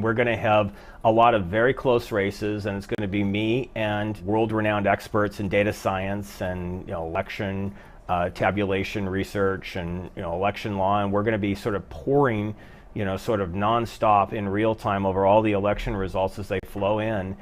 we're going to have a lot of very close races, and it's going to be me and world-renowned experts in data science and election tabulation research and election law, and we're going to be sort of pouring sort of nonstop in real time over all the election results as they flow in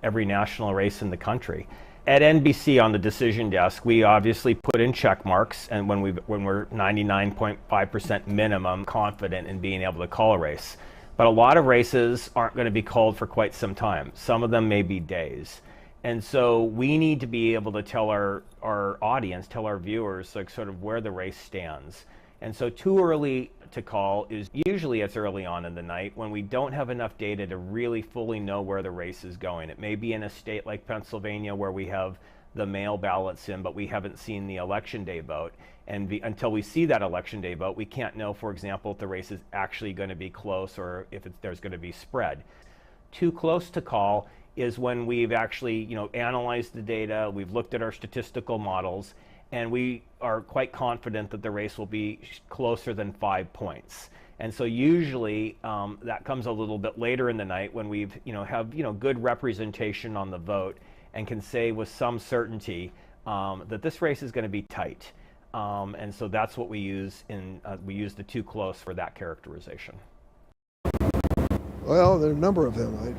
every national race in the country. At NBC on the decision desk, we obviously put in check marks, and when we're 99.5% minimum confident in being able to call a race. But a lot of races aren't going to be called for quite some time. Some of them may be days. And so we need to be able to tell our audience, tell our viewers, like sort of where the race stands. And so too early to call is usually it's early on in the night when we don't have enough data to really fully know where the race is going. It may be in a state like Pennsylvania where we have the mail ballots in, but we haven't seen the election day vote. And until we see that election day vote, we can't know, for example, if the race is actually going to be close or if there's going to be spread. Too close to call is when we've actually analyzed the data, we've looked at our statistical models, and we are quite confident that the race will be closer than 5 points. And so usually that comes a little bit later in the night when we've have good representation on the vote and can say with some certainty that this race is going to be tight. And so that's what we use we use the too close for that characterization. Well, there are a number of them.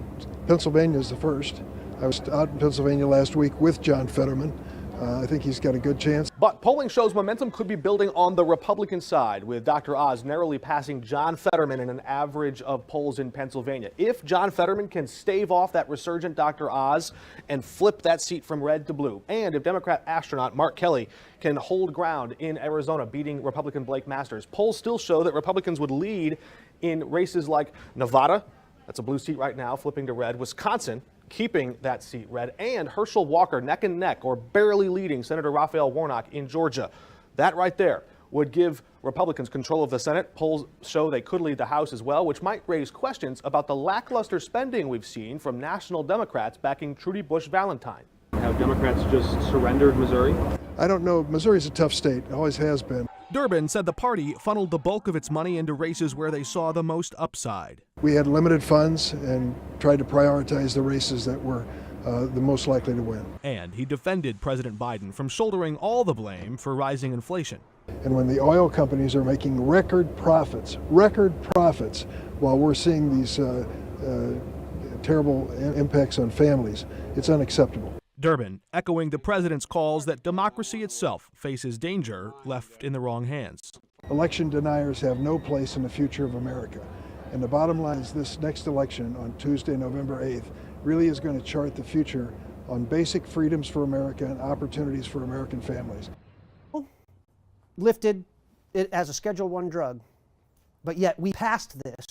Pennsylvania is the first. I was out in Pennsylvania last week with John Fetterman. I think he's got a good chance. But polling shows momentum could be building on the Republican side, with Dr. Oz narrowly passing John Fetterman in an average of polls in Pennsylvania. If John Fetterman can stave off that resurgent Dr. Oz and flip that seat from red to blue, and if Democrat astronaut Mark Kelly can hold ground in Arizona, beating Republican Blake Masters, polls still show that Republicans would lead in races like Nevada, that's a blue seat right now, flipping to red, Wisconsin, keeping that seat red, and Herschel Walker neck and neck or barely leading Senator Raphael Warnock in Georgia. That right there would give Republicans control of the Senate. Polls show they could lead the House as well, which might raise questions about the lackluster spending we've seen from national Democrats backing Trudy Busch Valentine. Have Democrats just surrendered Missouri? I don't know. Missouri's a tough state. It always has been. Durbin said the party funneled the bulk of its money into races where they saw the most upside. We had limited funds and tried to prioritize the races that were the most likely to win. And he defended President Biden from shouldering all the blame for rising inflation. And when the oil companies are making record profits, while we're seeing these terrible impacts on families, it's unacceptable. Durbin echoing the president's calls that democracy itself faces danger left in the wrong hands. Election deniers have no place in the future of America. And the bottom line is this next election on Tuesday, November 8th, really is going to chart the future on basic freedoms for America and opportunities for American families. Lifted it as a Schedule I drug, but yet we passed this.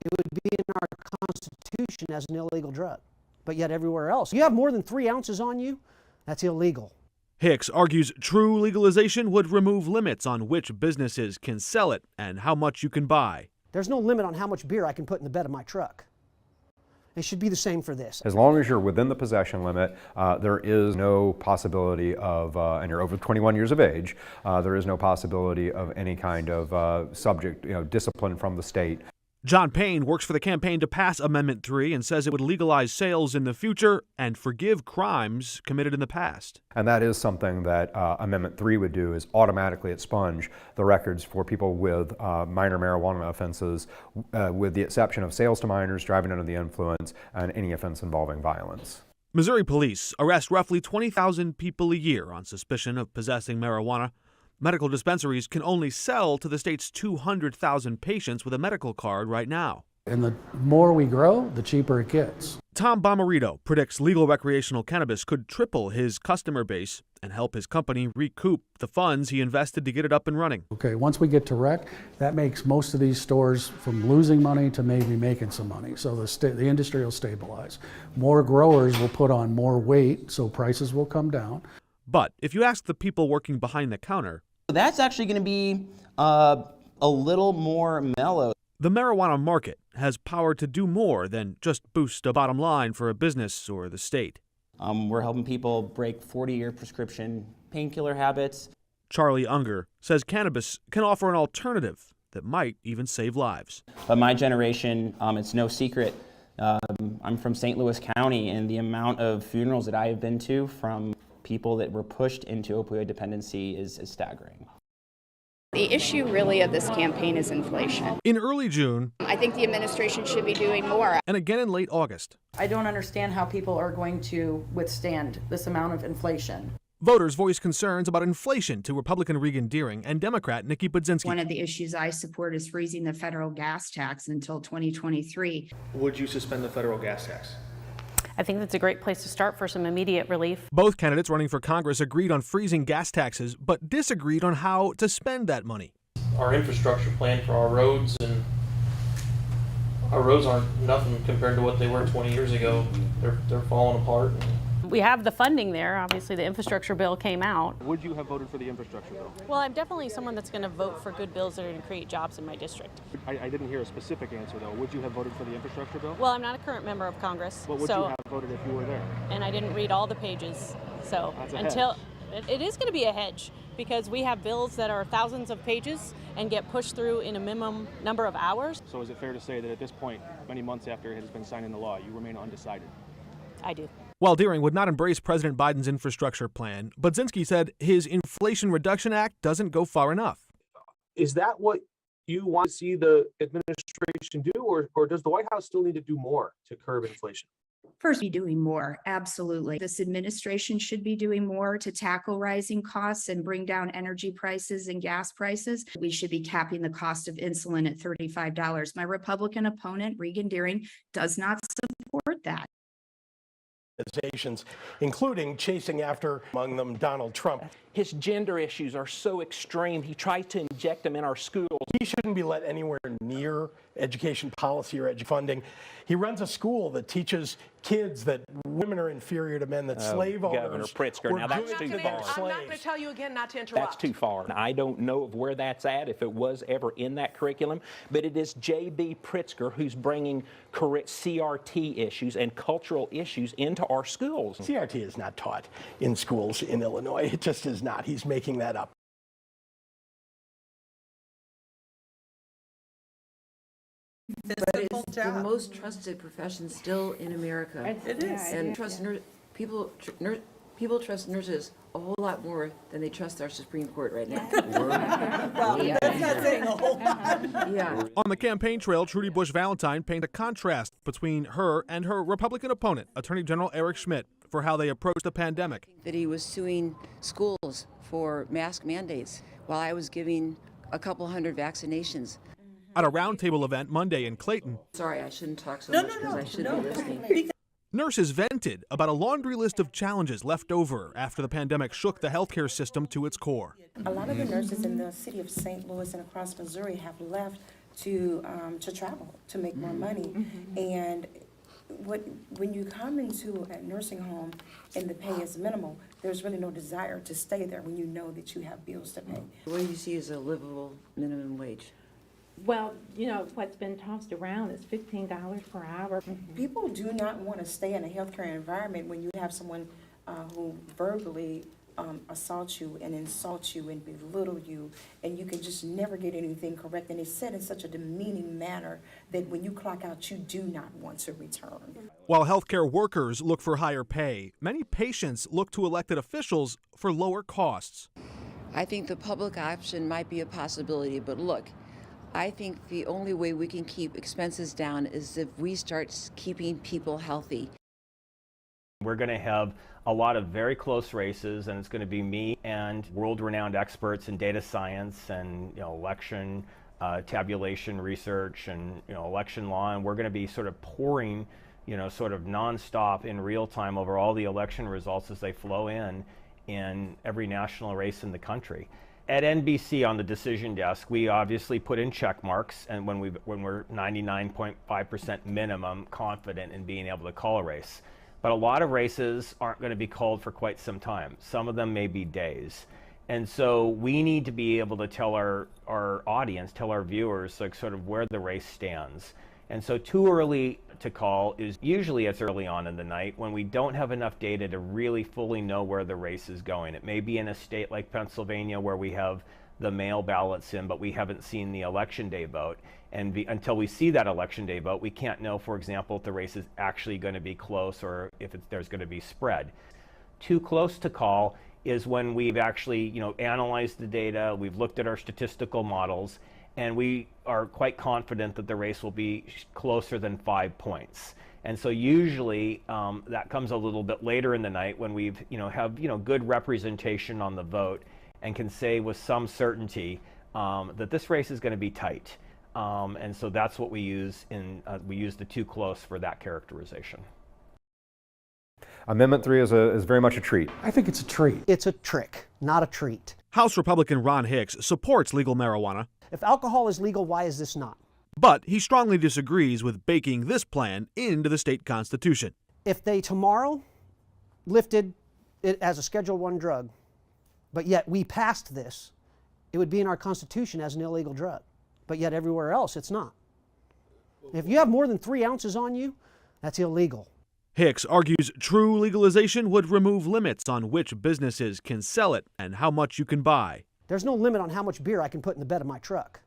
It would be in our Constitution as an illegal drug. But yet everywhere else, you have more than 3 ounces on you, that's illegal. Hicks argues true legalization would remove limits on which businesses can sell it and how much you can buy. There's no limit on how much beer I can put in the bed of my truck. It should be the same for this. As long as you're within the possession limit, there is no possibility of, and you're over 21 years of age, there is no possibility of any kind of discipline from the state. John Payne works for the campaign to pass Amendment 3 and says it would legalize sales in the future and forgive crimes committed in the past. And that is something that Amendment 3 would do, is automatically expunge the records for people with minor marijuana offenses, with the exception of sales to minors, driving under the influence, and any offense involving violence. Missouri police arrest roughly 20,000 people a year on suspicion of possessing marijuana. Medical dispensaries can only sell to the state's 200,000 patients with a medical card right now. And the more we grow, the cheaper it gets. Tom Bomarito predicts legal recreational cannabis could triple his customer base and help his company recoup the funds he invested to get it up and running. Okay, once we get to rec, that makes most of these stores from losing money to maybe making some money. So the industry will stabilize. More growers will put on more weight, so prices will come down. But if you ask the people working behind the counter, that's actually going to be a little more mellow. The marijuana market has power to do more than just boost a bottom line for a business or the state. We're helping people break 40-year prescription painkiller habits. Charlie Unger says cannabis can offer an alternative that might even save lives. But my generation, it's no secret, I'm from St. Louis County, and the amount of funerals that I have been to from people that were pushed into opioid dependency is staggering. The issue really of this campaign is inflation. In early June, I think the administration should be doing more. and again in late August, I don't understand how people are going to withstand this amount of inflation. voters voiced concerns about inflation to Republican Regan Deering and Democrat Nikki Budzinski. One of the issues I support is freezing the federal gas tax until 2023. Would you suspend the federal gas tax? I think that's a great place to start for some immediate relief. Both candidates running for Congress agreed on freezing gas taxes, but disagreed on how to spend that money. Our infrastructure plan for our roads, and our roads aren't nothing compared to what they were 20 years ago. They're falling apart. We have the funding there. Obviously, the infrastructure bill came out. Would you have voted for the infrastructure bill? Well, I'm definitely someone that's going to vote for good bills that are going to create jobs in my district. I didn't hear a specific answer, though. Would you have voted for the infrastructure bill? Well, I'm not a current member of Congress. But would you have voted if you were there? And I didn't read all the pages. So That's a until it is going to be a hedge, because we have bills that are thousands of pages and get pushed through in a minimum number of hours. So is it fair to say that at this point, many months after it has been signed into law, you remain undecided? I do. While Deering would not embrace President Biden's infrastructure plan, Budzinski said his Inflation Reduction Act doesn't go far enough. Is that what you want to see the administration do, or does the White House still need to do more to curb inflation? First, be doing more. Absolutely. This administration should be doing more to tackle rising costs and bring down energy prices and gas prices. We should be capping the cost of insulin at $35. My Republican opponent, Regan Deering, does not support that. Including chasing after, among them, Donald Trump. His gender issues are so extreme, he tries to inject them in our schools. He shouldn't be let anywhere near education policy or funding. He runs a school that teaches kids that women are inferior to men, that slave owners Governor Pritzker. Now that's too far. I'm not going to tell you again not to interrupt. That's too far. I don't know of where that's at, if it was ever in that curriculum, but it is J.B. Pritzker who's bringing CRT issues and cultural issues into our schools. CRT is not taught in schools in Illinois. It just is not. He's making that up. But it's the most trusted profession still in America. It is. And people trust nurses a whole lot more than they trust our Supreme Court right now. Well, that's not saying a whole lot. Yeah. On the campaign trail, Trudy Bush Valentine painted a contrast between her and her Republican opponent, Attorney General Eric Schmidt, for how they approached the pandemic. That he was suing schools for mask mandates while I was giving a couple hundred vaccinations. At a roundtable event Monday in Clayton, Sorry, I shouldn't talk so much because I should be listening. nurses vented about a laundry list of challenges left over after the pandemic shook the healthcare system to its core. A lot of the nurses in the city of St. Louis and across Missouri have left to travel, to make more money. And when you come into a nursing home and the pay is minimal, there's really no desire to stay there when you know that you have bills to pay. What do you see as a livable minimum wage? Well, you know, what's been tossed around is $15 per hour. People do not want to stay in a healthcare environment when you have someone who verbally assault you and insult you and belittle you, and you can just never get anything correct. And it's said in such a demeaning manner that when you clock out, you do not want to return. While healthcare workers look for higher pay, many patients look to elected officials for lower costs. I think the public option might be a possibility, but look, I think the only way we can keep expenses down is if we start keeping people healthy. We're going to have a lot of very close races, and it's going to be me and world-renowned experts in data science and election tabulation research and election law, and we're going to be sort of pouring sort of nonstop in real time over all the election results as they flow in every national race in the country. At NBC on the decision desk, we obviously put in check marks, and when we're 99.5% minimum confident in being able to call a race. But a lot of races aren't going to be called for quite some time. Some of them may be days. And so we need to be able to tell our audience, tell our viewers, like sort of where the race stands. And so too early to call is usually it's early on in the night when we don't have enough data to really fully know where the race is going. It may be in a state like Pennsylvania where we have the mail ballots in, but we haven't seen the election day vote. And until we see that election day vote, we can't know, for example, if the race is actually going to be close or if there's going to be spread. Too close to call is when we've actually, analyzed the data, we've looked at our statistical models, and we are quite confident that the race will be closer than 5 points. And so usually that comes a little bit later in the night when we've, have good representation on the vote and can say with some certainty that this race is going to be tight. And so that's what we use we use the too close for that characterization. Amendment 3 is very much a treat. I think it's a treat. It's a trick, not a treat. House Republican Ron Hicks supports legal marijuana. If alcohol is legal, why is this not? But he strongly disagrees with baking this plan into the state constitution. If they tomorrow lifted it as a Schedule I drug, but yet we passed this, it would be in our Constitution as an illegal drug. But yet everywhere else, it's not. If you have more than 3 ounces on you, that's illegal. Hicks argues true legalization would remove limits on which businesses can sell it and how much you can buy. There's no limit on how much beer I can put in the bed of my truck.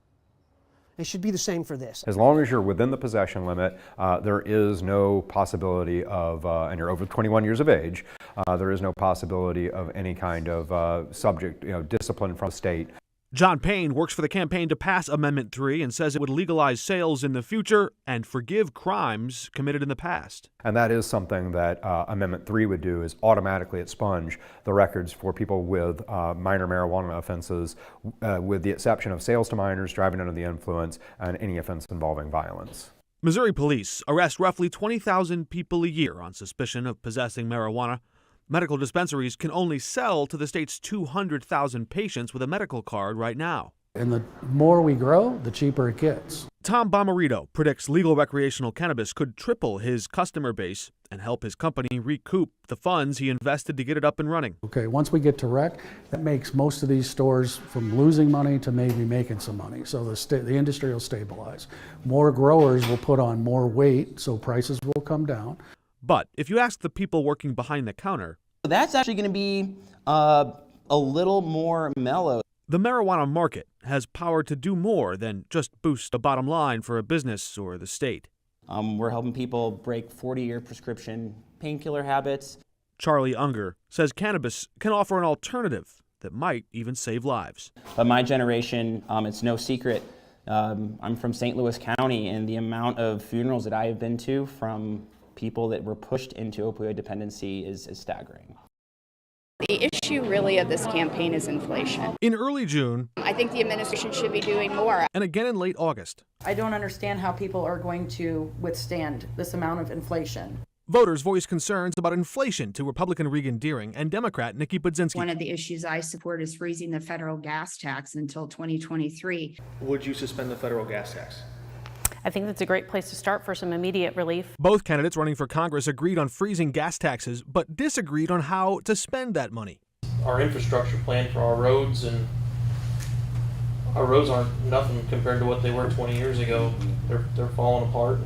It should be the same for this. As long as you're within the possession limit, there is no possibility of, and you're over 21 years of age, there is no possibility of any kind of discipline from the state. John Payne works for the campaign to pass Amendment 3 and says it would legalize sales in the future and forgive crimes committed in the past. And that is something that Amendment 3 would do, is automatically expunge the records for people with minor marijuana offenses, with the exception of sales to minors, driving under the influence, and any offense involving violence. Missouri police arrest roughly 20,000 people a year on suspicion of possessing marijuana. Medical dispensaries can only sell to the state's 200,000 patients with a medical card right now. And the more we grow, the cheaper it gets. Tom Bomarito predicts legal recreational cannabis could triple his customer base and help his company recoup the funds he invested to get it up and running. Okay, once we get to rec, that makes most of these stores from losing money to maybe making some money. So the industry will stabilize. More growers will put on more weight, so prices will come down. But if you ask the people working behind the counter, that's actually going to be a little more mellow. The marijuana market has power to do more than just boost the bottom line for a business or the state. We're helping people break 40-year prescription painkiller habits. Charlie Unger says cannabis can offer an alternative that might even save lives. But my generation, it's no secret, I'm from St. Louis County, and the amount of funerals that I have been to from people that were pushed into opioid dependency is staggering. The issue really of this campaign is inflation. In early June, I think the administration should be doing more. And again in late August. I don't understand how people are going to withstand this amount of inflation. Voters voiced concerns about inflation to Republican Regan Deering and Democrat Nikki Budzinski. One of the issues I support is freezing the federal gas tax until 2023. Would you suspend the federal gas tax? I think that's a great place to start for some immediate relief. Both candidates running for Congress agreed on freezing gas taxes, but disagreed on how to spend that money. Our infrastructure plan for our roads aren't nothing compared to what they were 20 years ago. They're falling apart.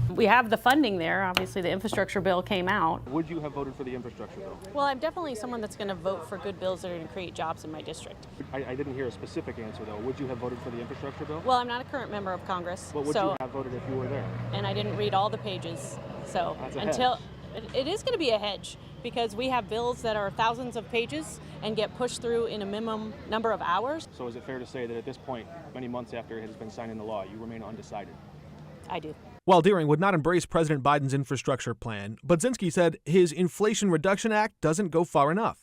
We have the funding there. Obviously, the infrastructure bill came out. Would you have voted for the infrastructure bill? Well, I'm definitely someone that's going to vote for good bills that are going to create jobs in my district. I didn't hear a specific answer, though. Would you have voted for the infrastructure bill? Well, I'm not a current member of Congress. But would you have voted if you were there? And I didn't read all the pages. So That's a until it is going to be a hedge, because we have bills that are thousands of pages and get pushed through in a minimum number of hours. So is it fair to say that at this point, many months after it has been signed into law, you remain undecided? I do. While Deering would not embrace President Biden's infrastructure plan, Budzinski said his Inflation Reduction Act doesn't go far enough.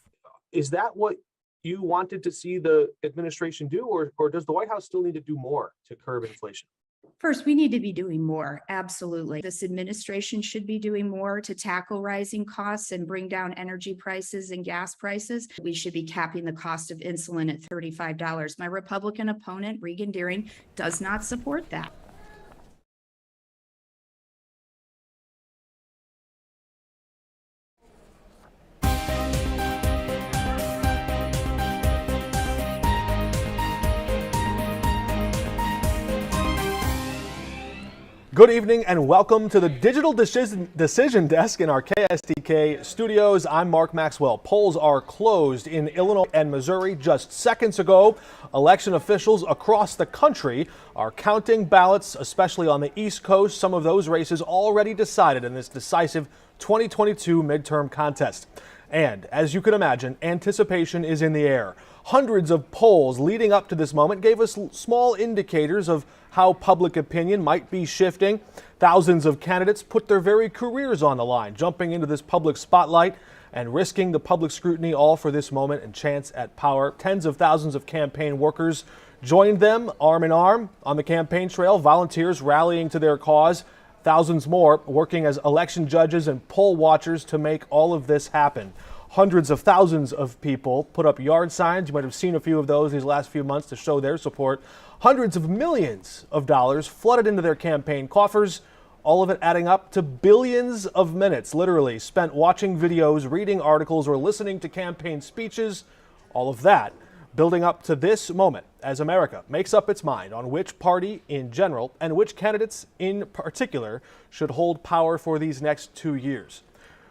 Is that what you wanted to see the administration do, or does the White House still need to do more to curb inflation? First, we need to be doing more. Absolutely. This administration should be doing more to tackle rising costs and bring down energy prices and gas prices. We should be capping the cost of insulin at $35. My Republican opponent, Regan Deering, does not support that. Good evening and welcome to the Digital Decision Desk in our KSDK studios. I'm Mark Maxwell. Polls are closed in Illinois and Missouri just seconds ago. Election officials across the country are counting ballots, especially on the East Coast. Some of those races already decided in this decisive 2022 midterm contest. And as you can imagine, anticipation is in the air. Hundreds of polls leading up to this moment gave us small indicators of how public opinion might be shifting. Thousands of candidates put their very careers on the line, jumping into this public spotlight and risking the public scrutiny, all for this moment and chance at power. Tens of thousands of campaign workers joined them arm in arm on the campaign trail, volunteers rallying to their cause. Thousands more working as election judges and poll watchers to make all of this happen. Hundreds of thousands of people put up yard signs. You might have seen a few of those these last few months to show their support. Hundreds of millions of dollars flooded into their campaign coffers, all of it adding up to billions of minutes, literally, spent watching videos, reading articles, or listening to campaign speeches. All of that building up to this moment as America makes up its mind on which party in general and which candidates in particular should hold power for these next 2 years.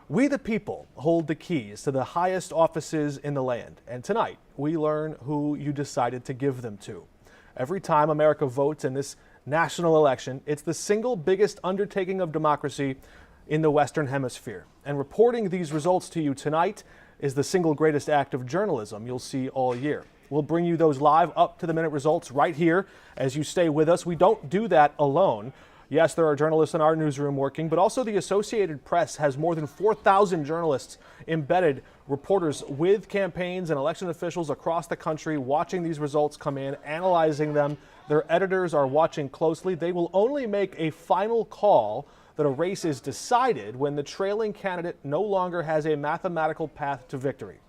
We the people hold the keys to the highest offices in the land, and tonight we learn who you decided to give them to. Every time America votes in this national election, it's the single biggest undertaking of democracy in the Western Hemisphere. And reporting these results to you tonight is the single greatest act of journalism you'll see all year. We'll bring you those live up-to-the-minute results right here as you stay with us. We don't do that alone. Yes, there are journalists in our newsroom working, but also the Associated Press has more than 4,000 journalists embedded, reporters with campaigns and election officials across the country watching these results come in, analyzing them. Their editors are watching closely. They will only make a final call that a race is decided when the trailing candidate no longer has a mathematical path to victory.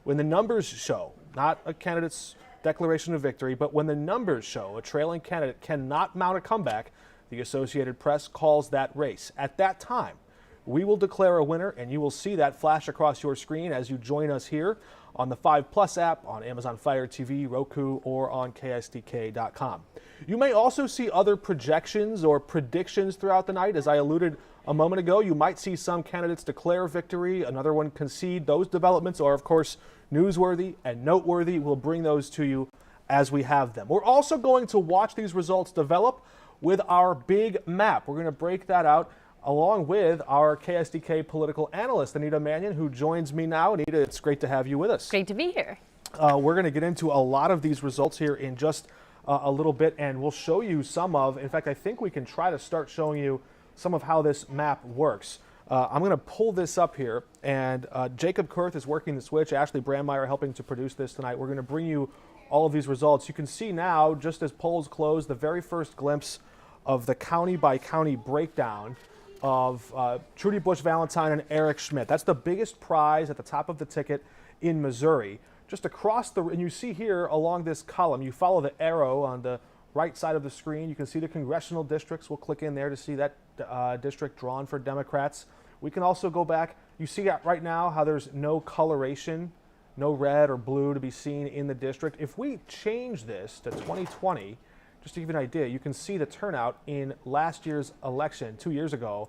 When the numbers show, not a candidate's declaration of victory, but when the numbers show a trailing candidate cannot mount a comeback, the Associated Press calls that race. At that time, we will declare a winner, and you will see that flash across your screen as you join us here on the 5+ app, on Amazon Fire TV, Roku, or on KSDK.com. You may also see other projections or predictions throughout the night. As I alluded a moment ago, you might see some candidates declare victory, another one concede. Those developments are, of course, newsworthy and noteworthy. We'll bring those to you as we have them. We're also going to watch these results develop with our big map. We're going to break that out along with our KSDK political analyst, Anita Manion, who joins me now. Anita, it's great to have you with us. Great to be here. We're going to get into a lot of these results here in just a little bit, and we'll show you some of, in fact, I think we can try to start showing you some of how this map works. I'm going to pull this up here, and Jacob Kurth is working the switch. Ashley Brandmeier helping to produce this tonight. We're going to bring you all of these results. You can see now, just as polls close, the very first glimpse of the county-by-county breakdown of Trudy Bush Valentine and Eric Schmidt. That's the biggest prize at the top of the ticket in Missouri. Just across the, and you see here along this column, you follow the arrow on the right side of the screen. You can see the congressional districts. We'll click in there to see that district drawn for Democrats. We can also go back. You see right now how there's no coloration, no red or blue to be seen in the district. If we change this to 2020, just to give you an idea, you can see the turnout in last year's election 2 years ago.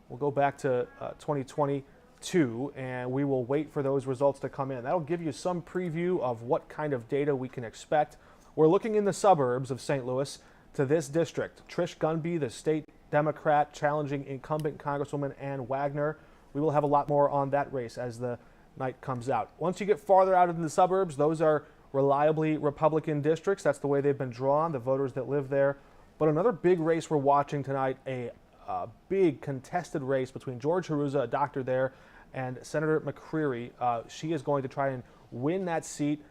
We'll go back to 2022, and we will wait for those results to come in. That'll give you some preview of what kind of data we can expect. We're looking in the suburbs of St. Louis to this district. Trish Gunby, the state Democrat, challenging incumbent Congresswoman Ann Wagner. We will have a lot more on that race as the night comes out. Once you get farther out into the suburbs, those are reliably Republican districts. That's the way they've been drawn, the voters that live there. But another big race we're watching tonight, a big contested race between George Haruza, a doctor there, and Senator McCreary. She is going to try and win that seat.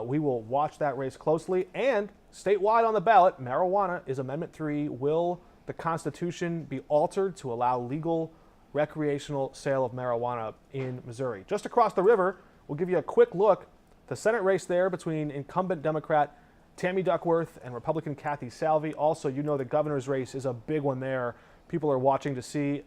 We will watch that race closely. And statewide on the ballot, marijuana is Amendment 3. Will the Constitution be altered to allow legal recreational sale of marijuana in Missouri? Just across the river, we'll give you a quick look. The Senate race there between incumbent Democrat Tammy Duckworth and Republican Kathy Salvi. Also, you know the governor's race is a big one there. People are watching to see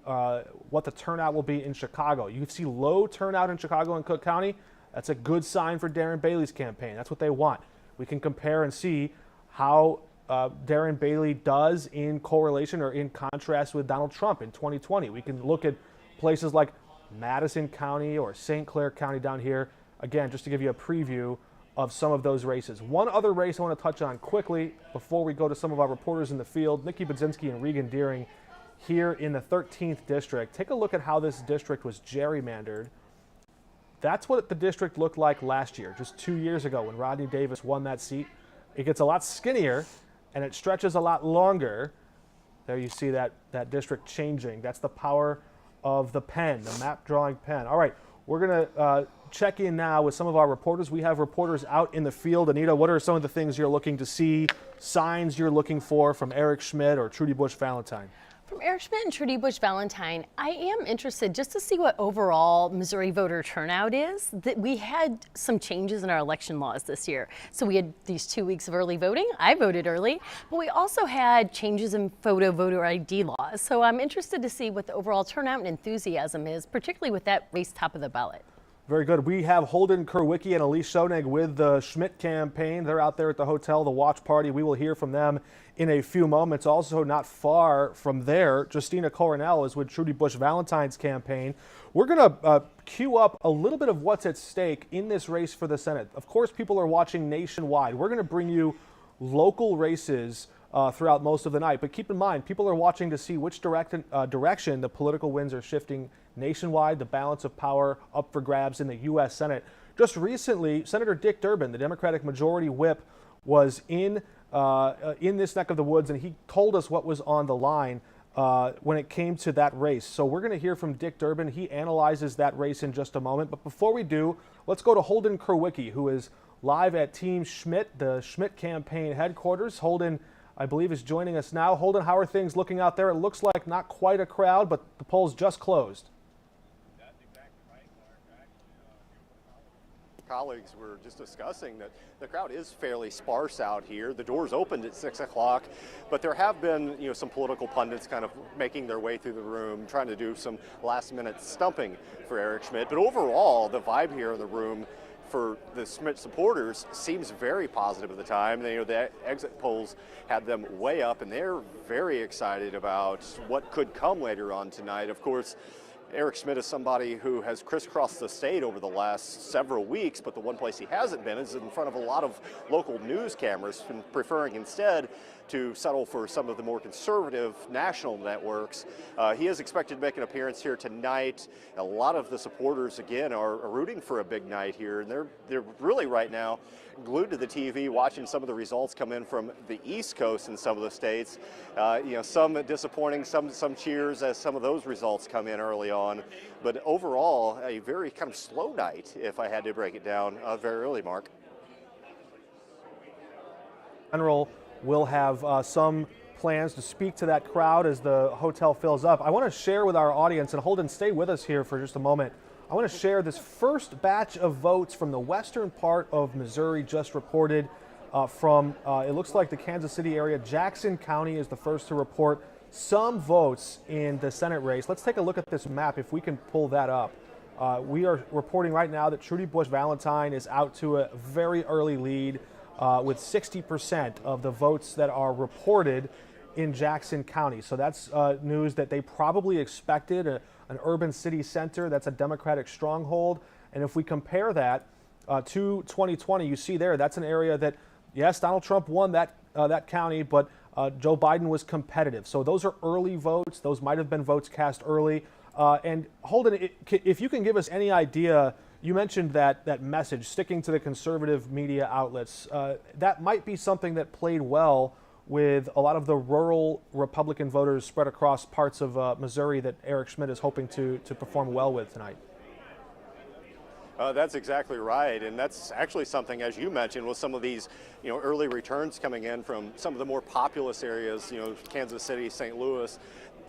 what the turnout will be in Chicago. You see low turnout in Chicago and Cook County. That's a good sign for Darren Bailey's campaign. That's what they want. We can compare and see how Darren Bailey does in correlation or in contrast with Donald Trump in 2020. We can look at places like Madison County or St. Clair County down here, again, just to give you a preview of some of those races. One other race I want to touch on quickly before we go to some of our reporters in the field, Nikki Budzinski and Regan Deering here in the 13th district. Take a look at how this district was gerrymandered. That's what the district looked like last year, just 2 years ago when Rodney Davis won that seat. It gets a lot skinnier and it stretches a lot longer. There you see that district changing. That's the power of the pen, the map drawing pen. All right, we're going to check in now with some of our reporters. We have reporters out in the field. Anita, what are some of the things you're looking to see, signs you're looking for from Eric Schmidt or Trudy Bush Valentine? From Eric Schmidt and Trudy Bush Valentine, I am interested just to see what overall Missouri voter turnout is. That we had some changes in our election laws this year. So we had these 2 weeks of early voting. I voted early, but we also had changes in voter ID laws. So I'm interested to see what the overall turnout and enthusiasm is, particularly with that race top of the ballot. Very good. We have Holden Kurwicki and Elise Schoenig with the Schmidt campaign. They're out there at the hotel, the watch party. We will hear from them in a few moments. Also not far from there, Justina Coronel is with Trudy Bush Valentine's campaign. We're going to queue up a little bit of what's at stake in this race for the Senate. Of course, people are watching nationwide. We're going to bring you local races throughout most of the night. But keep in mind, people are watching to see which direction the political winds are shifting nationwide, the balance of power up for grabs in the U.S. Senate. Just recently, Senator Dick Durbin, the Democratic Majority Whip, was in this neck of the woods, and he told us what was on the line when it came to that race. So we're going to hear from Dick Durbin. He analyzes that race in just a moment. But before we do, let's go to Holden Kurwicki, who is live at Team Schmidt, the Schmidt campaign headquarters. Holden, I believe, is joining us now. Holden, how are things looking out there? It looks like not quite a crowd, but the polls just closed. Colleagues were just discussing that the crowd is fairly sparse out here. The doors opened at 6 o'clock, but there have been, some political pundits kind of making their way through the room, trying to do some last-minute stumping for Eric Schmidt. But overall, the vibe here in the room for the Schmidt supporters seems very positive at the time. The exit polls had them way up, and they're very excited about what could come later on tonight. Of course, Eric Schmidt is somebody who has crisscrossed the state over the last several weeks, but the one place he hasn't been is in front of a lot of local news cameras, preferring instead to settle for some of the more conservative national networks. He is expected to make an appearance here tonight. A lot of the supporters, again, are rooting for a big night here, and they're really right now glued to the TV watching some of the results come in from the East Coast in some of the states. Some disappointing, some cheers as some of those results come in early on. But overall, a very kind of slow night, if I had to break it down very early, Mark. General will have some plans to speak to that crowd as the hotel fills up. I want to share with our audience, and Holden, stay with us here for just a moment. I want to share this first batch of votes from the western part of Missouri, just reported from, it looks like the Kansas City area. Jackson County is the first to report some votes in the Senate race. Let's take a look at this map if we can pull that up. We are reporting right now that Trudy Bush Valentine is out to a very early lead with 60% of the votes that are reported in Jackson County. So that's news that they probably expected, an urban city center that's a Democratic stronghold. And if we compare that to 2020, you see there, that's an area that, yes, Donald Trump won that county, but Joe Biden was competitive. So those are early votes. Those might have been votes cast early. And Holden, if you can give us any idea, you mentioned that message, sticking to the conservative media outlets. That might be something that played well with a lot of the rural Republican voters spread across parts of Missouri that Eric Schmidt is hoping to perform well with tonight. That's exactly right, and that's actually something, as you mentioned, with some of these, early returns coming in from some of the more populous areas, Kansas City, St. Louis.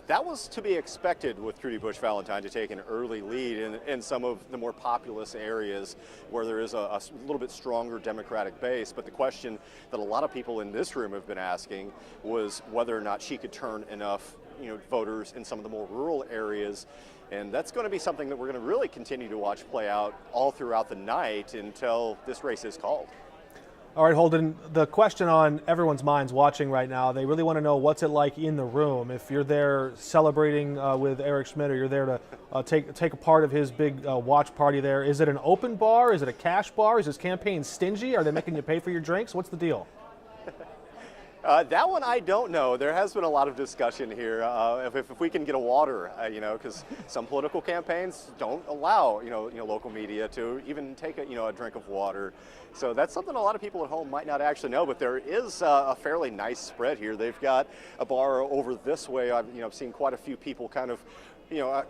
That was to be expected with Trudy Bush Valentine to take an early lead in some of the more populous areas where there is a little bit stronger Democratic base. But the question that a lot of people in this room have been asking was whether or not she could turn enough voters in some of the more rural areas. And that's going to be something that we're going to really continue to watch play out all throughout the night until this race is called. All right, Holden, the question on everyone's minds watching right now, they really want to know what's it like in the room. If you're there celebrating with Eric Schmidt, or you're there to take a part of his big watch party there, is it an open bar? Is it a cash bar? Is his campaign stingy? Are they making you pay for your drinks? What's the deal? That one I don't know. There has been a lot of discussion here if we can get a water, because some political campaigns don't allow, local media to even take a drink of water. So that's something a lot of people at home might not actually know, but there is a fairly nice spread here. They've got a bar over this way. I've seen quite a few people kind of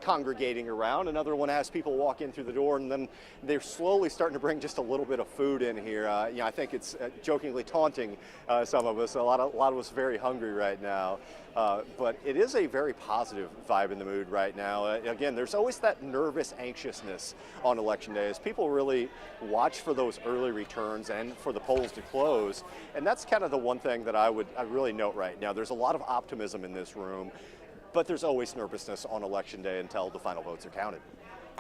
congregating around. Another one has people walk in through the door, and then they're slowly starting to bring just a little bit of food in here. I think it's jokingly taunting some of us. A lot of us very hungry right now. But it is a very positive vibe in the mood right now. Again, there's always that nervous anxiousness on Election Day as people really watch for those early returns and for the polls to close. And that's kind of the one thing that I really note right now. There's a lot of optimism in this room, but there's always nervousness on Election Day until the final votes are counted.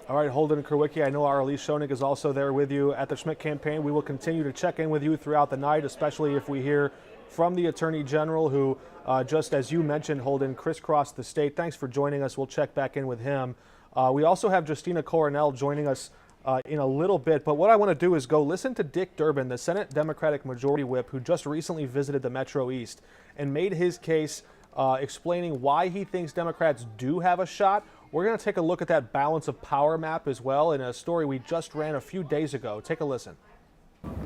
All right, Holden Kerwicki, I know our Elise Schoenig is also there with you at the Schmidt campaign. We will continue to check in with you throughout the night, especially if we hear from the Attorney General, who, just as you mentioned, Holden, crisscrossed the state. Thanks for joining us. We'll check back in with him. We also have Justina Coronel joining us in a little bit, but what I want to do is go listen to Dick Durbin, the Senate Democratic Majority Whip, who just recently visited the Metro East and made his case explaining why he thinks Democrats do have a shot. We're going to take a look at that balance of power map as well in a story we just ran a few days ago. Take a listen.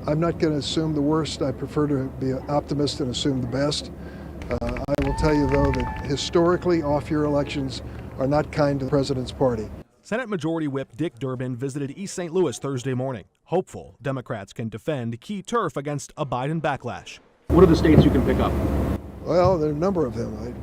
I'm not going to assume the worst. I prefer to be an optimist and assume the best. I will tell you, though, that historically off-year elections are not kind to the president's party. Senate Majority Whip Dick Durbin visited East St. Louis Thursday morning, hopeful Democrats can defend key turf against a Biden backlash. What are the states you can pick up? Well, there are a number of them.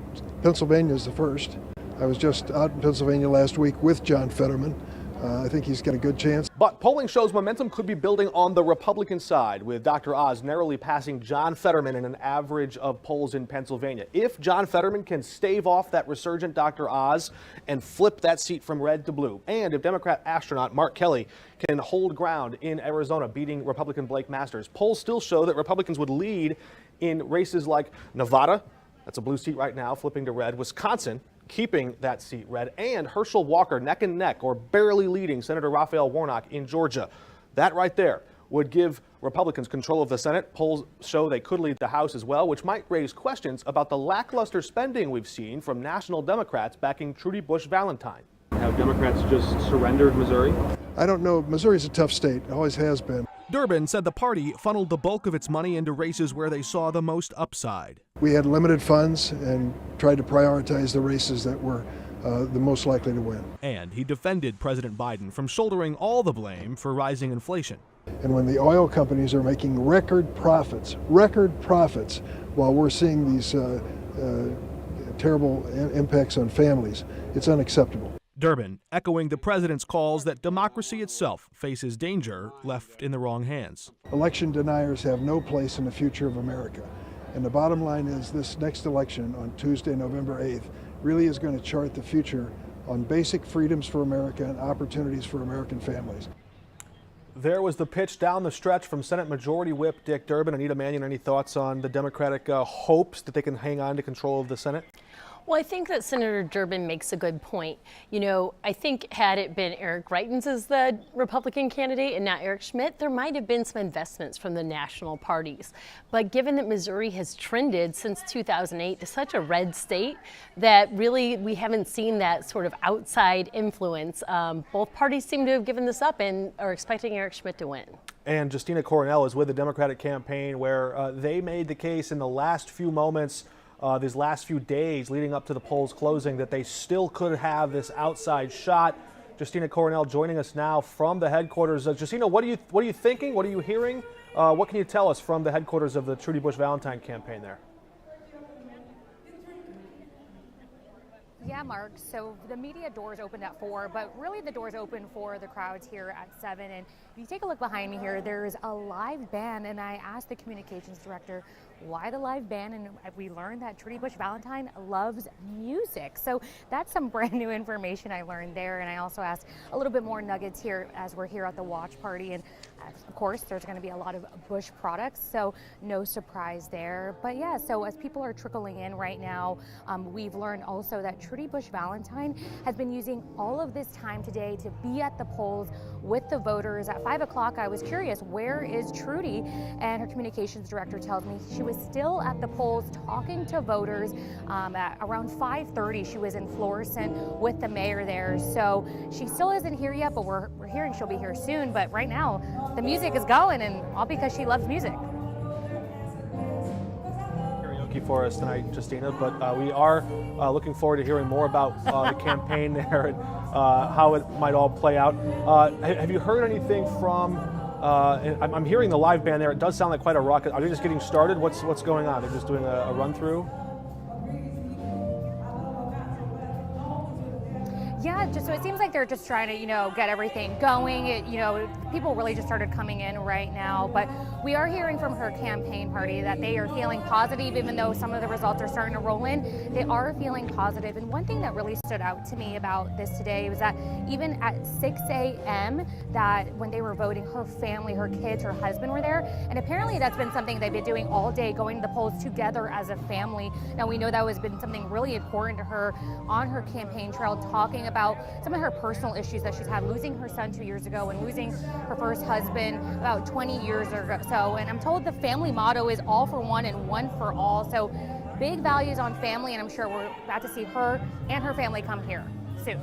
Pennsylvania is the first. I was just out in Pennsylvania last week with John Fetterman. I think he's got a good chance. But polling shows momentum could be building on the Republican side, with Dr. Oz narrowly passing John Fetterman in an average of polls in Pennsylvania. If John Fetterman can stave off that resurgent Dr. Oz and flip that seat from red to blue, and if Democrat astronaut Mark Kelly can hold ground in Arizona, beating Republican Blake Masters, polls still show that Republicans would lead in races like Nevada, that's a blue seat right now, flipping to red, Wisconsin, keeping that seat red, and Herschel Walker neck and neck or barely leading Senator Raphael Warnock in Georgia. That right there would give Republicans control of the Senate. Polls show they could lead the House as well, which might raise questions about the lackluster spending we've seen from national Democrats backing Trudy Bush Valentine. Have Democrats just surrendered Missouri? I don't know. Missouri's a tough state. It always has been. Durbin said the party funneled the bulk of its money into races where they saw the most upside. We had limited funds and tried to prioritize the races that were the most likely to win. And he defended President Biden from shouldering all the blame for rising inflation. And when the oil companies are making record profits, while we're seeing these terrible impacts on families, it's unacceptable. Durbin echoing the president's calls that democracy itself faces danger left in the wrong hands. Election deniers have no place in the future of America. And the bottom line is this next election on Tuesday, November 8th, really is going to chart the future on basic freedoms for America and opportunities for American families. There was the pitch down the stretch from Senate Majority Whip Dick Durbin. Anita Manion, any thoughts on the Democratic hopes that they can hang on to control of the Senate? Well, I think that Senator Durbin makes a good point. You know, I think had it been Eric Greitens as the Republican candidate and not Eric Schmidt, there might have been some investments from the national parties. But given that Missouri has trended since 2008 to such a red state that really we haven't seen that sort of outside influence, both parties seem to have given this up and are expecting Eric Schmidt to win. And Justina Coronel is with the Democratic campaign where they made the case in the last few moments these last few days leading up to the polls closing that they still could have this outside shot. Justina Coronel joining us now from the headquarters. Justina, what are you thinking? What are you hearing? What can you tell us from the headquarters of the Trudy Bush Valentine campaign there? Yeah, Mark. So the media doors opened at 4, but really the doors open for the crowds here at 7. And if you take a look behind me here, there's a live band. And I asked the communications director why the live band, and we learned that Trudy Bush Valentine loves music. So that's some brand new information I learned there, and I also asked a little bit more nuggets here as we're here at the watch party, and of course there's going to be a lot of Bush products, so no surprise there. But yeah, so as people are trickling in right now, we've learned also that Trudy Bush Valentine has been using all of this time today to be at the polls with the voters. At 5 o'clock, I was curious, where is Trudy? And her communications director tells me she was still at the polls talking to voters. At around 5:30, she was in Florissant with the mayor there. So she still isn't here yet, but we're hearing she'll be here soon. But right now, the music is going, and all because she loves music. Karaoke for us tonight, Justina, but we are looking forward to hearing more about the campaign there and how it might all play out. Have you heard anything from, I'm hearing the live band there, it does sound like quite a rocket. Are they just getting started? What's going on? They're just doing a run through? Yeah, so it seems like they're just trying to, get everything going. People really just started coming in right now, but we are hearing from her campaign party that they are feeling positive, even though some of the results are starting to roll in. They are feeling positive, and one thing that really stood out to me about this today was that even at 6 a.m., that when they were voting, her family, her kids, her husband were there, and apparently that's been something they've been doing all day, going to the polls together as a family. Now we know that has been something really important to her on her campaign trail, talking about some of her personal issues that she's had, losing her son 2 years ago and losing her first husband about 20 years ago. So, and I'm told the family motto is all for one and one for all. So big values on family, and I'm sure we're about to see her and her family come here soon.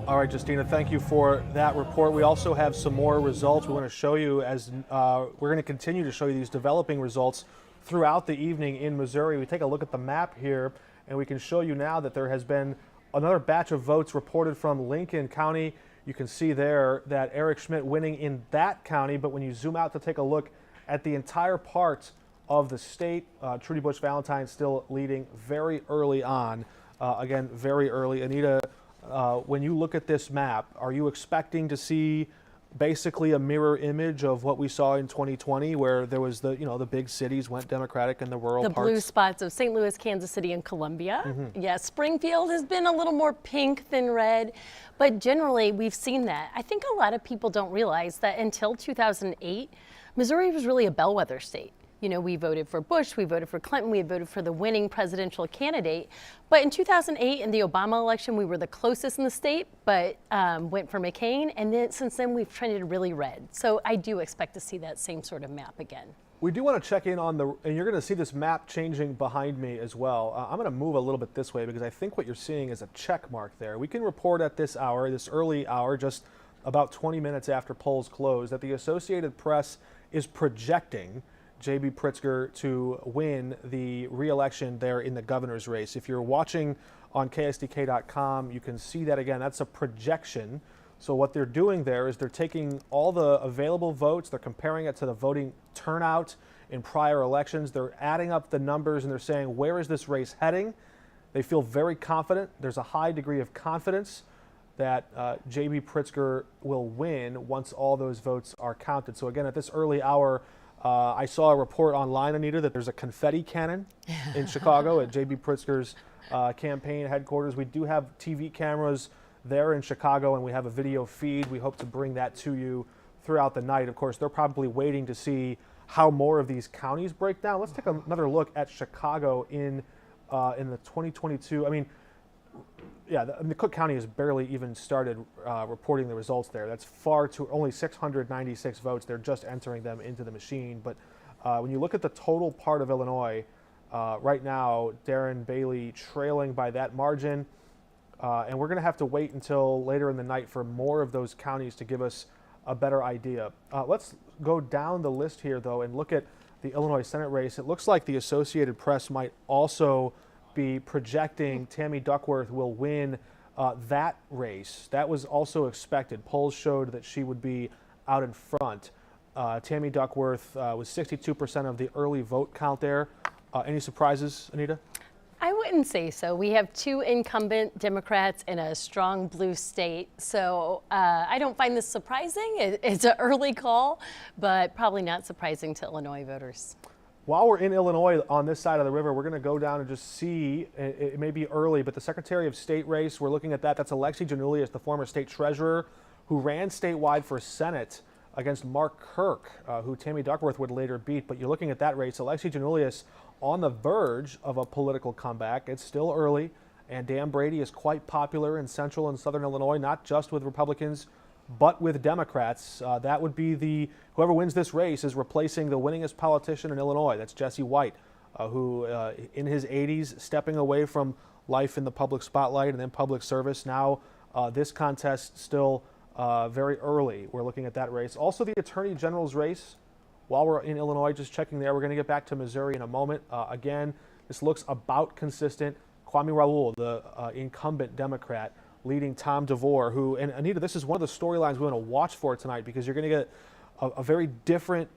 All right, Justina, thank you for that report. We also have some more results we want to show you as we're going to continue to show you these developing results throughout the evening in Missouri. We take a look at the map here, and we can show you now that there has been another batch of votes reported from Lincoln County. You can see there that Eric Schmidt winning in that county, but when you zoom out to take a look at the entire part of the state, Trudy Bush Valentine still leading very early on. Again, very early. Anita, when you look at this map, are you expecting to see basically a mirror image of what we saw in 2020, where there was the big cities went Democratic and the rural parts? The blue spots of St. Louis, Kansas City, and Columbia. Mm-hmm. Yeah, Springfield has been a little more pink than red, but generally we've seen that. I think a lot of people don't realize that until 2008, Missouri was really a bellwether state. We voted for Bush, we voted for Clinton, we voted for the winning presidential candidate. But in 2008, in the Obama election, we were the closest in the state, but went for McCain. And then since then, we've trended really red. So I do expect to see that same sort of map again. We do want to check in on and you're going to see this map changing behind me as well. I'm going to move a little bit this way because I think what you're seeing is a check mark there. We can report at this hour, this early hour, just about 20 minutes after polls close, that the Associated Press is projecting J.B. Pritzker to win the re-election there in the governor's race. If you're watching on KSDK.com, you can see that again. That's a projection. So what they're doing there is they're taking all the available votes, they're comparing it to the voting turnout in prior elections, they're adding up the numbers, and they're saying, where is this race heading? They feel very confident. There's a high degree of confidence that J.B. Pritzker will win once all those votes are counted. So again, at this early hour, I saw a report online, Anita, that there's a confetti cannon in Chicago at J.B. Pritzker's campaign headquarters. We do have TV cameras there in Chicago, and we have a video feed. We hope to bring that to you throughout the night. Of course, they're probably waiting to see how more of these counties break down. Let's take another look at Chicago in the 2022. I mean, yeah, the Cook County has barely even started reporting the results there. That's far too, only 696 votes. They're just entering them into the machine. But when you look at the total part of Illinois, right now, Darren Bailey trailing by that margin. And we're going to have to wait until later in the night for more of those counties to give us a better idea. Let's go down the list here, though, and look at the Illinois Senate race. It looks like the Associated Press might also be projecting Tammy Duckworth will win that race. That was also expected. Polls showed that she would be out in front. Tammy Duckworth was 62% of the early vote count there. Any surprises, Anita? I wouldn't say so. We have two incumbent Democrats in a strong blue state, so I don't find this surprising. It's an early call, but probably not surprising to Illinois voters. While we're in Illinois on this side of the river, we're going to go down and just see, it may be early, but the Secretary of State race, we're looking at that. That's Alexi Janulius, the former state treasurer, who ran statewide for Senate against Mark Kirk, who Tammy Duckworth would later beat. But you're looking at that race, Alexi Janulius on the verge of a political comeback. It's still early, and Dan Brady is quite popular in central and southern Illinois, not just with Republicans, but with Democrats. That would be whoever wins this race is replacing the winningest politician in Illinois. That's Jesse White, who in his 80s, stepping away from life in the public spotlight and then public service. Now this contest still very early. We're looking at that race. Also the Attorney General's race. While we're in Illinois, just checking there, we're going to get back to Missouri in a moment. Again, this looks about consistent. Kwame Raoul, the incumbent Democrat, leading Tom DeVore, who, and Anita, this is one of the storylines we want to watch for tonight, because you're going to get a very different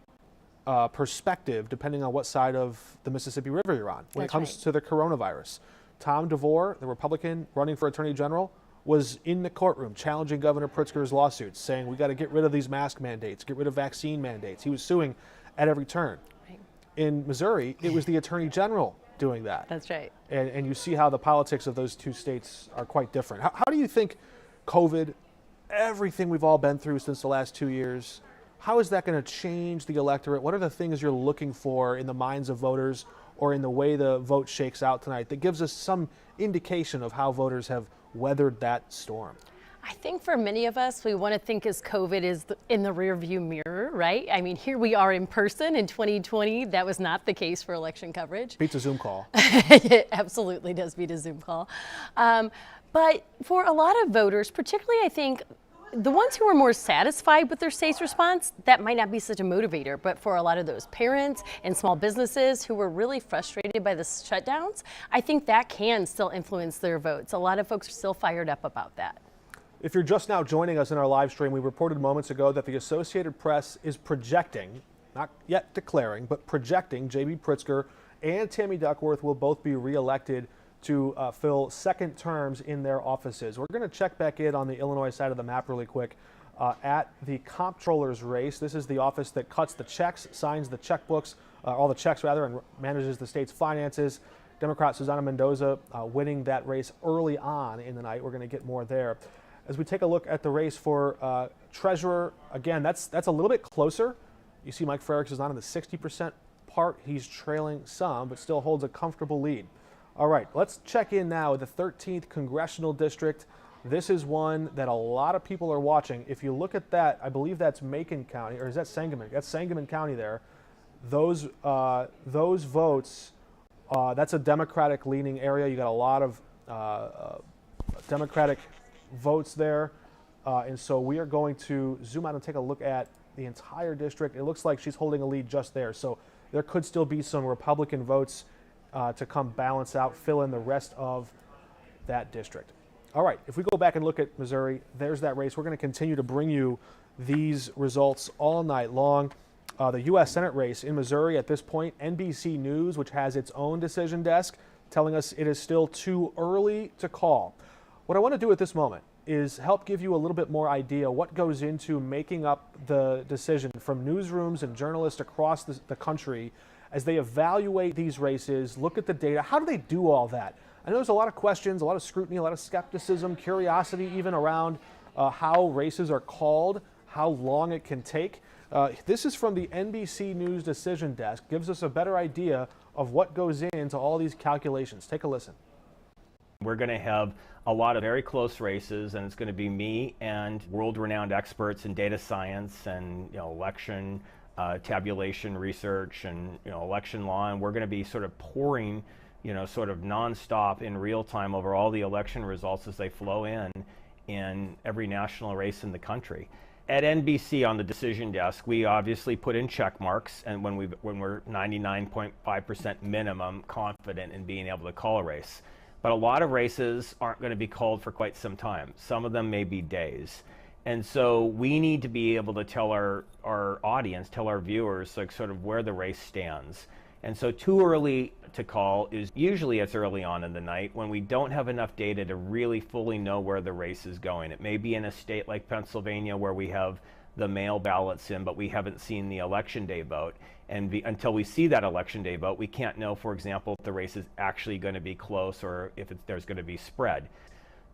perspective depending on what side of the Mississippi River you're on when it comes to the coronavirus. Tom DeVore, the Republican running for Attorney General, was in the courtroom challenging Governor Pritzker's lawsuits, saying we got to get rid of these mask mandates, get rid of vaccine mandates. He was suing at every turn. Right. In Missouri, it was the Attorney General doing that. That's right. And you see how the politics of those two states are quite different. How do you think COVID, everything we've all been through since the last 2 years, how is that going to change the electorate? What are the things you're looking for in the minds of voters or in the way the vote shakes out tonight that gives us some indication of how voters have weathered that storm? I think for many of us, we want to think as COVID is in the rearview mirror, right? I mean, here we are in person in 2020. That was not the case for election coverage. Beats a Zoom call. It absolutely does beat a Zoom call. But for a lot of voters, particularly I think the ones who are more satisfied with their state's response, that might not be such a motivator. But for a lot of those parents and small businesses who were really frustrated by the shutdowns, I think that can still influence their votes. A lot of folks are still fired up about that. If you're just now joining us in our live stream, we reported moments ago that the Associated Press is projecting, not yet declaring, but projecting J.B. Pritzker and Tammy Duckworth will both be reelected to fill second terms in their offices. We're going to check back in on the Illinois side of the map really quick at the comptroller's race. This is the office that cuts the checks, signs the checkbooks, all the checks rather, and manages the state's finances. Democrat Susana Mendoza winning that race early on in the night. We're going to get more there. As we take a look at the race for treasurer, again, that's a little bit closer. You see Mike Frericks is not in the 60% part. He's trailing some, but still holds a comfortable lead. All right, let's check in now with the 13th Congressional District. This is one that a lot of people are watching. If you look at that, I believe that's Macon County, or is that Sangamon? That's Sangamon County there. Those votes, that's a Democratic-leaning area. You got a lot of Democratic votes there, and so we are going to zoom out and take a look at the entire district. It looks like she's holding a lead just there, so there could still be some Republican votes to come balance out, fill in the rest of that district. All right, if we go back and look at Missouri, there's that race. We're going to continue to bring you these results all night long. The U.S. Senate race in Missouri at this point, NBC News, which has its own decision desk, telling us it is still too early to call. What I want to do at this moment is help give you a little bit more idea what goes into making up the decision from newsrooms and journalists across the country as they evaluate these races, look at the data. How do they do all that? I know there's a lot of questions, a lot of scrutiny, a lot of skepticism, curiosity even around how races are called, how long it can take. This is from the NBC News decision desk, gives us a better idea of what goes into all these calculations. Take a listen. We're going to have a lot of very close races, and it's going to be me and world-renowned experts in data science and election tabulation research and election law, and we're going to be sort of pouring sort of nonstop in real time over all the election results as they flow in every national race in the country. At NBC on the decision desk, we obviously put in check marks, and when we're 99.5% minimum confident in being able to call a race. But a lot of races aren't going to be called for quite some time. Some of them may be days. And so we need to be able to tell our audience, tell our viewers, like sort of where the race stands. And so too early to call is usually it's early on in the night when we don't have enough data to really fully know where the race is going. It may be in a state like Pennsylvania where we have the mail ballots in, but we haven't seen the election day vote. And until we see that election day vote, we can't know, for example, if the race is actually going to be close or if there's going to be spread.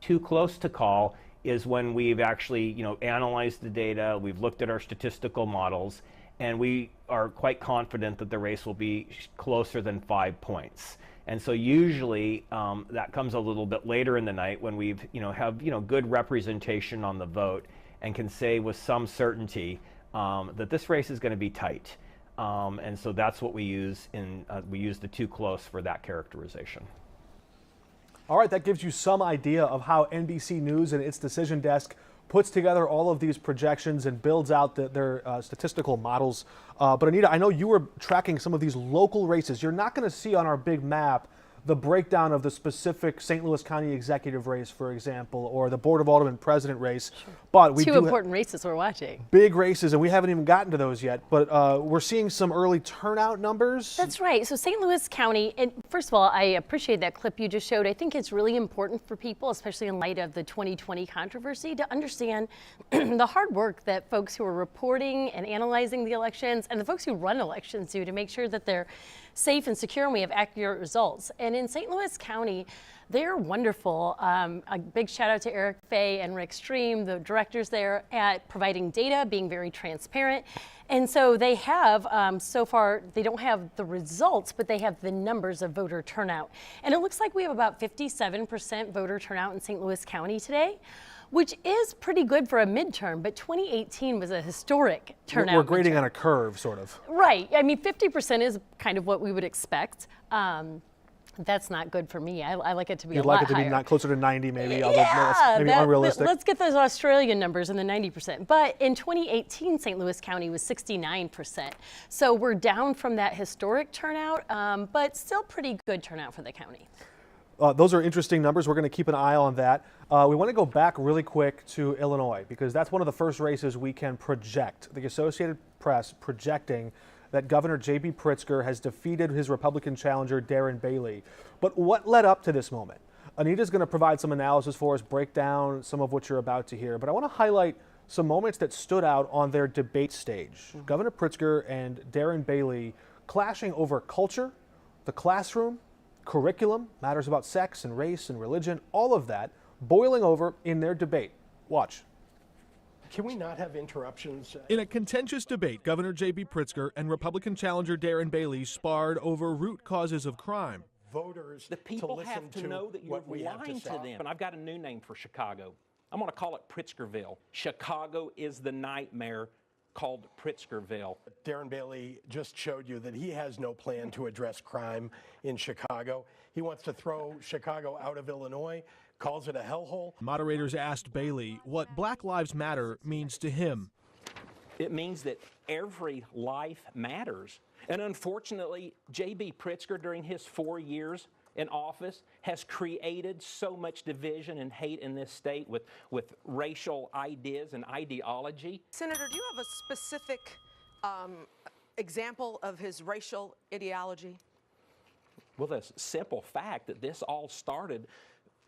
Too close to call is when we've actually, analyzed the data, we've looked at our statistical models, and we are quite confident that the race will be closer than 5 points. And so usually that comes a little bit later in the night when we've, have good representation on the vote and can say with some certainty that this race is going to be tight. And so that's what we use we use the too close for that characterization. All right, that gives you some idea of how NBC News and its decision desk puts together all of these projections and builds out their statistical models. But Anita, I know you were tracking some of these local races. You're not going to see on our big map the breakdown of the specific St. Louis County executive race, for example, or the Board of Aldermen president race. Sure. But we Two do important races we're watching. Big races, and we haven't even gotten to those yet. But we're seeing some early turnout numbers. That's right. So St. Louis County, and first of all, I appreciate that clip you just showed. I think it's really important for people, especially in light of the 2020 controversy, to understand the hard work that folks who are reporting and analyzing the elections and the folks who run elections do to make sure that they're safe and secure and we have accurate results. And in St. Louis County, they're wonderful. A big shout out to Eric Fay and Rick Stream, the directors there, at providing data, being very transparent. And so they have, so far, they don't have the results, but they have the numbers of voter turnout. And it looks like we have about 57% voter turnout in St. Louis County today, which is pretty good for a midterm, but 2018 was a historic turnout. We're grading on a curve, sort of. Right. I mean, 50% is kind of what we would expect. That's not good for me. I like it to be a lot higher. You'd like it to be not closer to 90, maybe, although yeah, that's maybe unrealistic. Let's get those Australian numbers in the 90%. But in 2018, St. Louis County was 69%. So we're down from that historic turnout, but still pretty good turnout for the county. Those are interesting numbers. We're going to keep an eye on that. We want to go back really quick to Illinois because that's one of the first races we can project. The Associated Press projecting that Governor J.B. Pritzker has defeated his Republican challenger, Darren Bailey. But what led up to this moment? Anita's going to provide some analysis for us, break down some of what you're about to hear. But I want to highlight some moments that stood out on their debate stage. Governor Pritzker and Darren Bailey clashing over culture, the classroom, curriculum, matters about sex and race and religion, all of that boiling over in their debate. Watch. Can we not have interruptions? In a contentious debate, Governor J.B. Pritzker and Republican challenger Darren Bailey sparred over root causes of crime. Voters, the people have to know that you're lying to them. And I've got a new name for Chicago. I'm going to call it Pritzkerville. Chicago is the nightmare called Pritzkerville. Darren Bailey just showed you that he has no plan to address crime in Chicago. He wants to throw Chicago out of Illinois, calls it a hellhole. Moderators asked Bailey what Black Lives Matter means to him. It means that every life matters. And unfortunately, J.B. Pritzker, during his 4 years in office, has created so much division and hate in this state with racial ideas and ideology. Senator, do you have a specific example of his racial ideology? Well, the simple fact that this all started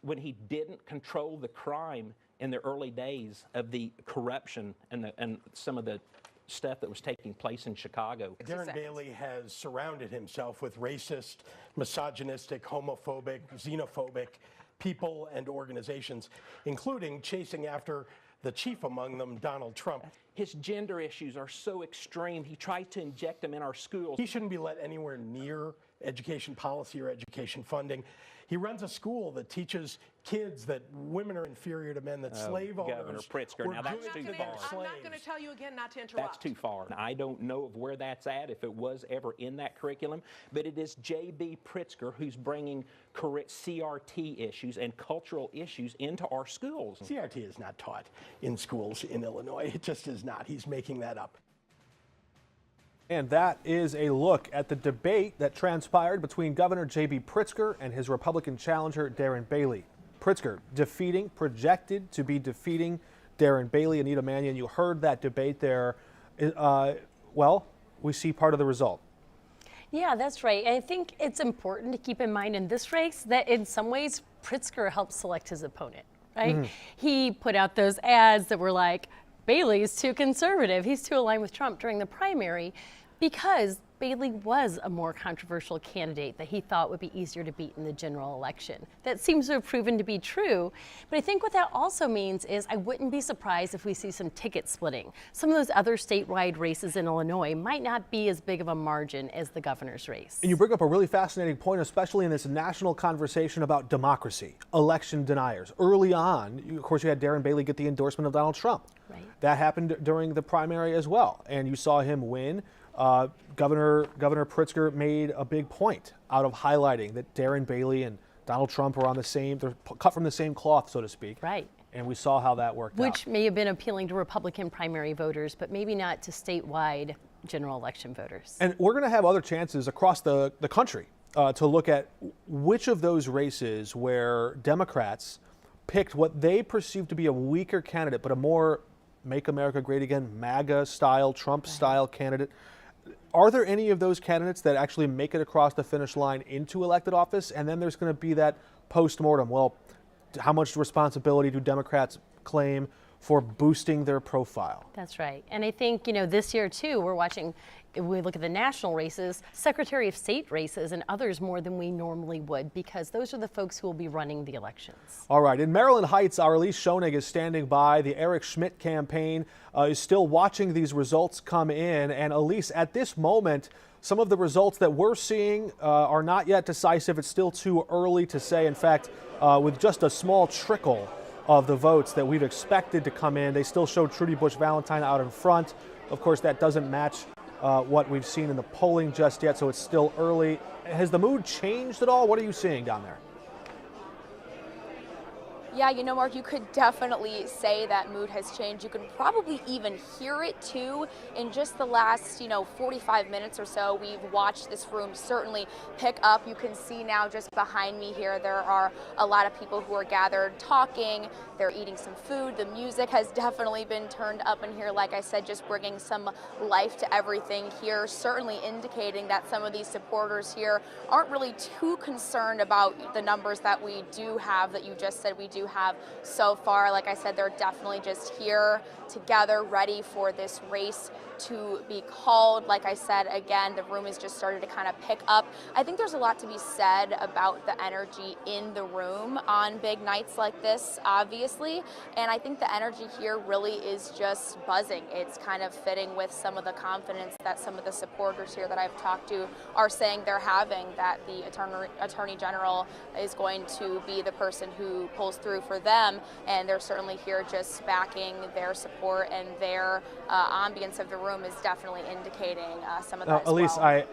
when he didn't control the crime in the early days of the corruption and some of the stuff that was taking place in Chicago. Darren Bailey has surrounded himself with racist, misogynistic, homophobic, xenophobic people and organizations, including chasing after the chief among them, Donald Trump. His gender issues are so extreme, he tries to inject them in our schools. He shouldn't be let anywhere near education policy or education funding. He runs a school that teaches kids that women are inferior to men, that slave owners Governor Pritzker, now that's too far. I'm not going to tell you again not to interrupt. That's too far. I don't know of where that's at, if it was ever in that curriculum, but it is J.B. Pritzker who's bringing CRT issues and cultural issues into our schools. CRT is not taught in schools in Illinois. It just is not. He's making that up. And that is a look at the debate that transpired between Governor J.B. Pritzker and his Republican challenger, Darren Bailey. Pritzker projected to be defeating Darren Bailey. Anita Manion, you heard that debate there. Well, we see part of the result. Yeah, that's right. I think it's important to keep in mind in this race that in some ways Pritzker helped select his opponent, right? He put out those ads that were like, Bailey is too conservative. He's too aligned with Trump during the primary because Bailey was a more controversial candidate that he thought would be easier to beat in the general election. That seems to have proven to be true, but I think what that also means is I wouldn't be surprised if we see some ticket splitting. Some of those other statewide races in Illinois might not be as big of a margin as the governor's race. And you bring up a really fascinating point, especially in this national conversation about democracy, election deniers. Early on, of course, you had Darren Bailey get the endorsement of Donald Trump. Right. That happened during the primary as well, and you saw him win. Governor Pritzker made a big point out of highlighting that Darren Bailey and Donald Trump are on the same, they're cut from the same cloth, so to speak. Right. And we saw how that worked out. Which may have been appealing to Republican primary voters, but maybe not to statewide general election voters. And we're going to have other chances across the country to look at which of those races where Democrats picked what they perceived to be a weaker candidate, but a more Make America Great Again, MAGA-style, Trump-style candidate. Are there any of those candidates that actually make it across the finish line into elected office? And then there's going to be that post-mortem. Well, how much responsibility do Democrats claim for boosting their profile? That's right. And I think, this year, too, we're watching, if we look at the national races, Secretary of State races and others more than we normally would, because those are the folks who will be running the elections. All right. In Maryland Heights, our Elise Schoenig is standing by. The Eric Schmidt campaign is still watching these results come in. And Elise, at this moment, some of the results that we're seeing are not yet decisive. It's still too early to say. In fact, with just a small trickle of the votes that we've expected to come in, they still show Trudy Bush Valentine out in front. Of course, that doesn't match what we've seen in the polling just yet, so it's still early. Has the mood changed at all? What are you seeing down there? Yeah, Mark, you could definitely say that mood has changed. You can probably even hear it too. In just the last, 45 minutes or so, we've watched this room certainly pick up. You can see now just behind me here, there are a lot of people who are gathered talking. They're eating some food. The music has definitely been turned up in here. Like I said, just bringing some life to everything here, certainly indicating that some of these supporters here aren't really too concerned about the numbers that we do have, that you just said we do have so far. Like I said, they're definitely just here together, ready for this race to be called. Like I said, again, the room has just started to kind of pick up. I think there's a lot to be said about the energy in the room on big nights like this, obviously. And I think the energy here really is just buzzing. It's kind of fitting with some of the confidence that some of the supporters here that I've talked to are saying they're having, that the Attorney General is going to be the person who pulls through for them. And they're certainly here just backing their support, and their ambience of the room is definitely indicating some of that. Elise, well.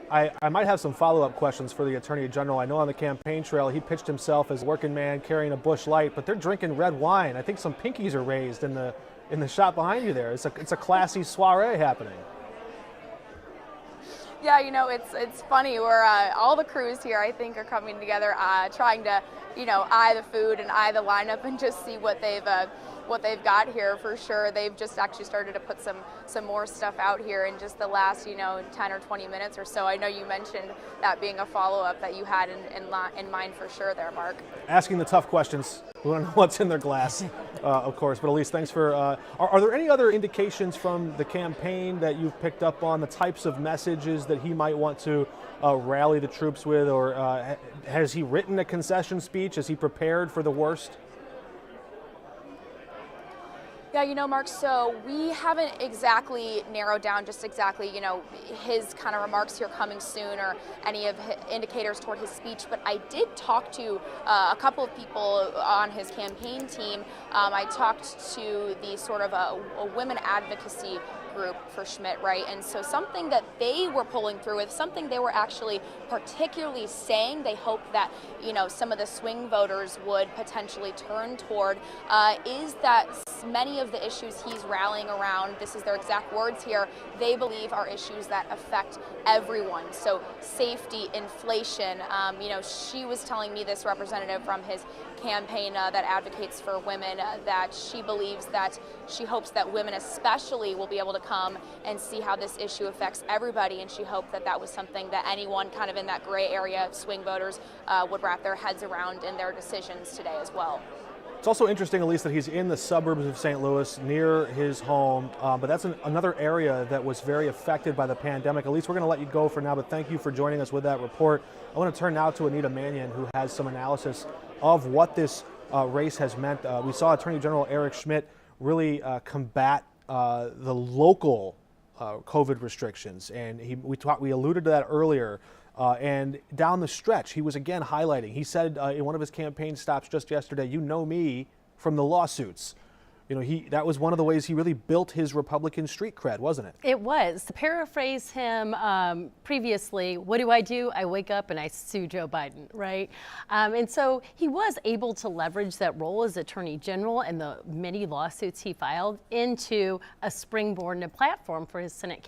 I might have some follow-up questions for the Attorney General. I know on the campaign trail he pitched himself as a working man carrying a Busch Light, but they're drinking red wine. I think some pinkies are raised in the shot behind you there. It's a classy soiree happening. Yeah, it's funny. We're all the crews here, I think, are coming together, trying to, eye the food and eye the lineup and just see what they've got here for sure. They've just actually started to put some more stuff out here in just the last 10 or 20 minutes or so. I know you mentioned that being a follow-up that you had in mind for sure there, Mark. Asking the tough questions. We don't know what's in their glass, of course. But Elise, thanks for. Are there any other indications from the campaign that you've picked up on, the types of messages that he might want to rally the troops with, or has he written a concession speech? Is he prepared for the worst? Yeah, Mark, so we haven't exactly narrowed down just exactly, his kind of remarks here coming soon or any of his indicators toward his speech, but I did talk to a couple of people on his campaign team. I talked to the sort of a women advocacy group for Schmidt, right? And so something that they were pulling through with, something they were actually particularly saying they hoped that, some of the swing voters would potentially turn toward, is that many of the issues he's rallying around, this is their exact words here, they believe are issues that affect everyone. So safety, inflation, she was telling me, this representative from his campaign that advocates for women, that she hopes that women especially will be able to come and see how this issue affects everybody, and she hoped that was something that anyone kind of in that gray area of swing voters would wrap their heads around in their decisions today as well. It's also interesting, at least, that he's in the suburbs of St. Louis, near his home, but that's another area that was very affected by the pandemic. At least we're going to let you go for now, but thank you for joining us with that report. I want to turn now to Anita Manion, who has some analysis of what this race has meant. We saw Attorney General Eric Schmidt really combat the local COVID restrictions, and we alluded to that earlier. And down the stretch, he was again highlighting. He said in one of his campaign stops just yesterday, "You know me from the lawsuits." You know, that was one of the ways he really built his Republican street cred, wasn't it? It was. To paraphrase him previously, what do? I wake up and I sue Joe Biden, right? And so he was able to leverage that role as Attorney General and the many lawsuits he filed into a springboard and a platform for his Senate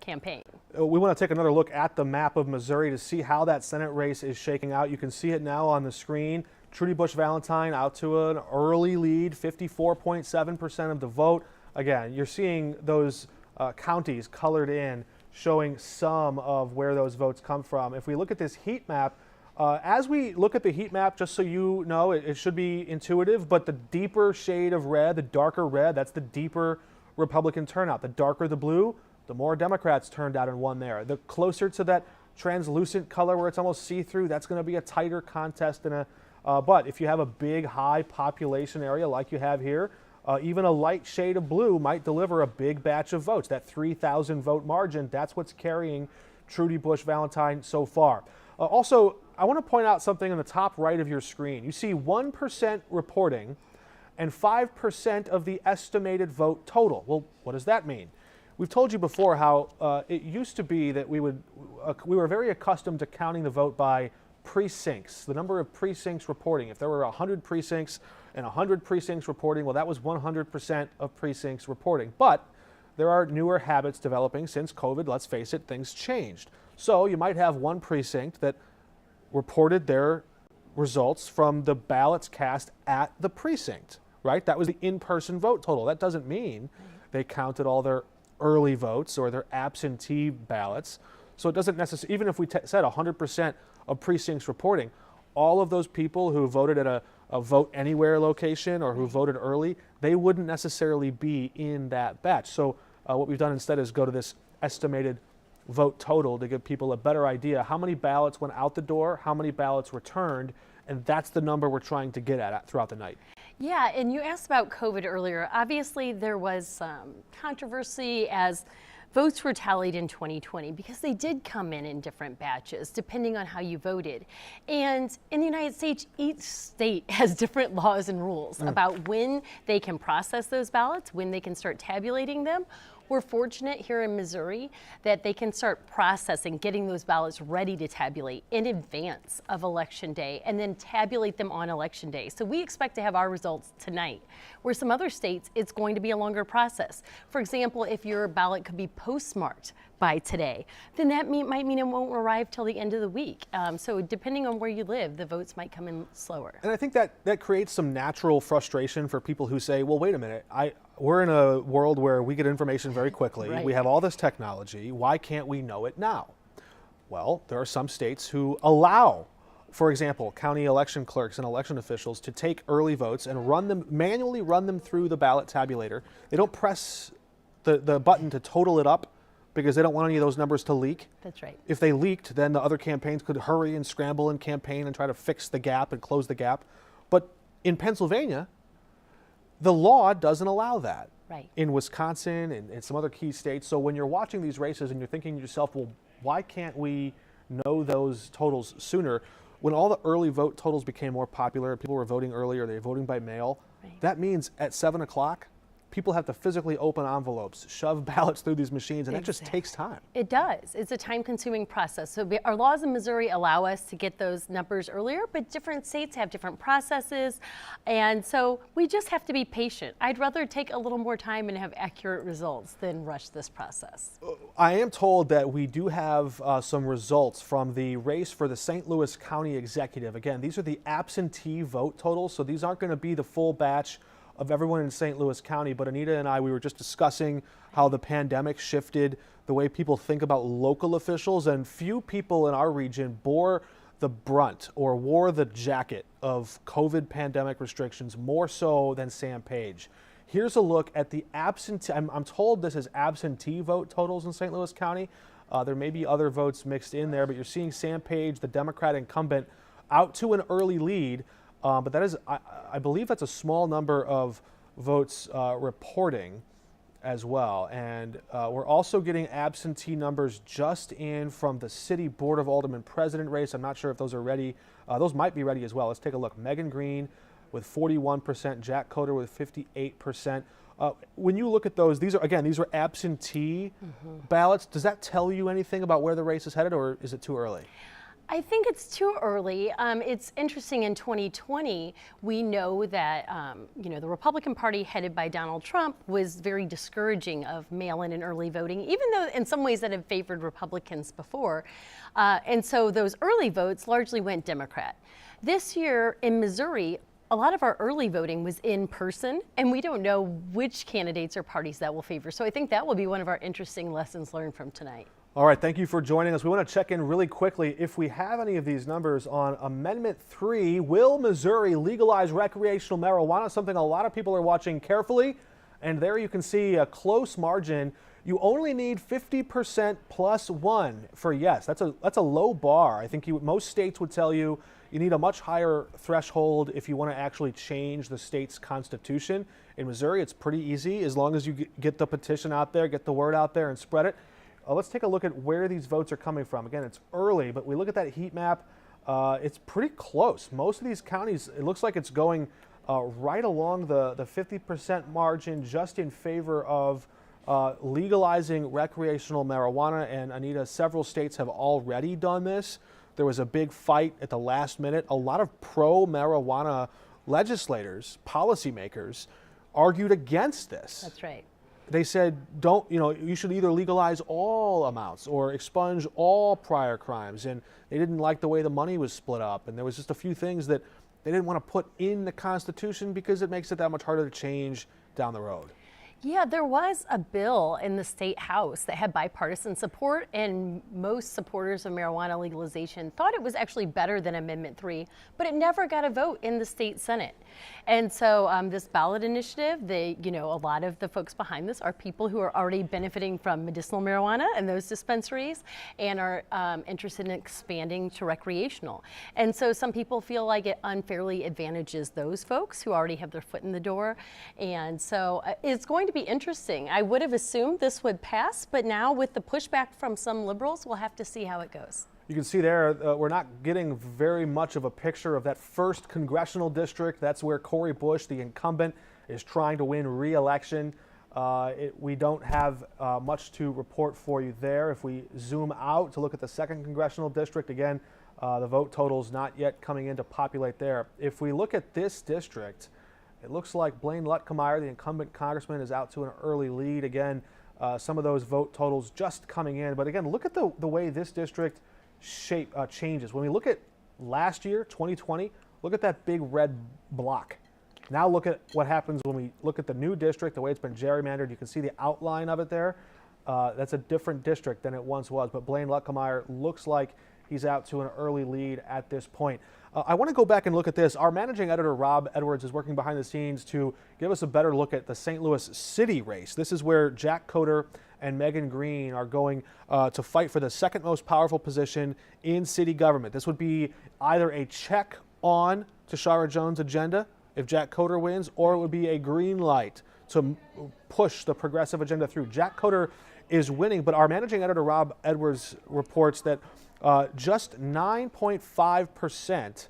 campaign. We want to take another look at the map of Missouri to see how that Senate race is shaking out. You can see it now on the screen. Trudy Bush Valentine out to an early lead, 54.7% of the vote. Again, you're seeing those counties colored in, showing some of where those votes come from. If we look at this heat map, as we look at the heat map, just so you know, it should be intuitive, but the deeper shade of red, the darker red, that's the deeper Republican turnout. The darker the blue, the more Democrats turned out and won there. The closer to that translucent color where it's almost see-through, that's going to be a tighter contest. But if you have a big, high population area like you have here, even a light shade of blue might deliver a big batch of votes. That 3,000 vote margin, that's what's carrying Trudy Bush Valentine so far. Also, I want to point out something in the top right of your screen. You see 1% reporting and 5% of the estimated vote total. Well, what does that mean? We've told you before how it used to be that we were very accustomed to counting the vote by precincts, the number of precincts reporting. If there were 100 precincts and 100 precincts reporting, well, that was 100% of precincts reporting. But there are newer habits developing since COVID. Let's face it, things changed. So you might have one precinct that reported their results from the ballots cast at the precinct, right? That was the in-person vote total. That doesn't mean they counted all their early votes or their absentee ballots. So it doesn't necessarily, even if we said 100% of precincts reporting, all of those people who voted at a vote anywhere location or who voted early, they wouldn't necessarily be in that batch. So what we've done instead is go to this estimated vote total to give people a better idea how many ballots went out the door, how many ballots returned, and that's the number we're trying to get at throughout the night. Yeah, and you asked about COVID earlier. Obviously, there was some controversy as votes were tallied in 2020 because they did come in different batches depending on how you voted. And in the United States, each state has different laws and rules about when they can process those ballots, when they can start tabulating them. We're fortunate here in Missouri that they can start processing, getting those ballots ready to tabulate in advance of Election Day and then tabulate them on Election Day. So we expect to have our results tonight. Where some other states, it's going to be a longer process. For example, if your ballot could be postmarked by today, then that might mean it won't arrive till the end of the week. So depending on where you live, the votes might come in slower. And I think that creates some natural frustration for people who say, well, wait a minute, we're in a world where we get information very quickly. Right. We have all this technology. Why can't we know it now? Well, there are some states who allow, for example, county election clerks and election officials to take early votes and manually run them through the ballot tabulator. They don't press the button to total it up because they don't want any of those numbers to leak. That's right. If they leaked, then the other campaigns could hurry and scramble and campaign and try to fix the gap and close the gap. But in Pennsylvania, the law doesn't allow that. Right. In Wisconsin and some other key states. So when you're watching these races and you're thinking to yourself, well, why can't we know those totals sooner? When all the early vote totals became more popular, people were voting earlier, they were voting by mail, that means at 7 o'clock, people have to physically open envelopes, shove ballots through these machines, and that just takes time. It does. It's a time-consuming process. So our laws in Missouri allow us to get those numbers earlier, but different states have different processes, and so we just have to be patient. I'd rather take a little more time and have accurate results than rush this process. I am told that we do have some results from the race for the St. Louis County Executive. Again, these are the absentee vote totals, so these aren't going to be the full batch of everyone in St. Louis County, but Anita and I, we were just discussing how the pandemic shifted the way people think about local officials, and few people in our region bore the brunt or wore the jacket of COVID pandemic restrictions more so than Sam Page. Here's a look at the absentee, I'm told this is absentee vote totals in St. Louis County. There may be other votes mixed in there, but you're seeing Sam Page, the Democrat incumbent, out to an early lead. But that is, I believe that's a small number of votes reporting as well. And we're also getting absentee numbers just in from the City Board of Aldermen president race. I'm not sure if those are ready. Those might be ready as well. Let's take a look. Megan Green with 41%, Jack Coder with 58%. When you look at those, these are absentee ballots. Does that tell you anything about where the race is headed, or is it too early? I think it's too early. It's interesting, in 2020, we know that the Republican Party headed by Donald Trump was very discouraging of mail-in and early voting, even though in some ways that have favored Republicans before. And so those early votes largely went Democrat. This year in Missouri, a lot of our early voting was in person, and we don't know which candidates or parties that will favor. So I think that will be one of our interesting lessons learned from tonight. All right, thank you for joining us. We want to check in really quickly if we have any of these numbers on Amendment 3. Will Missouri legalize recreational marijuana? Something a lot of people are watching carefully. And there you can see a close margin. You only need 50% plus one for yes. That's a low bar. I think most states would tell you you need a much higher threshold if you want to actually change the state's constitution. In Missouri, it's pretty easy as long as you get the petition out there, get the word out there, and spread it. Let's take a look at where these votes are coming from. Again, it's early, but we look at that heat map. It's pretty close. Most of these counties, it looks like it's going right along the 50% margin, just in favor of legalizing recreational marijuana. And Anita, several states have already done this. There was a big fight at the last minute. A lot of pro-marijuana legislators, policymakers, argued against this. That's right. They said, you should either legalize all amounts or expunge all prior crimes. And they didn't like the way the money was split up. And there was just a few things that they didn't want to put in the Constitution because it makes it that much harder to change down the road. Yeah, there was a bill in the state house that had bipartisan support, and most supporters of marijuana legalization thought it was actually better than Amendment 3, but it never got a vote in the state Senate. And so this ballot initiative, a lot of the folks behind this are people who are already benefiting from medicinal marijuana and those dispensaries and are interested in expanding to recreational. And so some people feel like it unfairly advantages those folks who already have their foot in the door. And so it's going to be interesting. I would have assumed this would pass, but now with the pushback from some liberals, we'll have to see how it goes. You can see there, we're not getting very much of a picture of that first congressional district. That's where Cori Bush, the incumbent, is trying to win re-election. We don't have much to report for you there. If we zoom out to look at the second congressional district, again, the vote totals not yet coming in to populate there. If we look at this district, it looks like Blaine Lutkemeyer, the incumbent congressman, is out to an early lead. Again, some of those vote totals just coming in. But again, look at the way this district changes. When we look at last year, 2020, look at that big red block. Now look at what happens when we look at the new district, the way it's been gerrymandered. You can see the outline of it there. That's a different district than it once was. But Blaine Lutkemeyer looks like he's out to an early lead at this point. I want to go back and look at this. Our managing editor, Rob Edwards, is working behind the scenes to give us a better look at the St. Louis City race. This is where Jack Coder and Megan Green are going to fight for the second most powerful position in city government. This would be either a check on Tashara Jones' agenda if Jack Coder wins, or it would be a green light to push the progressive agenda through. Jack Coder is winning, but our managing editor, Rob Edwards, reports that just 9.5%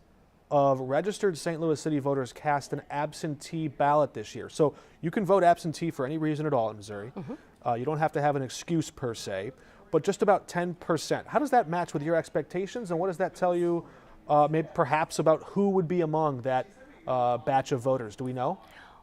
of registered St. Louis City voters cast an absentee ballot this year. So you can vote absentee for any reason at all in Missouri. You don't have to have an excuse per se, but just about 10%. How does that match with your expectations, and what does that tell you maybe perhaps about who would be among that batch of voters? Do we know?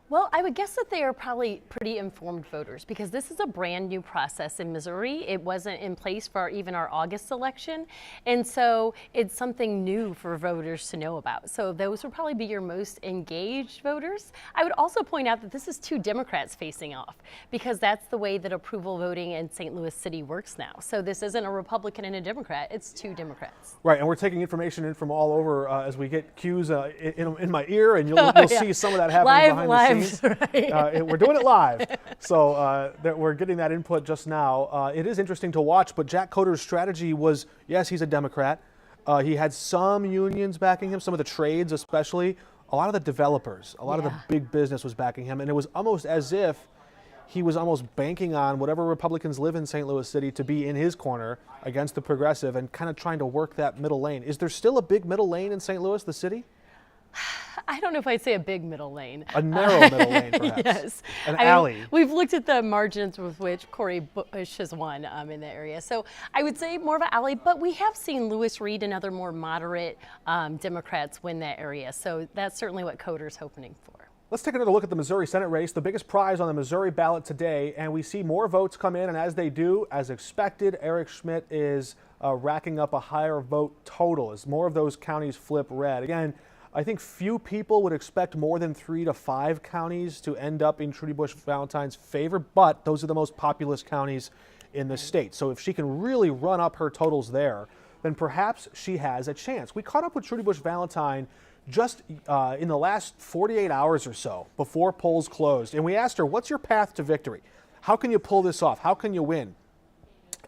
Well, I would guess that they are probably pretty informed voters because this is a brand new process in Missouri. It wasn't in place for even our August election. And so it's something new for voters to know about. So those would probably be your most engaged voters. I would also point out that this is two Democrats facing off because that's the way that approval voting in St. Louis City works now. So this isn't a Republican and a Democrat, it's two Democrats. Right, and we're taking information in from all over as we get cues in my ear, and you'll see some of that happening behind the scenes. Right. We're doing it live, so we're getting that input just now. It is interesting to watch, but Jack Coder's strategy was, yes, he's a Democrat. He had some unions backing him, some of the trades especially. A lot of the developers, a lot of the big business was backing him, and it was almost as if he was almost banking on whatever Republicans live in St. Louis City to be in his corner against the progressive and kind of trying to work that middle lane. Is there still a big middle lane in St. Louis, the city? I don't know if I'd say a big middle lane. A narrow middle lane, perhaps. Yes. An alley. We've looked at the margins with which Cori Bush has won in the area. So I would say more of an alley, but we have seen Lewis Reed and other more moderate Democrats win that area. So that's certainly what Coder's hoping for. Let's take another look at the Missouri Senate race, the biggest prize on the Missouri ballot today, and we see more votes come in, and as they do, as expected, Eric Schmidt is racking up a higher vote total as more of those counties flip red. Again, I think few people would expect more than 3 to 5 counties to end up in Trudy Bush Valentine's favor, but those are the most populous counties in the state. So if she can really run up her totals there, then perhaps she has a chance. We caught up with Trudy Bush Valentine just in the last 48 hours or so before polls closed, and we asked her, what's your path to victory? How can you pull this off? How can you win?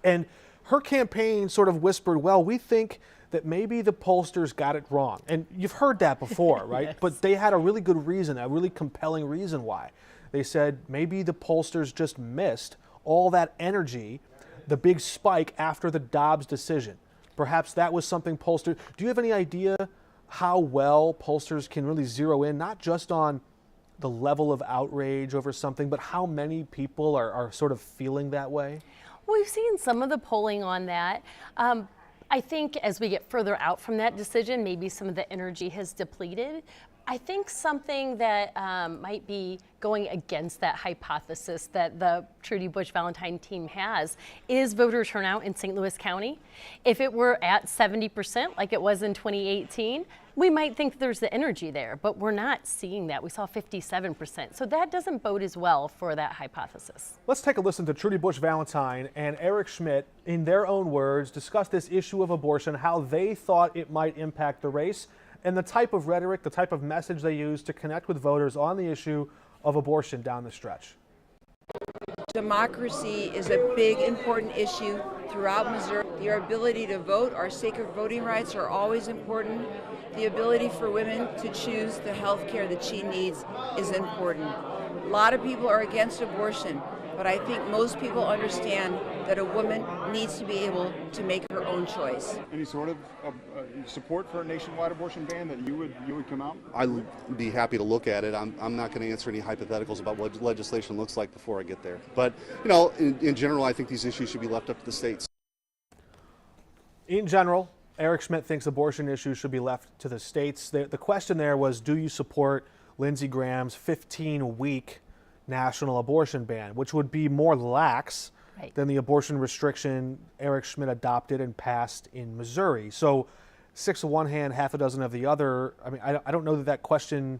And her campaign sort of whispered, well, we think that maybe the pollsters got it wrong. And you've heard that before, right? Yes. But they had a really good reason, a really compelling reason why. They said maybe the pollsters just missed all that energy, the big spike after the Dobbs decision. Perhaps that was something pollsters... Do you have any idea how well pollsters can really zero in, not just on the level of outrage over something, but how many people are sort of feeling that way? Well, we've seen some of the polling on that. I think as we get further out from that decision, maybe some of the energy has depleted. I think something that might be going against that hypothesis that the Trudy Bush Valentine team has is voter turnout in St. Louis County. If it were at 70% like it was in 2018, we might think there's the energy there, but we're not seeing that. We saw 57%. So that doesn't bode as well for that hypothesis. Let's take a listen to Trudy Bush Valentine and Eric Schmidt, in their own words, discuss this issue of abortion, how they thought it might impact the race, and the type of rhetoric, the type of message they use to connect with voters on the issue of abortion down the stretch. Democracy is a big, important issue throughout Missouri. Your ability to vote, our sacred voting rights are always important. The ability for women to choose the health care that she needs is important. A lot of people are against abortion, but I think most people understand that a woman needs to be able to make her own choice. Any sort of support for a nationwide abortion ban that you would come out? I'd be happy to look at it. I'm not going to answer any hypotheticals about what legislation looks like before I get there. But, you know, in general, I think these issues should be left up to the states. In general, Eric Schmidt thinks abortion issues should be left to the states. The question there was, do you support Lindsey Graham's 15-week national abortion ban, which would be more lax than the abortion restriction Eric Schmidt adopted and passed in Missouri. So 6 of one hand, half a dozen of the other. I mean, I don't know that question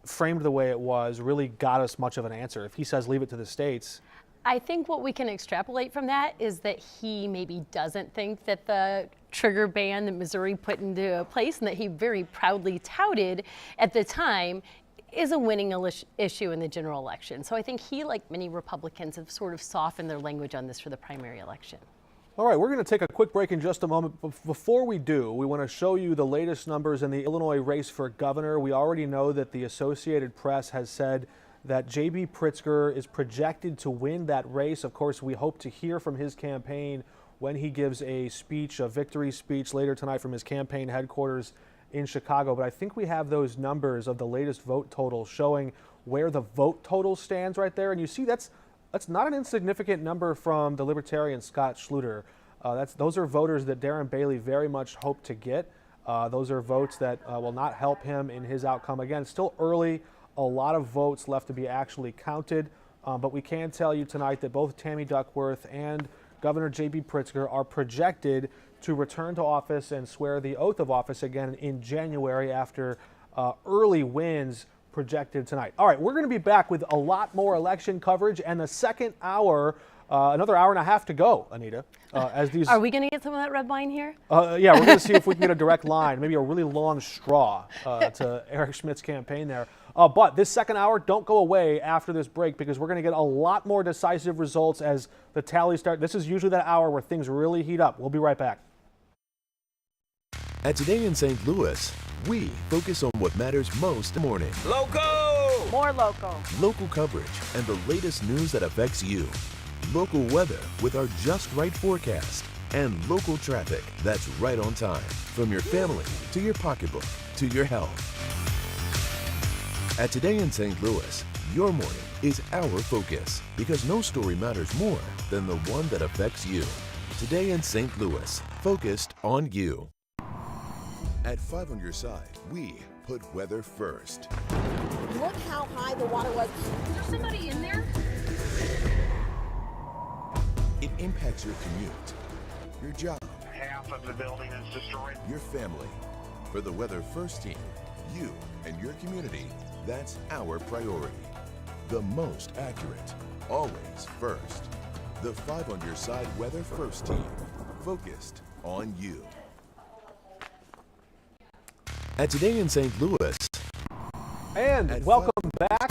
framed the way it was really got us much of an answer. If he says leave it to the states. I think what we can extrapolate from that is that he maybe doesn't think that the trigger ban that Missouri put into place and that he very proudly touted at the time is a winning issue in the general election. So I think he, like many Republicans, have sort of softened their language on this for the primary election. All right, we're going to take a quick break in just a moment. Before we do, we want to show you the latest numbers in the Illinois race for governor. We already know that the Associated Press has said that J.B. Pritzker is projected to win that race. Of course, we hope to hear from his campaign when he gives a speech, a victory speech later tonight from his campaign headquarters in Chicago. But I think we have those numbers of the latest vote total showing where the vote total stands right there. And you see that's not an insignificant number from the Libertarian Scott Schluter. Those are voters that Darren Bailey very much hoped to get. Those are votes that will not help him in his outcome. Again, it's still early a lot of votes left to be actually counted, but we can tell you tonight that both Tammy Duckworth and Governor J.B. Pritzker are projected to return to office and swear the oath of office again in January after early wins projected tonight. All right, we're going to be back with a lot more election coverage, and the second hour, another hour and a half to go, Anita. As these Are we going to get some of that red wine here? Yeah, we're going to see if we can get a direct line, maybe a really long straw to Eric Schmidt's campaign there. But this second hour, don't go away after this break, because we're going to get a lot more decisive results as the tallies start. This is usually that hour where things really heat up. We'll be right back. At Today in St. Louis, we focus on what matters most in the morning. Local! More local. Local coverage and the latest news that affects you. Local weather with our Just Right forecast. And local traffic that's right on time. From your family to your pocketbook to your health. At Today in St. Louis, your morning is our focus, because no story matters more than the one that affects you. Today in St. Louis, focused on you. At 5 on your side, we put weather first. Look how high the water was. Is there somebody in there? It impacts your commute, your job, half of the building is destroyed, your family. For the Weather First team, you and your community, that's our priority. The most accurate, always first. The 5 on your side Weather First team, focused on you. At Today in St. Louis. And welcome back.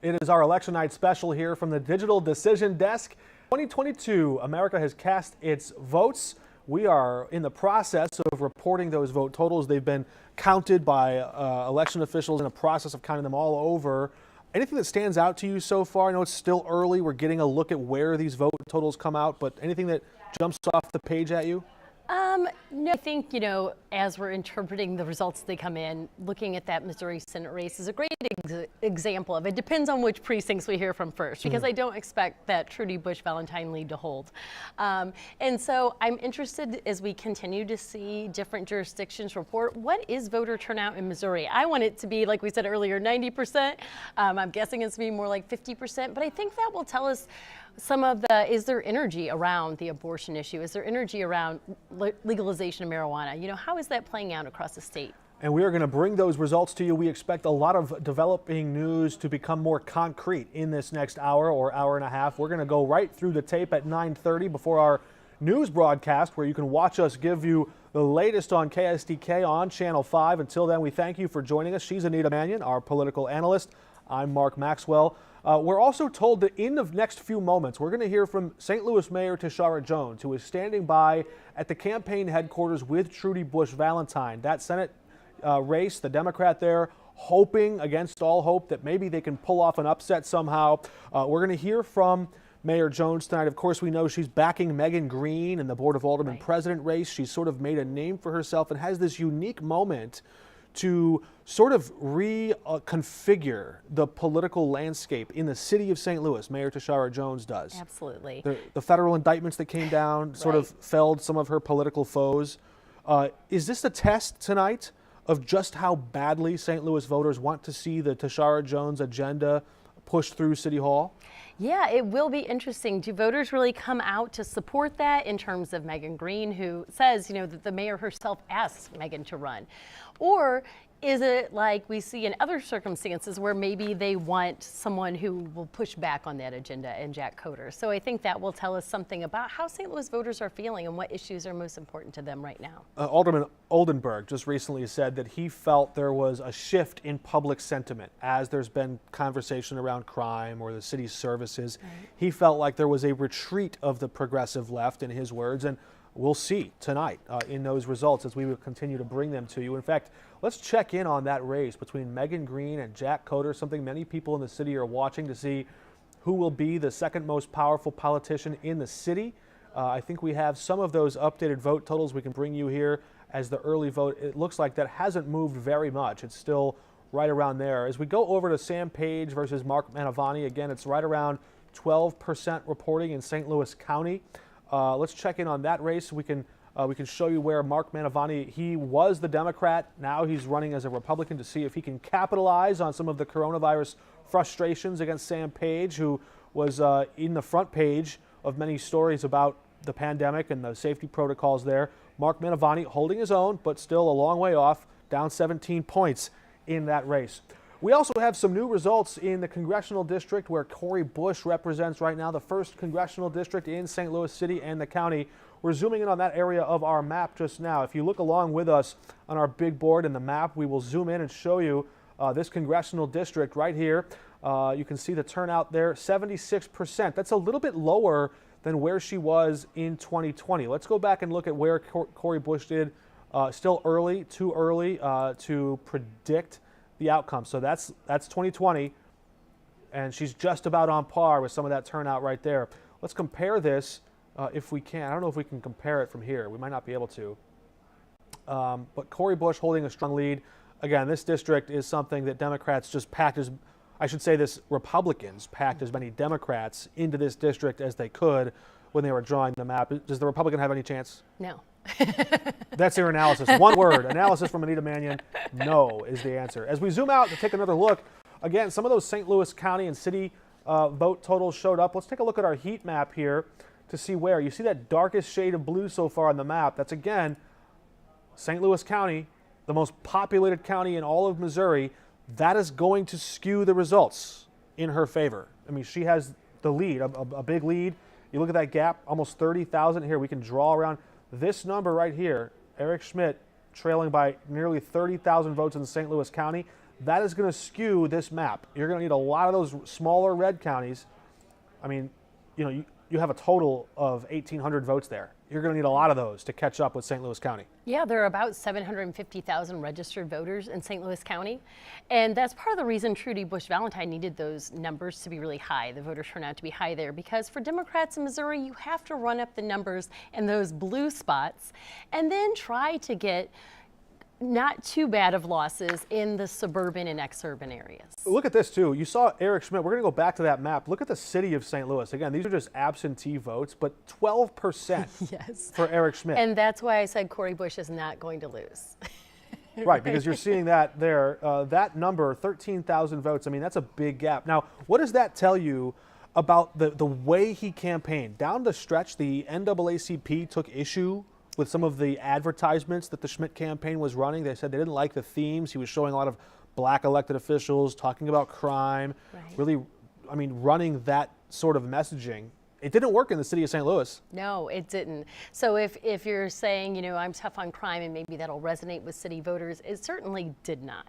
It is our election night special here from the Digital Decision Desk. 2022, America has cast its votes. We are in the process of reporting those vote totals. They've been counted by election officials in a process of counting them all over. Anything that stands out to you so far? I know it's still early. We're getting a look at where these vote totals come out, but anything that jumps off the page at you? No, I think, as we're interpreting the results as they come in, looking at that Missouri Senate race is a great example of it. Depends on which precincts we hear from first, because I don't expect that Trudy Bush-Valentine lead to hold. And so I'm interested as we continue to see different jurisdictions report, what is voter turnout in Missouri? I want it to be, like we said earlier, 90%. I'm guessing it's going to be more like 50%, but I think that will tell us some of is there energy around the abortion issue? Is there energy around legalization of marijuana? How is that playing out across the state? And we are going to bring those results to you. We expect a lot of developing news to become more concrete in this next hour or hour and a half. We're going to go right through the tape at 9:30 before our news broadcast, where you can watch us give you the latest on KSDK on Channel 5. Until then, we thank you for joining us. She's Anita Manion, our political analyst. I'm Mark Maxwell. We're also told that in the next few moments, we're going to hear from St. Louis Mayor Tashara Jones, who is standing by at the campaign headquarters with Trudy Bush-Valentine. That Senate race, the Democrat there, hoping against all hope that maybe they can pull off an upset somehow. We're going to hear from Mayor Jones tonight. Of course, we know she's backing Megan Green in the Board of Aldermen president race. She's sort of made a name for herself and has this unique moment to sort of reconfigure the political landscape in the city of St. Louis. Mayor Tashara Jones does. Absolutely. The federal indictments that came down sort of felled some of her political foes. Is this a test tonight of just how badly St. Louis voters want to see the Tashara Jones agenda pushed through City Hall? Yeah, it will be interesting. Do voters really come out to support that in terms of Megan Green, who says, that the mayor herself asked Megan to run? Or is it like we see in other circumstances where maybe they want someone who will push back on that agenda and Jack Coder? So I think that will tell us something about how St. Louis voters are feeling and what issues are most important to them right now. Alderman Oldenburg just recently said that he felt there was a shift in public sentiment as there's been conversation around crime or the city's services. He felt like there was a retreat of the progressive left, in his words, and we'll see tonight in those results as we will continue to bring them to you. In fact, let's check in on that race between Megan Green and Jack Coder, something many people in the city are watching to see who will be the second most powerful politician in the city. I think we have some of those updated vote totals we can bring you here as the early vote. It looks like that hasn't moved very much. It's still right around there. As we go over to Sam Page versus Mark Mantovani, again, it's right around 12% reporting in St. Louis County. Let's check in on that race. We can show you where Mark Mantovani, he was the Democrat. Now he's running as a Republican to see if he can capitalize on some of the coronavirus frustrations against Sam Page, who was in the front page of many stories about the pandemic and the safety protocols there. Mark Mantovani holding his own, but still a long way off, down 17 points in that race. We also have some new results in the congressional district where Cori Bush represents right now, the 1st congressional district in St. Louis City and the county. We're zooming in on that area of our map just now. If you look along with us on our big board and the map, we will zoom in and show you this congressional district right here. You can see the turnout there, 76%. That's a little bit lower than where she was in 2020. Let's go back and look at where Cori Bush did. Still early, too early to predict the outcome. So that's 2020, and she's just about on par with some of that turnout right there. Let's compare this if we can. I don't know if we can compare it from here. We might not be able to. But Cori Bush holding a strong lead. Again, this district is something that Democrats just packed as, I should say this, Republicans packed as many Democrats into this district as they could when they were drawing the map. Does the Republican have any chance? No. That's your analysis. One word, analysis from Anita Manion. No is the answer. As we zoom out to take another look, again, some of those St. Louis County and city vote totals showed up. Let's take a look at our heat map here to see where. You see that darkest shade of blue so far on the map. That's, again, St. Louis County, the most populated county in all of Missouri. That is going to skew the results in her favor. I mean, she has the lead, a big lead. You look at that gap, almost 30,000 here. We can draw around this number right here. Eric Schmidt trailing by nearly 30,000 votes in St. Louis County. That is going to skew this map. You're going to need a lot of those smaller red counties. I mean, you know, you have a total of 1,800 votes there. You're going to need a lot of those to catch up with St. Louis County. Yeah, there are about 750,000 registered voters in St. Louis County. And that's part of the reason Trudy Bush Valentine needed those numbers to be really high, the voter turnout to be high there. Because for Democrats in Missouri, you have to run up the numbers in those blue spots and then try to get not too bad of losses in the suburban and exurban areas. Look at this too. You saw Eric Schmidt. We're going to go back to that map. Look at the city of St. Louis. Again, these are just absentee votes, but 12% yes. for Eric Schmidt. And that's why I said Cori Bush is not going to lose. Right, because you're seeing that there. That number, 13,000 votes, I mean, that's a big gap. Now, what does that tell you about the way he campaigned? Down the stretch, the NAACP took issue with some of the advertisements that the Schmidt campaign was running. They said they didn't like the themes. He was showing a lot of black elected officials, talking about crime, really, I mean, running that sort of messaging. It didn't work in the city of St. Louis. No, it didn't. So if you're saying, you know, I'm tough on crime and maybe that'll resonate with city voters, it certainly did not.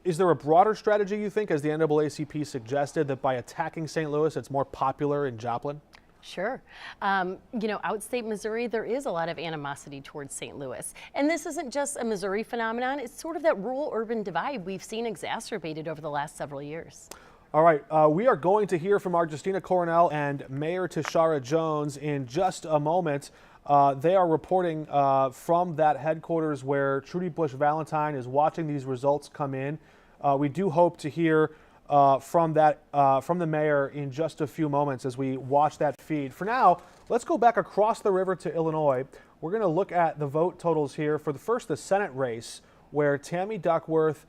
Is there a broader strategy, you think, as the NAACP suggested, that by attacking St. Louis, it's more popular in Joplin? Sure. You know, outstate Missouri, there is a lot of animosity towards St. Louis. And this isn't just a Missouri phenomenon. It's sort of that rural-urban divide we've seen exacerbated over the last several years. All right. We are going to hear from our Justina Coronel and Mayor Tashara Jones in just a moment. They are reporting from that headquarters where Trudy Bush Valentine is watching these results come in. We do hope to hear from the mayor in just a few moments as we watch that feed. For now, let's go back across the river to Illinois. We're going to look at the vote totals here for the Senate race, where Tammy Duckworth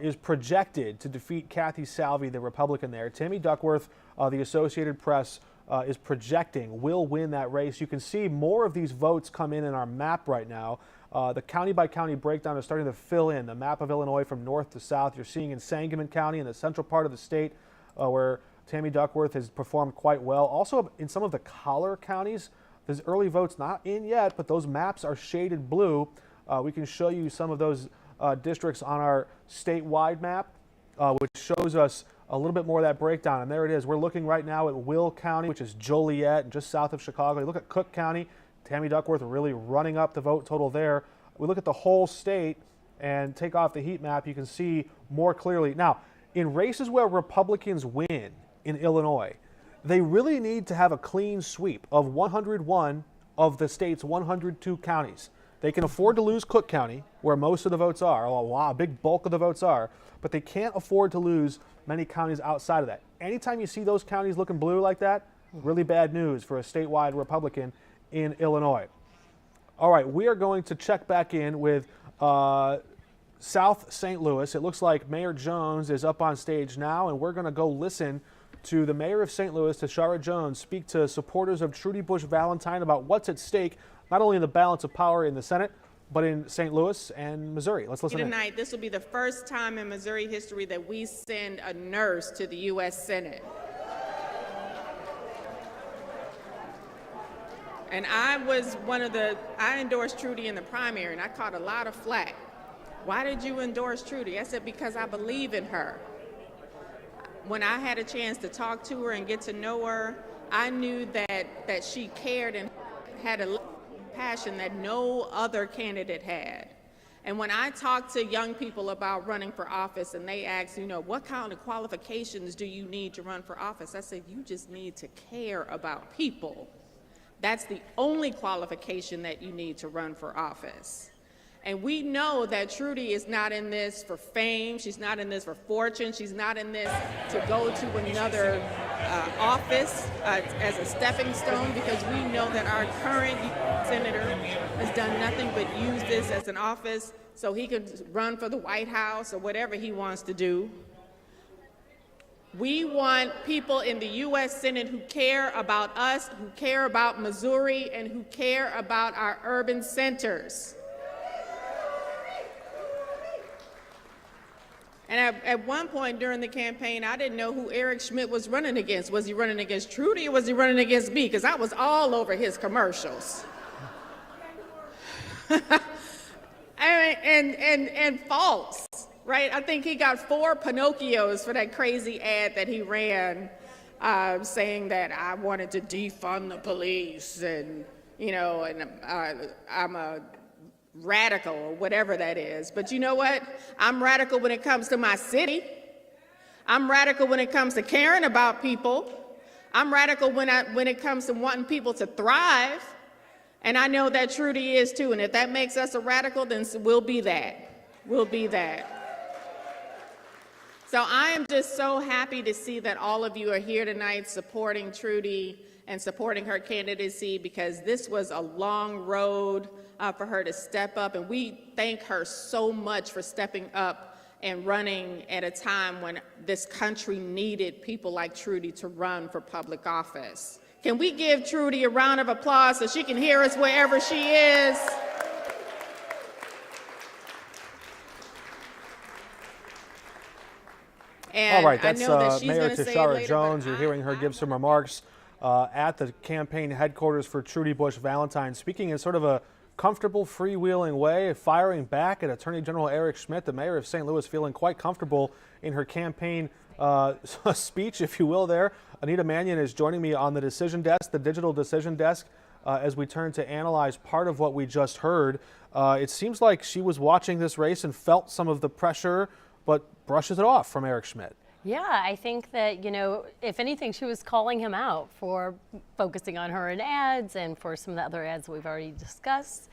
is projected to defeat Kathy Salvi, the Republican there. Tammy Duckworth, the Associated Press, is projecting will win that race. You can see more of these votes come in our map right now. The county-by-county breakdown is starting to fill in the map of Illinois from north to south. You're seeing in Sangamon County in the central part of the state where Tammy Duckworth has performed quite well. Also in some of the collar counties, there's early votes not in yet, but those maps are shaded blue. We can show you some of those districts on our statewide map, which shows us a little bit more of that breakdown. And there it is. We're looking right now at Will County, which is Joliet and just south of Chicago. You look at Cook County, Tammy Duckworth really running up the vote total there. We look at the whole state and take off the heat map, you can see more clearly. Now, in races where Republicans win in Illinois, they really need to have a clean sweep of 101 of the state's 102 counties. They can afford to lose Cook County, where most of the votes are, a big bulk of the votes are, but they can't afford to lose many counties outside of that. Anytime you see those counties looking blue like that, Really bad news for a statewide Republican in Illinois. All right, we are going to check back in with South St. Louis. It looks like Mayor Jones is up on stage now, and we're going to go listen to the mayor of St. Louis, Tashara Jones, speak to supporters of Trudy Bush Valentine about what's at stake, not only in the balance of power in the Senate, but in St. Louis and Missouri. Let's listen tonight. This will be the first time in Missouri history that we send a nurse to the U.S. Senate. And I endorsed Trudy in the primary, and I caught a lot of flack. Why did you endorse Trudy? I said, because I believe in her. When I had a chance to talk to her and get to know her, I knew that she cared and had a passion that no other candidate had. And when I talk to young people about running for office and they ask, what kind of qualifications do you need to run for office? I said, you just need to care about people. That's the only qualification that you need to run for office. And we know that Trudy is not in this for fame. She's not in this for fortune. She's not in this to go to another office as a stepping stone, because we know that our current senator has done nothing but use this as an office so he could run for the White House or whatever he wants to do. We want people in the U.S. Senate who care about us, who care about Missouri, and who care about our urban centers. And at one point during the campaign, I didn't know who Eric Schmidt was running against. Was he running against Trudy or was he running against me? Because I was all over his commercials. and false, right? I think he got 4 Pinocchios for that crazy ad that he ran saying that I wanted to defund the police and, I'm a radical or whatever that is. But you know what? I'm radical when it comes to my city. I'm radical when it comes to caring about people. I'm radical when it comes to wanting people to thrive. And I know that Trudy is too. And if that makes us a radical, then we'll be that. We'll be that. So I am just so happy to see that all of you are here tonight supporting Trudy and supporting her candidacy, because this was a long road for her to step up, and we thank her so much for stepping up and running at a time when this country needed people like Trudy to run for public office. Can we give Trudy a round of applause so she can hear us wherever she is? And all right, that's Mayor Tashara Jones. You're hearing her give some remarks at the campaign headquarters for Trudy Bush Valentine, speaking in sort of a comfortable, freewheeling way, firing back at Attorney General Eric Schmidt, the mayor of St. Louis, feeling quite comfortable in her campaign speech, if you will, there. Anita Manion is joining me on the decision desk, the digital decision desk, as we turn to analyze part of what we just heard. It seems like she was watching this race and felt some of the pressure, but brushes it off from Eric Schmidt. Yeah, I think that, if anything, she was calling him out for focusing on her in ads and for some of the other ads that we've already discussed.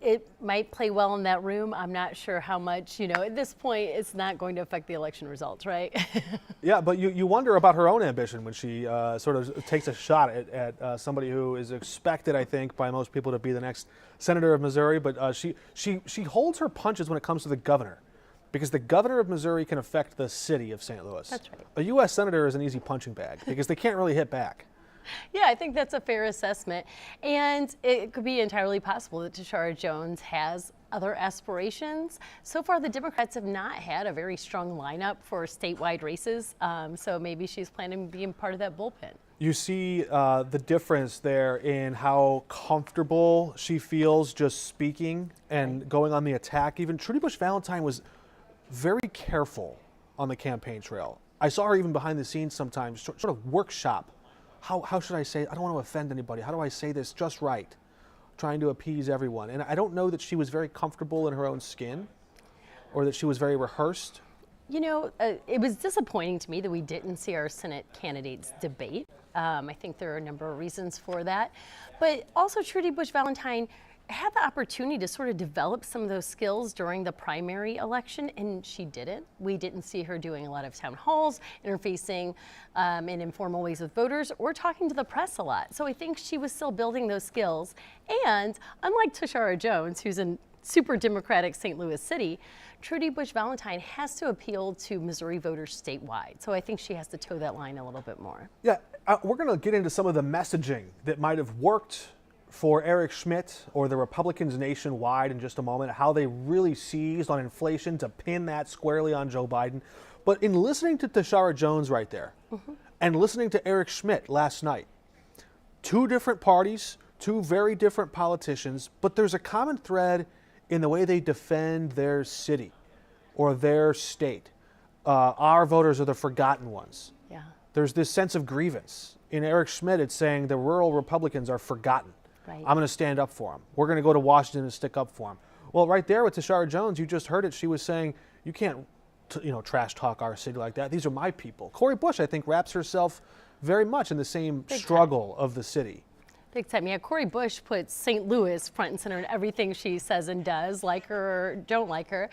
It might play well in that room. I'm not sure how much, at this point, it's not going to affect the election results, right? Yeah, but you wonder about her own ambition when she sort of takes a shot at somebody who is expected, I think, by most people to be the next senator of Missouri. But she holds her punches when it comes to the governor, because the governor of Missouri can affect the city of St. Louis. That's right. A U.S. senator is an easy punching bag because they can't really hit back. Yeah, I think that's a fair assessment. And it could be entirely possible that Tashara Jones has other aspirations. So far, the Democrats have not had a very strong lineup for statewide races. So maybe she's planning on being part of that bullpen. You see the difference there in how comfortable she feels just speaking and going on the attack. Even Trudy Bush Valentine was very careful on the campaign trail. I saw her even behind the scenes sometimes sort of workshop. How should I say it? I don't want to offend anybody. How do I say this just right? Trying to appease everyone. And I don't know that she was very comfortable in her own skin or that she was very rehearsed. It was disappointing to me that we didn't see our Senate candidates debate. I think there are a number of reasons for that. But also Trudy Bush Valentine had the opportunity to sort of develop some of those skills during the primary election, and she didn't. We didn't see her doing a lot of town halls, interfacing in informal ways with voters, or talking to the press a lot. So I think she was still building those skills. And unlike Tashara Jones, who's in super Democratic St. Louis City, Trudy Bush Valentine has to appeal to Missouri voters statewide. So I think she has to toe that line a little bit more. Yeah, we're going to get into some of the messaging that might have worked for Eric Schmidt or the Republicans nationwide in just a moment, how they really seized on inflation to pin that squarely on Joe Biden. But in listening to Tashara Jones right there and listening to Eric Schmidt last night, two different parties, two very different politicians, but there's a common thread in the way they defend their city or their state. Our voters are the forgotten ones. Yeah. There's this sense of grievance. In Eric Schmidt, it's saying the rural Republicans are forgotten. Right. I'm going to stand up for them. We're going to go to Washington and stick up for them. Well, right there with Tashara Jones, you just heard it. She was saying, you can't, trash talk our city like that. These are my people. Cori Bush, I think, wraps herself very much in the same struggle of the city. Big time. Yeah, Cori Bush puts St. Louis front and center in everything she says and does, like her or don't like her.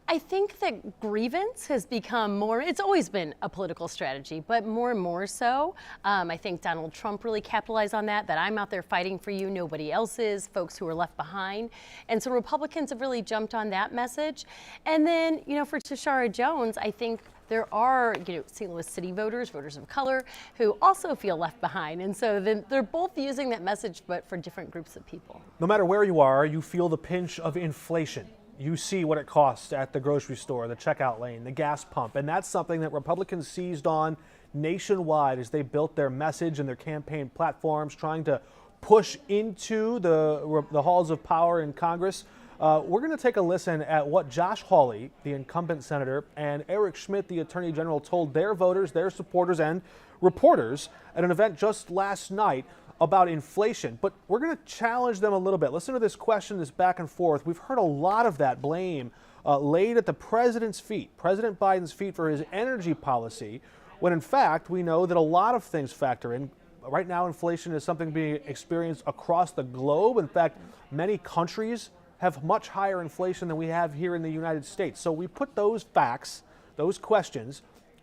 I think that grievance has become more, it's always been a political strategy, but more and more so. I think Donald Trump really capitalized on that I'm out there fighting for you, nobody else is, folks who are left behind. And so Republicans have really jumped on that message. And then, for Tashara Jones, I think there are, St. Louis City voters, voters of color, who also feel left behind. And so then they're both using that message, but for different groups of people. No matter where you are, you feel the pinch of inflation. You see what it costs at the grocery store, the checkout lane, the gas pump. And that's something that Republicans seized on nationwide as they built their message and their campaign platforms, trying to push into the halls of power in Congress. We're going to take a listen at what Josh Hawley, the incumbent senator, and Eric Schmidt, the attorney general, told their voters, their supporters, and reporters at an event just last night about inflation. But we're going to challenge them a little bit. Listen to this question, this back and forth. We've heard a lot of that blame laid at the president's feet, President Biden's feet, for his energy policy, when in fact we know that a lot of things factor in. Right now, inflation is something being experienced across the globe. In fact, many countries have much higher inflation than we have here in the United States. So we put those facts, those questions,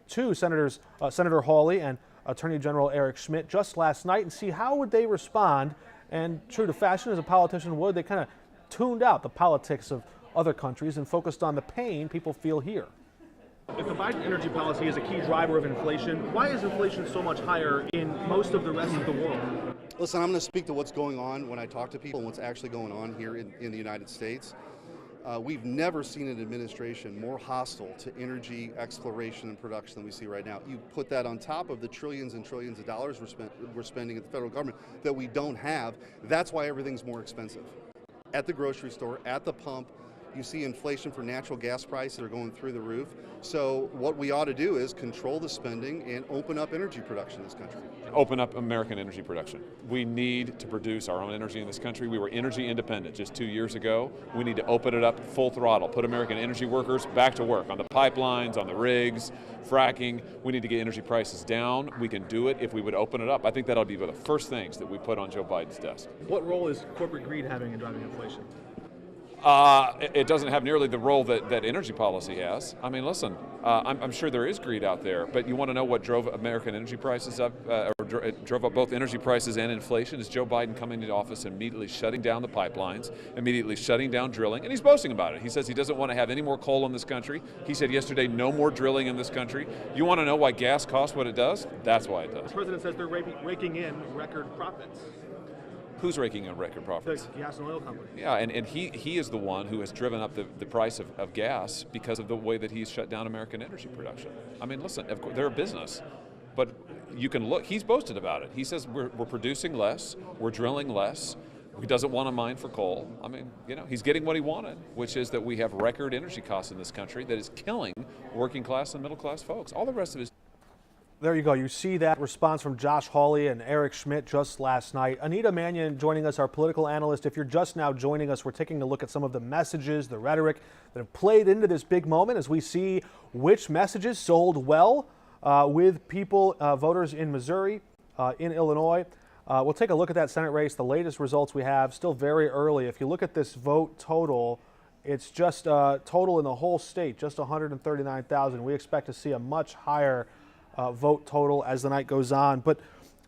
to Senator Hawley and Attorney General Eric Schmidt just last night and see how would they respond. And true to fashion, as a politician would, they kind of tuned out the politics of other countries and focused on the pain people feel here. If the Biden energy policy is a key driver of inflation, why is inflation so much higher in most of the rest of the world? Listen, I'm going to speak to what's going on when I talk to people and what's actually going on here in the United States. We've never seen an administration more hostile to energy exploration and production than we see right now. You put that on top of the trillions and trillions of dollars we're spending at the federal government that we don't have. That's why everything's more expensive. At the grocery store, at the pump, you see inflation for natural gas prices that are going through the roof. So what we ought to do is control the spending and open up energy production in this country. Open up American energy production. We need to produce our own energy in this country. We were energy independent just 2 years ago. We need to open it up full throttle, put American energy workers back to work on the pipelines, on the rigs, fracking. We need to get energy prices down. We can do it if we would open it up. I think that'll be one of the first things that we put on Joe Biden's desk. What role is corporate greed having in driving inflation? It doesn't have nearly the role that energy policy has. I mean, listen, I'm sure there is greed out there, but you want to know what drove American energy prices up, or drove up both energy prices and inflation, is Joe Biden coming into office and immediately shutting down the pipelines, immediately shutting down drilling, and he's boasting about it. He says he doesn't want to have any more coal in this country. He said yesterday, no more drilling in this country. You want to know why gas costs what it does? That's why it does. The president says they're raking in record profits. Who's raking in record profits? The gas and oil company. Yeah, and he is the one who has driven up the price of gas because of the way that he's shut down American energy production. I mean, listen, of course, they're a business, but you can look, he's boasted about it. He says we're producing less, we're drilling less. He doesn't want to mine for coal. I mean, he's getting what he wanted, which is that we have record energy costs in this country that is killing working class and middle class folks. All the rest of it is. There you go. You see that response from Josh Hawley and Eric Schmidt just last night. Anita Manion joining us, our political analyst. If you're just now joining us, we're taking a look at some of the messages, the rhetoric that have played into this big moment as we see which messages sold well with people, voters in Missouri, in Illinois. We'll take a look at that Senate race. The latest results we have, still very early. If you look at this vote total, it's just total in the whole state, just 139,000. We expect to see a much higher vote total as the night goes on. But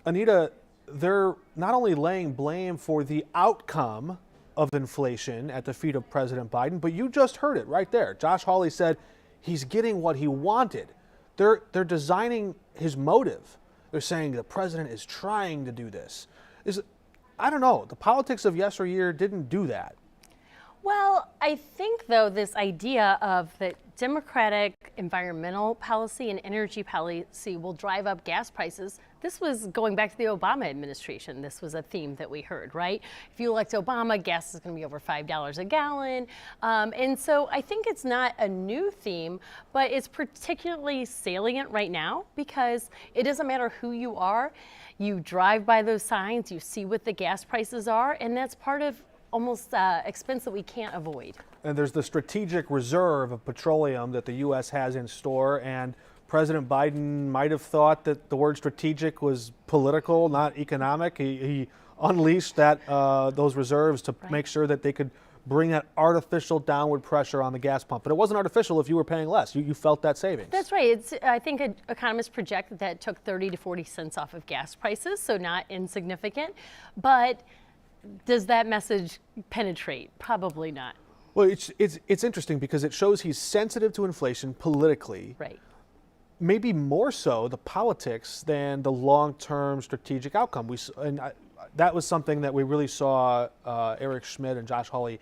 Anita, they're not only laying blame for the outcome of inflation at the feet of President Biden, but you just heard it right there. Josh Hawley said he's getting what he wanted. They're designing his motive. They're saying the president is trying to do this. I don't know. The politics of yesteryear didn't do that. Well, I think, though, this idea of that Democratic environmental policy and energy policy will drive up gas prices, this was going back to the Obama administration. This was a theme that we heard, right? If you elect Obama, gas is going to be over $5 a gallon. And so I think it's not a new theme, but it's particularly salient right now because it doesn't matter who you are. You drive by those signs, you see what the gas prices are, and that's part of almost expense that we can't avoid. And there's the strategic reserve of petroleum that the U.S. has in store, and President Biden might have thought that the word strategic was political, not economic. He unleashed those reserves to make sure that they could bring that artificial downward pressure on the gas pump. But it wasn't artificial if you were paying less. You felt that savings. That's right. I think economists project that it took 30 to 40 cents off of gas prices, so not insignificant. But does that message penetrate? Probably not. Well, it's interesting because it shows he's sensitive to inflation politically. Right. Maybe more so the politics than the long-term strategic outcome. That was something that we really saw Eric Schmidt and Josh Hawley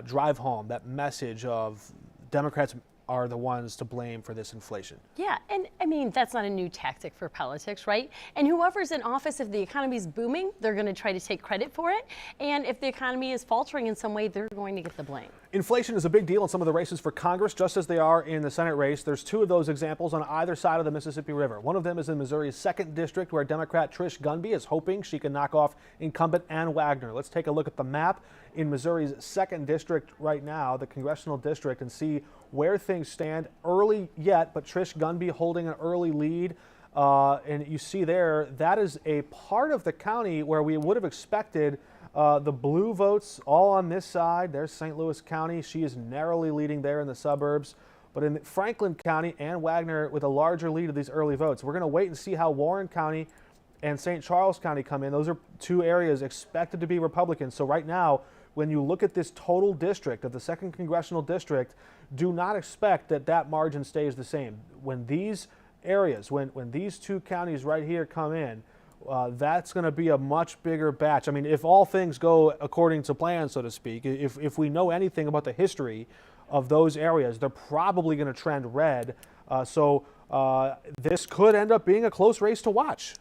drive home, that message of Democrats are the ones to blame for this inflation. Yeah, and I mean, that's not a new tactic for politics, right? And whoever's in office, if the economy's booming, they're going to try to take credit for it. And if the economy is faltering in some way, they're going to get the blame. Inflation is a big deal in some of the races for Congress, just as they are in the Senate race. There's two of those examples on either side of the Mississippi River. One of them is in Missouri's 2nd District, where Democrat Trish Gunby is hoping she can knock off incumbent Ann Wagner. Let's take a look at the map in Missouri's 2nd District right now, the Congressional District, and see where things stand. Early yet, but Trish Gunby holding an early lead. And you see there, that is a part of the county where we would have expected the blue votes all on this side. There's St. Louis County. She is narrowly leading there in the suburbs. But in Franklin County, Ann Wagner with a larger lead of these early votes. We're going to wait and see how Warren County and St. Charles County come in. Those are two areas expected to be Republican. So right now, when you look at this total district of the 2nd Congressional District, do not expect that margin stays the same. When these areas, when these two counties right here come in, that's going to be a much bigger batch. I mean, if all things go according to plan, so to speak, if we know anything about the history of those areas, they're probably going to trend red. So this could end up being a close race to watch.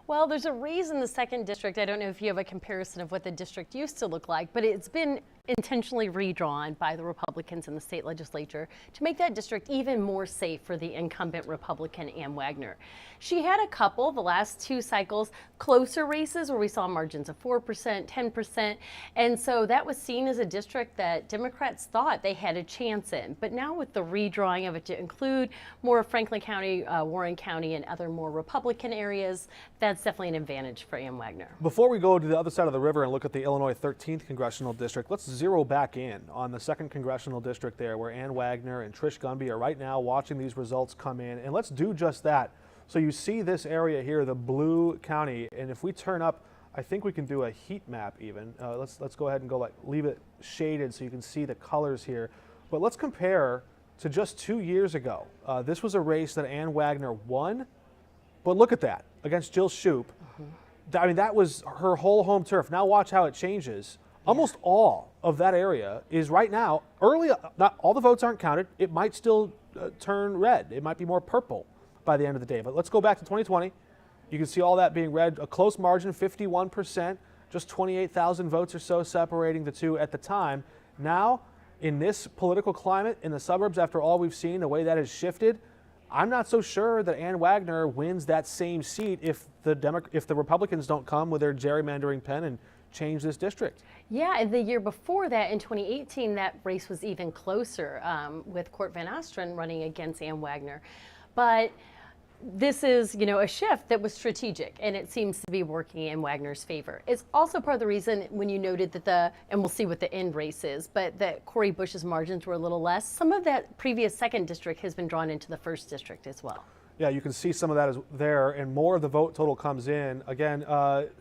Well, there's a reason the 2nd District, I don't know if you have a comparison of what the district used to look like, but it's been intentionally redrawn by the Republicans in the state legislature to make that district even more safe for the incumbent Republican Ann Wagner. She had a couple, the last 2 cycles, closer races where we saw margins of 4%, 10%, and so that was seen as a district that Democrats thought they had a chance in. But now with the redrawing of it to include more of Franklin County, Warren County, and other more Republican areas, that's definitely an advantage for Ann Wagner. Before we go to the other side of the river and look at the Illinois 13th Congressional District, let's zero back in on the 2nd Congressional District there, where Ann Wagner and Trish Gunby are right now watching these results come in. And let's do just that. So you see this area here, the blue county, and if we turn up, I think we can do a heat map even. Let's go ahead and leave it shaded so you can see the colors here. But let's compare to just 2 years ago. This was a race that Ann Wagner won, but look at that, against Jill Shoup. I mean, that was her whole home turf. Now watch how it changes. Almost all of that area is right now, early, not all the votes aren't counted. It might still turn red. It might be more purple by the end of the day. But let's go back to 2020. You can see all that being red, a close margin, 51%, just 28,000 votes or so separating the two at the time. Now, in this political climate in the suburbs, after all we've seen, the way that has shifted, I'm not so sure that Ann Wagner wins that same seat if the Republicans don't come with their gerrymandering pen and change this district. Yeah, and the year before that, in 2018, that race was even closer with Court Van Ostren running against Ann Wagner. But this is, a shift that was strategic, and it seems to be working in Wagner's favor. It's also part of the reason when you noted that and we'll see what the end race is, but that Cori Bush's margins were a little less. Some of that previous 2nd district has been drawn into the 1st district as well. Yeah, you can see some of that there, and more of the vote total comes in. Again,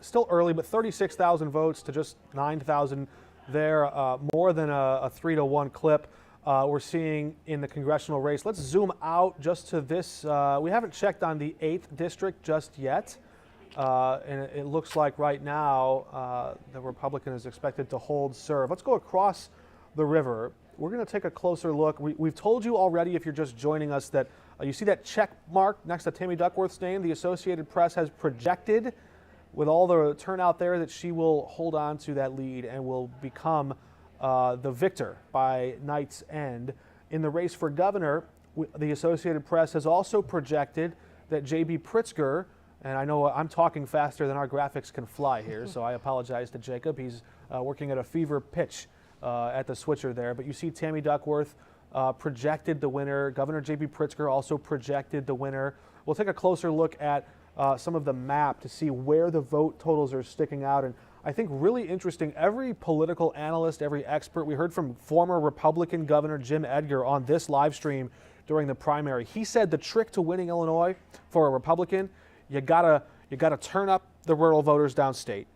still early, but 36,000 votes to just 9,000 there, more than a 3-to-1 clip. We're seeing in the congressional race. Let's zoom out just to this. We haven't checked on the 8th district just yet. And it looks like right now the Republican is expected to hold serve. Let's go across the river. We're going to take a closer look. We've told you already, if you're just joining us, that you see that check mark next to Tammy Duckworth's name. The Associated Press has projected, with all the turnout there, that she will hold on to that lead and will become the victor by night's end. In the race for governor, the Associated Press has also projected that J.B. Pritzker, and I know I'm talking faster than our graphics can fly here, so I apologize to Jacob. He's working at a fever pitch at the switcher there. But you see Tammy Duckworth projected the winner. Governor J.B. Pritzker also projected the winner. We'll take a closer look at some of the map to see where the vote totals are sticking out. And I think really interesting, every political analyst, every expert, we heard from former Republican Governor Jim Edgar on this live stream during the primary. He said the trick to winning Illinois for a Republican, you gotta turn up the rural voters downstate.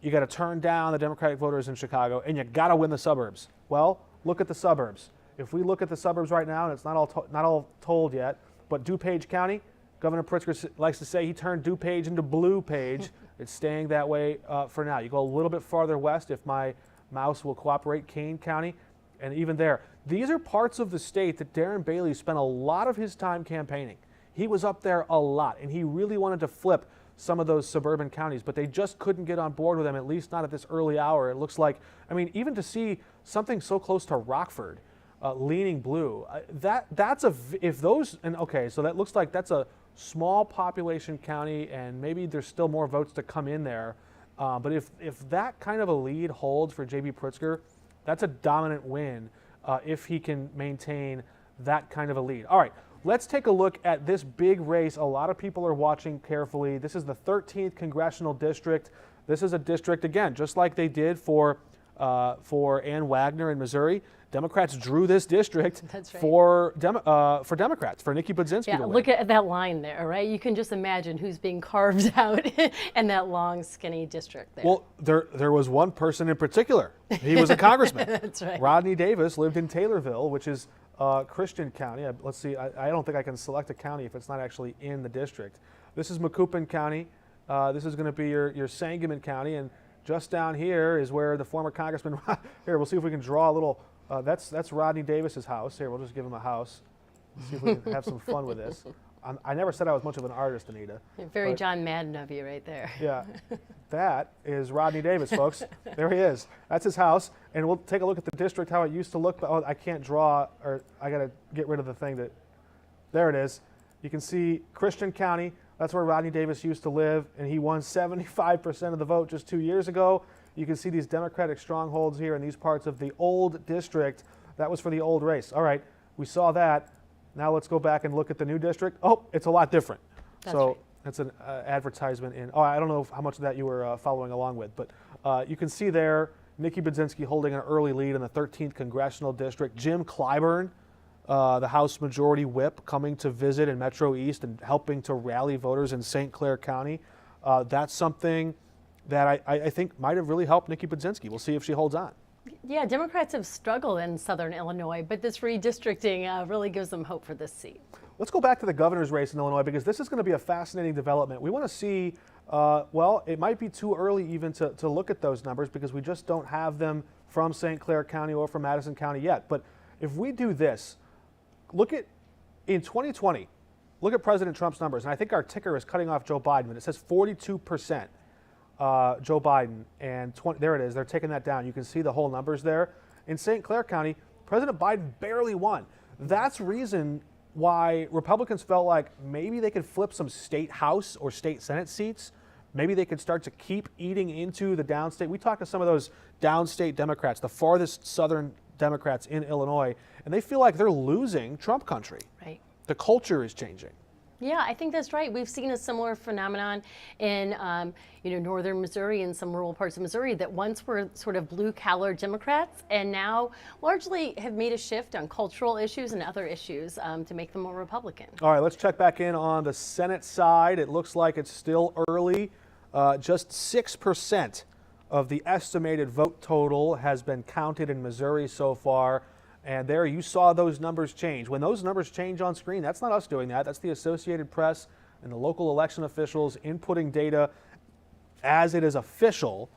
You gotta turn down the Democratic voters in Chicago, and you gotta win the suburbs. Well, look at the suburbs. If we look at the suburbs right now, and it's not all told yet, but DuPage County, Governor Pritzker likes to say he turned DuPage into Blue Page. It's staying that way for now. You go a little bit farther west, if my mouse will cooperate, Kane County, and even there. These are parts of the state that Darren Bailey spent a lot of his time campaigning. He was up there a lot, and he really wanted to flip some of those suburban counties, but they just couldn't get on board with him, at least not at this early hour. It looks like, even to see something so close to Rockford leaning blue, so that looks like that's a small population county, and maybe there's still more votes to come in there. But if that kind of a lead holds for J.B. Pritzker, that's a dominant win if he can maintain that kind of a lead. All right, let's take a look at this big race. A lot of people are watching carefully. This is the 13th Congressional District. This is a district, again, just like they did for Ann Wagner in Missouri. Democrats drew this district for Democrats, for Nikki Budzinski to win. Look at that line there, right? You can just imagine who's being carved out in that long, skinny district there. Well, there was one person in particular. He was a congressman. That's right. Rodney Davis lived in Taylorville, which is Christian County. Let's see, I don't think I can select a county if it's not actually in the district. This is Macoupin County. This is going to be your Sangamon County, and just down here is where the former congressman, here, we'll see if we can draw a little. That's Rodney Davis's house. Here, we'll just give him a house. See if we can have some fun with this. I never said I was much of an artist, Anita. Very John Madden of you right there. Yeah, that is Rodney Davis, folks. There he is. That's his house. And we'll take a look at the district, how it used to look. But I can't draw, or I got to get rid of the thing that, there it is. You can see Christian County. That's where Rodney Davis used to live, and he won 75% of the vote just 2 years ago. You can see these Democratic strongholds here in these parts of the old district. That was for the old race. All right, we saw that. Now let's go back and look at the new district. Oh, it's a lot different. That's an advertisement in, I don't know how much of that you were following along with, but you can see there Nikki Budzinski holding an early lead in the 13th Congressional District. Jim Clyburn, the House Majority Whip, coming to visit in Metro East and helping to rally voters in St. Clair County. That's something that I think might have really helped Nikki Budzinski. We'll see if she holds on. Yeah, Democrats have struggled in southern Illinois, but this redistricting really gives them hope for this seat. Let's go back to the governor's race in Illinois, because this is going to be a fascinating development. We want to see, well, it might be too early even to look at those numbers, because we just don't have them from St. Clair County or from Madison County yet. But if we do this, look at, in 2020, look at President Trump's numbers. And I think our ticker is cutting off Joe Biden, but it says 42%. Joe Biden, and there it is. They're taking that down. You can see the whole numbers there. In St. Clair County, President Biden barely won. That's reason why Republicans felt like maybe they could flip some state House or state Senate seats. Maybe they could start to keep eating into the downstate. We talked to some of those downstate Democrats, the farthest southern Democrats in Illinois, and they feel like they're losing Trump country. Right. The culture is changing. Yeah, I think that's right. We've seen a similar phenomenon in, northern Missouri and some rural parts of Missouri that once were sort of blue-collar Democrats and now largely have made a shift on cultural issues and other issues to make them more Republican. All right, let's check back in on the Senate side. It looks like it's still early. Just 6% of the estimated vote total has been counted in Missouri so far. And there you saw those numbers change. When those numbers change on screen, that's not us doing that. That's the Associated Press and the local election officials inputting data as it is official.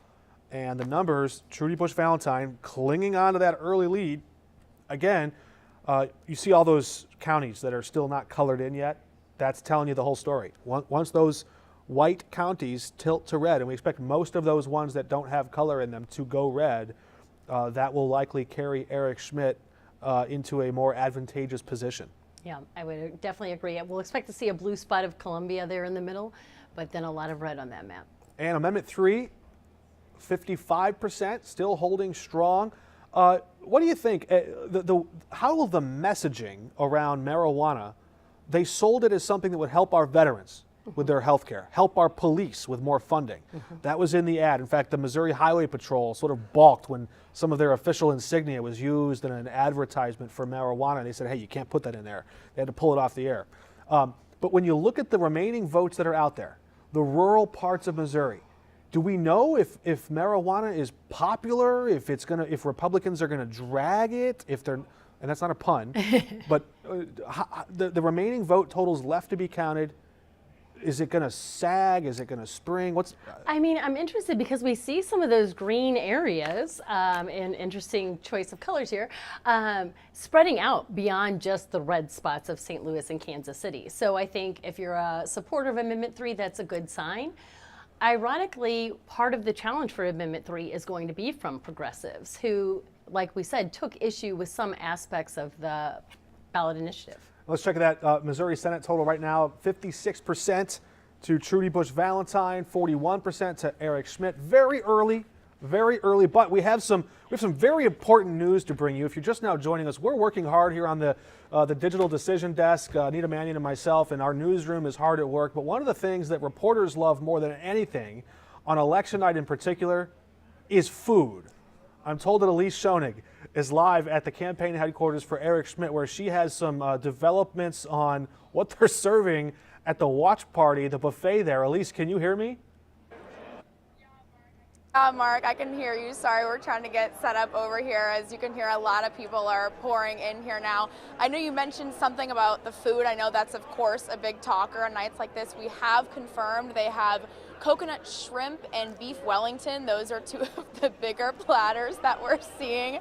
And the numbers, Trudy Bush Valentine clinging on to that early lead. Again, you see all those counties that are still not colored in yet. That's telling you the whole story. Once those white counties tilt to red, and we expect most of those ones that don't have color in them to go red, that will likely carry Eric Schmidt into a more advantageous position. Yeah, I would definitely agree. We'll expect to see a blue spot of Columbia there in the middle, but then a lot of red on that map. And Amendment 3, 55%, still holding strong. What do you think? How will the messaging around marijuana, they sold it as something that would help our veterans with their health care, help our police with more funding. That was in the ad. In fact, the Missouri Highway Patrol sort of balked when some of their official insignia was used in an advertisement for marijuana. They said, hey, you can't put that in there. They had to pull it off the air. But when you look at the remaining votes that are out there, the rural parts of Missouri, do we know if marijuana is popular, if Republicans are going to drag it, and that's not a pun, but the remaining vote totals left to be counted? Is it going to sag? Is it going to spring? I'm interested because we see some of those green areas, an interesting choice of colors here, spreading out beyond just the red spots of St. Louis and Kansas City. So I think if you're a supporter of Amendment 3, that's a good sign. Ironically, part of the challenge for Amendment 3 is going to be from progressives who, like we said, took issue with some aspects of the ballot initiative. Let's check that Missouri Senate total right now. 56% to Trudy Bush Valentine, 41% to Eric Schmidt. Very early, but we have some very important news to bring you. If you're just now joining us, we're working hard here on the digital decision desk. Anita Manion and myself, and our newsroom is hard at work. But one of the things that reporters love more than anything on election night in particular is food. I'm told that Elise Schoenig is live at the campaign headquarters for Eric Schmidt, where she has some developments on what they're serving at the watch party, the buffet there. Elise, can you hear me? Mark, I can hear you. Sorry, we're trying to get set up over here. As you can hear, a lot of people are pouring in here now. I know you mentioned something about the food. I know that's, of course, a big talker on nights like this. We have confirmed they have coconut shrimp and beef Wellington. Those are two of the bigger platters that we're seeing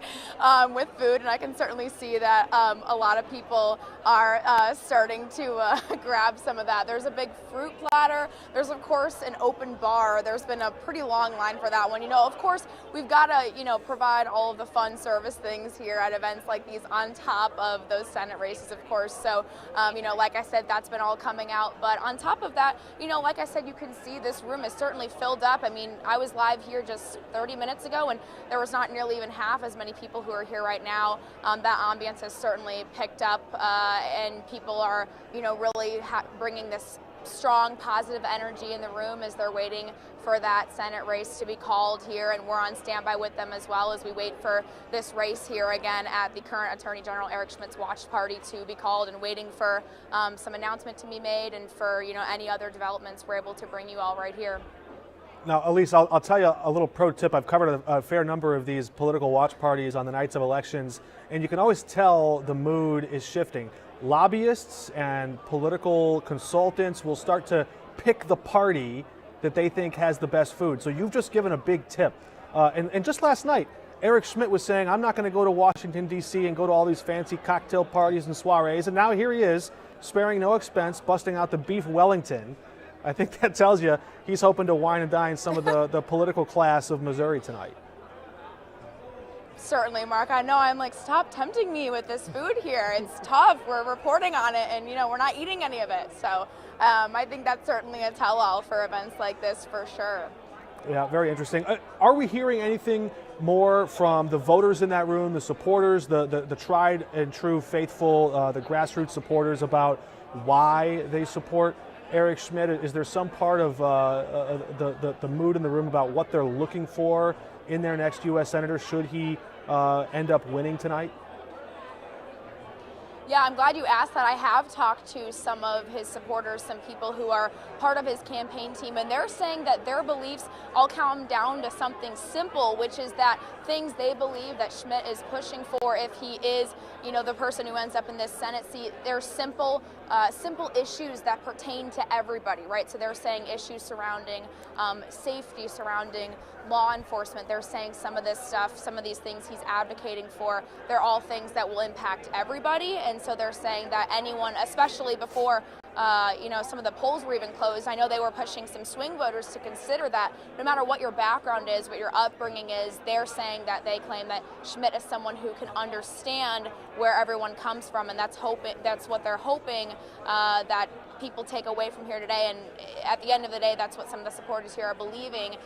with food, and I can certainly see that a lot of people are starting to grab some of that. There's a big fruit platter. There's, of course, an open bar. There's been a pretty long line for that one. Of course, we've got to, provide all of the fun service things here at events like these on top of those Senate races, of course. So, like I said, that's been all coming out. But on top of that, like I said, you can see this room is certainly filled up. I was live here just 30 minutes ago, and there was not nearly even half as many people who are here right now. That ambience has certainly picked up, and people are, really bringing this strong, positive energy in the room as they're waiting for that Senate race to be called here, and we're on standby with them as well as we wait for this race here again at the current Attorney General Eric Schmidt's watch party to be called, and waiting for some announcement to be made and for any other developments we're able to bring you all right here. Now, Elise, I'll tell you a little pro tip. I've covered a fair number of these political watch parties on the nights of elections, and you can always tell the mood is shifting. Lobbyists and political consultants will start to pick the party that they think has the best food. So you've just given a big tip. And just last night, Eric Schmidt was saying, I'm not going to go to Washington, D.C. and go to all these fancy cocktail parties and soirees. And now here he is, sparing no expense, busting out the beef Wellington. I think that tells you he's hoping to wine and dine some of the political class of Missouri tonight. Certainly, Mark. I know I'm like, stop tempting me with this food here. It's tough. We're reporting on it, and we're not eating any of it. So I think that's certainly a tell-all for events like this for sure. Yeah, very interesting. Are we hearing anything more from the voters in that room, the supporters, the tried and true faithful, the grassroots supporters about why they support Eric Schmidt? Is there some part of the mood in the room about what they're looking for in their next U.S. Senator should he end up winning tonight? Yeah, I'm glad you asked that. I have talked to some of his supporters, some people who are part of his campaign team, and they're saying that their beliefs all come down to something simple, which is that things they believe that Schmidt is pushing for, if he is, the person who ends up in this Senate seat, they're simple issues that pertain to everybody, right? So they're saying issues surrounding safety, surrounding law enforcement. They're saying some of this stuff, some of these things he's advocating for, they're all things that will impact everybody. And so they're saying that anyone, especially before some of the polls were even closed, I know they were pushing some swing voters to consider that no matter what your background is, what your upbringing is, they're saying that they claim that Schmidt is someone who can understand where everyone comes from, and that's what they're hoping that people take away from here today. And at the end of the day, that's what some of the supporters here are believing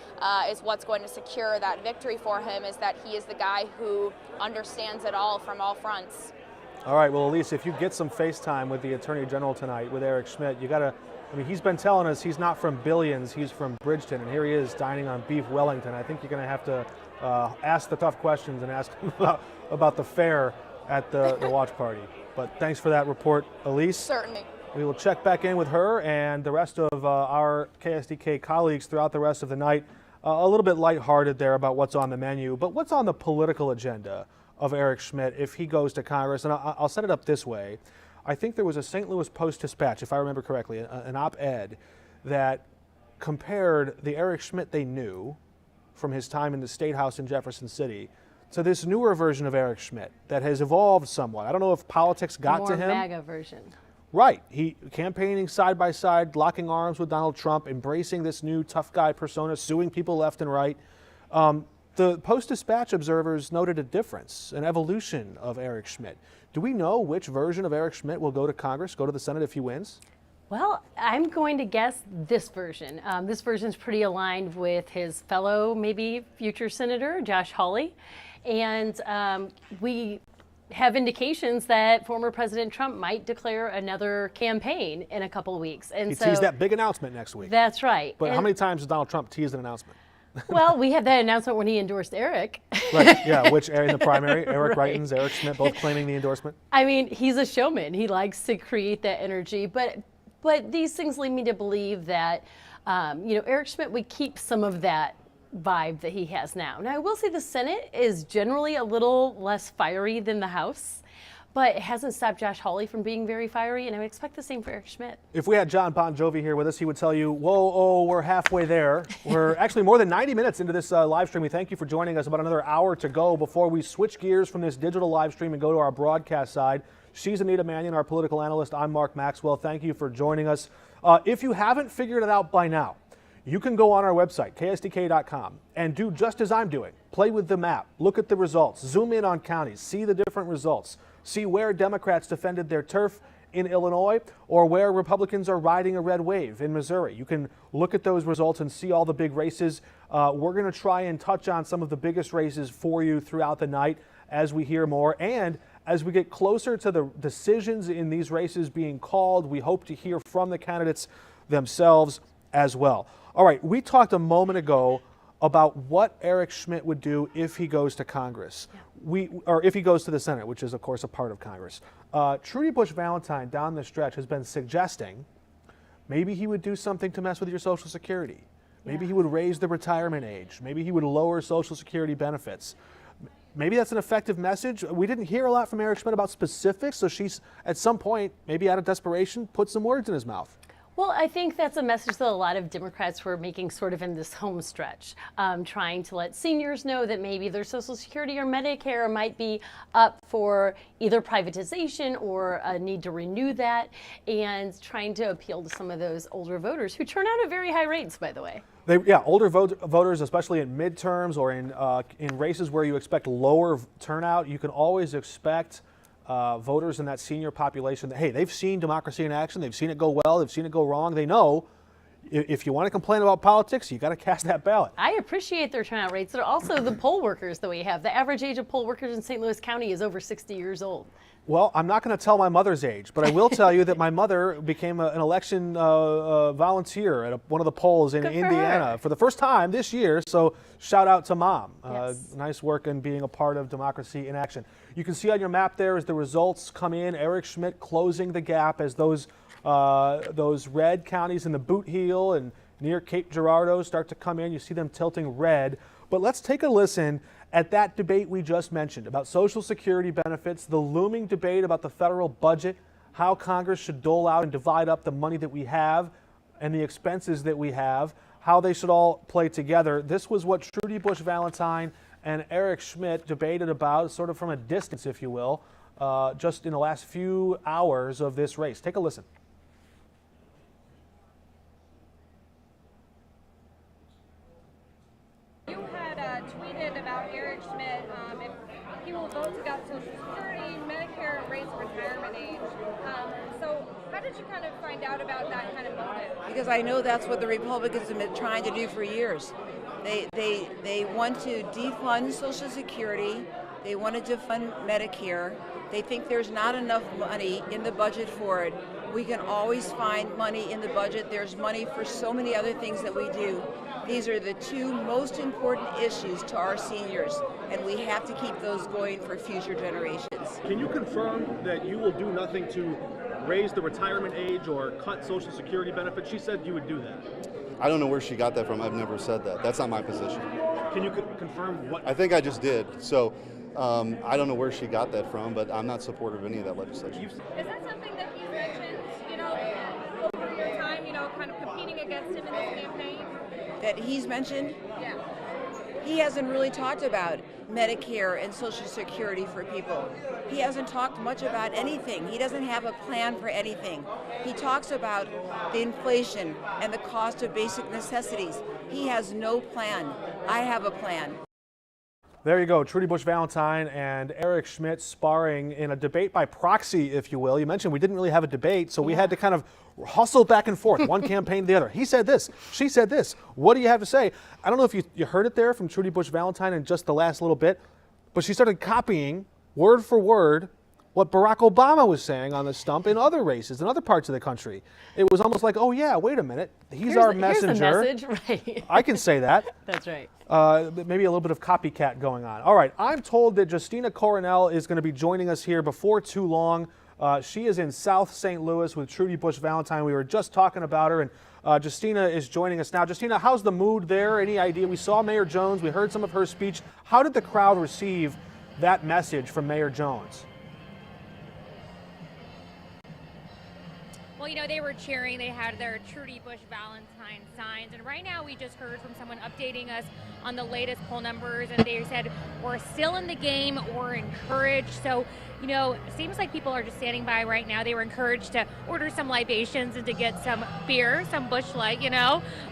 is what's going to secure that victory for him, is that he is the guy who understands it all from all fronts. All right, well, Elise, if you get some FaceTime with the Attorney General tonight, with Eric Schmidt, you got to, he's been telling us he's not from Billions, he's from Bridgeton, and here he is dining on beef Wellington. I think you're going to have to ask the tough questions and ask him about the fare at the watch party. But thanks for that report, Elise. Certainly. We will check back in with her and the rest of our KSDK colleagues throughout the rest of the night. A little bit lighthearted there about what's on the menu, but what's on the political agenda of Eric Schmidt if he goes to Congress? And I'll set it up this way. I think there was a St. Louis Post-Dispatch, if I remember correctly, an op-ed that compared the Eric Schmidt they knew from his time in the State House in Jefferson City to this newer version of Eric Schmidt that has evolved somewhat. I don't know if politics got to him. More MAGA version. Right. He campaigning side by side, locking arms with Donald Trump, embracing this new tough guy persona, suing people left and right. The Post-Dispatch observers noted a difference, an evolution of Eric Schmidt. Do we know which version of Eric Schmidt will go to Congress, go to the Senate if he wins? Well, I'm going to guess this version. This version is pretty aligned with his fellow, maybe future Senator, Josh Hawley. And we have indications that former President Trump might declare another campaign in a couple of weeks. And he so teased that big announcement next week. That's right. But how many times has Donald Trump teased an announcement? Well, we had that announcement when he endorsed Eric. Right, yeah, which in the primary, Eric Right. Reitens, Eric Schmidt, both claiming the endorsement. I mean, he's a showman. He likes to create that energy. But these things lead me to believe that, Eric Schmidt would keep some of that vibe that he has now. Now, I will say the Senate is generally a little less fiery than the House, but it hasn't stopped Josh Hawley from being very fiery, and I would expect the same for Eric Schmidt. If we had John Bon Jovi here with us, he would tell you, whoa, we're halfway there. We're actually more than 90 minutes into this live stream. We thank you for joining us. About another hour to go before we switch gears from this digital live stream and go to our broadcast side. She's Anita Manion, our political analyst. I'm Mark Maxwell. Thank you for joining us. If you haven't figured it out by now, you can go on our website, ksdk.com, and do just as I'm doing. Play with the map, look at the results, zoom in on counties, see the different results, see where Democrats defended their turf in Illinois or where Republicans are riding a red wave in Missouri. You can look at those results and see all the big races. We're going to try and touch on some of the biggest races for you throughout the night as we hear more. And as we get closer to the decisions in these races being called, we hope to hear from the candidates themselves as well. All right, we talked a moment ago about what Eric Schmidt would do if he goes to Congress, or if he goes to the Senate, which is, of course, a part of Congress. Trudy Bush Valentine down the stretch has been suggesting maybe he would do something to mess with your Social Security. Maybe he would raise the retirement age. Maybe he would lower Social Security benefits. Maybe that's an effective message. We didn't hear a lot from Eric Schmidt about specifics, so she's, at some point, maybe out of desperation, put some words in his mouth. Well, I think that's a message that a lot of Democrats were making sort of in this home stretch, trying to let seniors know that maybe their Social Security or Medicare might be up for either privatization or a need to renew that, and trying to appeal to some of those older voters who turn out at very high rates, by the way. Older voters, especially in midterms or in races where you expect lower turnout, you can always expect voters in that senior population that, hey, they've seen democracy in action, they've seen it go well, they've seen it go wrong, they know if you want to complain about politics, you got to cast that ballot. I appreciate their turnout rates. They're also the poll workers that we have. The average age of poll workers in St. Louis County is over 60 years old. Well, I'm not going to tell my mother's age, but I will tell you that my mother became an election volunteer at one of the polls in Indiana for the first time this year. So shout out to Mom. Yes. Nice work in being a part of democracy in action. You can see on your map there as the results come in, Eric Schmidt closing the gap as those red counties in the Boot Heel and near Cape Girardeau start to come in. You see them tilting red. But let's take a listen at that debate we just mentioned about Social Security benefits, the looming debate about the federal budget, how Congress should dole out and divide up the money that we have and the expenses that we have, how they should all play together. This was what Trudy Bush Valentine and Eric Schmidt debated about, sort of from a distance, if you will, just in the last few hours of this race. Take a listen. Tweeted about Eric Schmidt, if he will vote to get Social Security, Medicare, raise the retirement age. So how did you kind of find out about that kind of motive? Because I know that's what the Republicans have been trying to do for years. They want to defund Social Security. They want to defund Medicare. They think there's not enough money in the budget for it. We can always find money in the budget. There's money for so many other things that we do. These are the two most important issues to our seniors, and we have to keep those going for future generations. Can you confirm that you will do nothing to raise the retirement age or cut Social Security benefits? She said you would do that. I don't know where she got that from. I've never said that. That's not my position. Can you confirm what? I think I just did. So I don't know where she got that from, but I'm not supportive of any of that legislation. Is that something that he's mentioned, over your time, kind of competing against him in this campaign? That he's mentioned? Yeah. He hasn't really talked about Medicare and Social Security for people. He hasn't talked much about anything. He doesn't have a plan for anything. He talks about the inflation and the cost of basic necessities. He has no plan. I have a plan. There you go, Trudy Bush Valentine and Eric Schmidt sparring in a debate by proxy, if you will. You mentioned we didn't really have a debate, so we had to kind of hustle back and forth, one campaign to the other. He said this, she said this. What do you have to say? I don't know if you heard it there from Trudy Bush Valentine in just the last little bit, but she started copying word for word what Barack Obama was saying on the stump in other races in other parts of the country. It was almost like, oh yeah, wait a minute, here's our messenger. Here's the message, right? I can say that. That's right. Maybe a little bit of copycat going on. All right, I'm told that Justina Coronel is going to be joining us here before too long. She is in South St. Louis with Trudy Bush Valentine. We were just talking about her, and Justina is joining us now. Justina, how's the mood there? Any idea? We saw Mayor Jones. We heard some of her speech. How did the crowd receive that message from Mayor Jones? Well, they were cheering. They had their Trudy Bush Valentine signs. And right now we just heard from someone updating us on the latest poll numbers. And they said, we're still in the game. We're encouraged. So, it seems like people are just standing by right now. They were encouraged to order some libations and to get some beer, some Busch Light,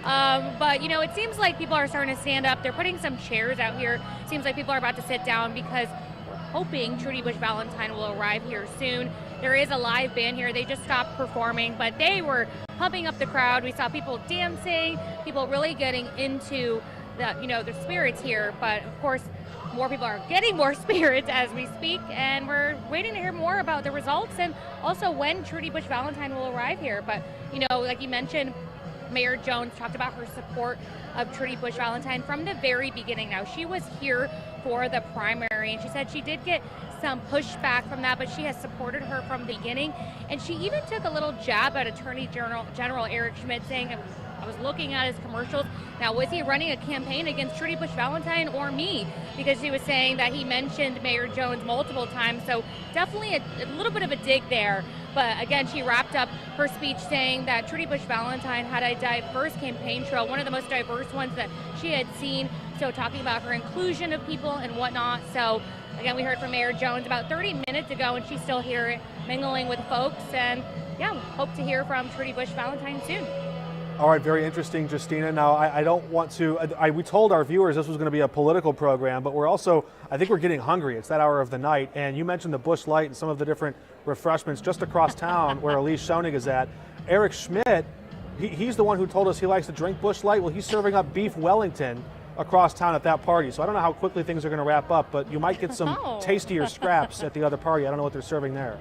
But, it seems like people are starting to stand up. They're putting some chairs out here. It seems like people are about to sit down because we're hoping Trudy Bush Valentine will arrive here soon. There is a live band here. They just stopped performing, but they were pumping up the crowd. We saw people dancing, people really getting into the spirits here. But of course, more people are getting more spirits as we speak, and we're waiting to hear more about the results and also when Trudy Bush Valentine will arrive here. But like you mentioned, Mayor Jones talked about her support of Trudy Bush Valentine from the very beginning. Now, she was here for the primary, and she said she did get some pushback from that, but she has supported her from the beginning. And she even took a little jab at Attorney General Eric Schmidt, saying, I was looking at his commercials. Now, was he running a campaign against Trudy Bush Valentine or me? Because she was saying that he mentioned Mayor Jones multiple times. So definitely a little bit of a dig there. But again, she wrapped up her speech saying that Trudy Bush Valentine had a diverse campaign trail, one of the most diverse ones that she had seen. So talking about her inclusion of people and whatnot. So again, we heard from Mayor Jones about 30 minutes ago, and she's still here mingling with folks. And yeah, hope to hear from Trudy Bush Valentine soon. All right, very interesting, Justina. Now, I don't want to, we told our viewers this was going to be a political program, but I think we're getting hungry. It's that hour of the night. And you mentioned the Busch Light and some of the different refreshments just across town where Elise Schoening is at. Eric Schmidt He's the one who told us he likes to drink Busch Light. Well, he's serving up beef Wellington across town at that party. So I don't know how quickly things are going to wrap up, but you might get some tastier scraps at the other party. I don't know what they're serving there.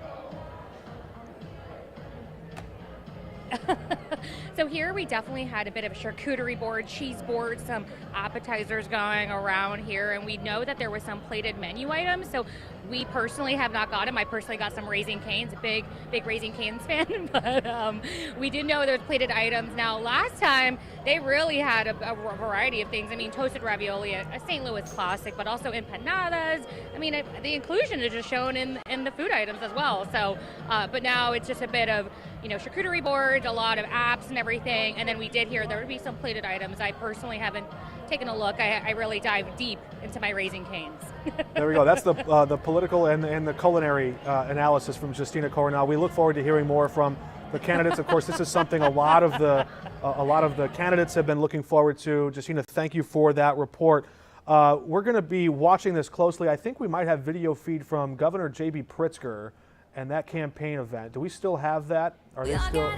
So here we definitely had a bit of a charcuterie board, cheese board, some appetizers going around here, and we know that there was some plated menu items. So we personally have not got them. I personally got some Raising Cane's, a big Raising Cane's fan, but we did know there's plated items. Now, last time they really had a variety of things. I mean, toasted ravioli, a St. Louis classic, but also empanadas. I mean, the inclusion is just shown in the food items as well. So, but now it's just a bit of, charcuterie boards, a lot of apps and everything. And then we did hear there would be some plated items. I personally haven't taken a look. I really dive deep into my Raising Cane's. There we go. That's the political and the culinary analysis from Justina Coronel. We look forward to hearing more from the candidates. Of course, this is something a lot of the candidates have been looking forward to. Justina, thank you for that report. We're going to be watching this closely. I think we might have video feed from Governor J.B. Pritzker and that campaign event. Do we still have that? Are they still?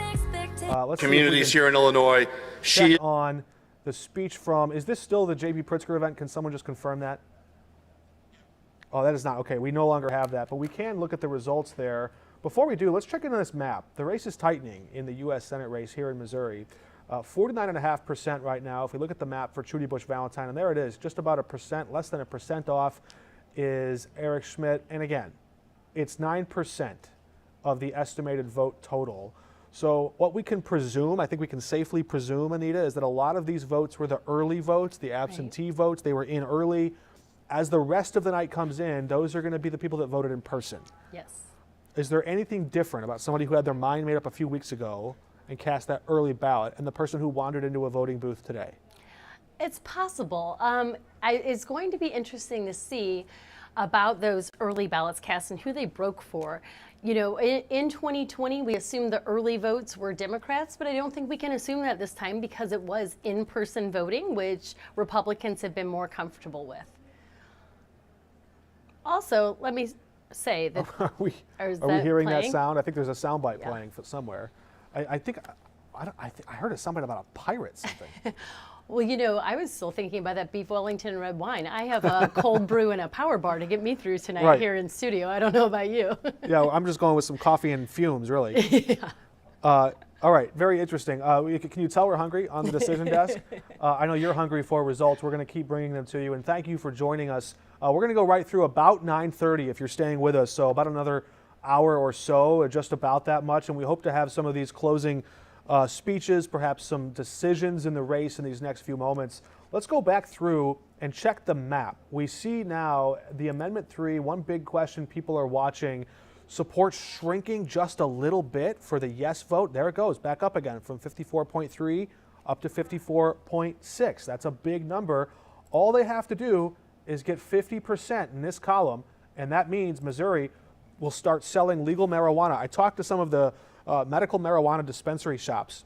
Let's communities here in Illinois. She on the speech from. Is this still the J.B. Pritzker event? Can someone just confirm that? Oh, that is not. Okay, we no longer have that, but we can look at the results there. Before we do, let's check into this map. The race is tightening in the U.S. Senate race here in Missouri. 49.5% right now. If we look at the map for Trudy Busch Valentine, and there it is, just about 1%, less than 1% off is Eric Schmidt. And again, it's 9% of the estimated vote total. So what we can presume, I think we can safely presume, Anita, is that a lot of these votes were the early votes, the absentee votes. They were in early. As the rest of the night comes in, those are going to be the people that voted in person. Yes. Is there anything different about somebody who had their mind made up a few weeks ago and cast that early ballot and the person who wandered into a voting booth today? It's possible. It's going to be interesting to see about those early ballots cast and who they broke for. In 2020, we assumed the early votes were Democrats, but I don't think we can assume that this time because it was in-person voting, which Republicans have been more comfortable with. Also, let me say that. Are we hearing that sound? I think there's a soundbite playing somewhere. I heard a soundbite about a pirate something. Well, I was still thinking about that beef Wellington and red wine. I have a cold brew and a power bar to get me through tonight here in studio. I don't know about you. Yeah, I'm just going with some coffee and fumes, really. Yeah. All right, very interesting. Can you tell we're hungry on the decision desk? I know you're hungry for results. We're going to keep bringing them to you, and thank you for joining us. We're going to go right through about 9:30 if you're staying with us, so about another hour or so, just about that much, and we hope to have some of these closing speeches, perhaps some decisions in the race in these next few moments. Let's go back through and check the map. We see now the Amendment 3, one big question people are watching, support shrinking just a little bit for the yes vote. There it goes, back up again from 54.3 up to 54.6. That's a big number. All they have to do is get 50% in this column, and that means Missouri will start selling legal marijuana. I talked to some of the medical marijuana dispensary shops,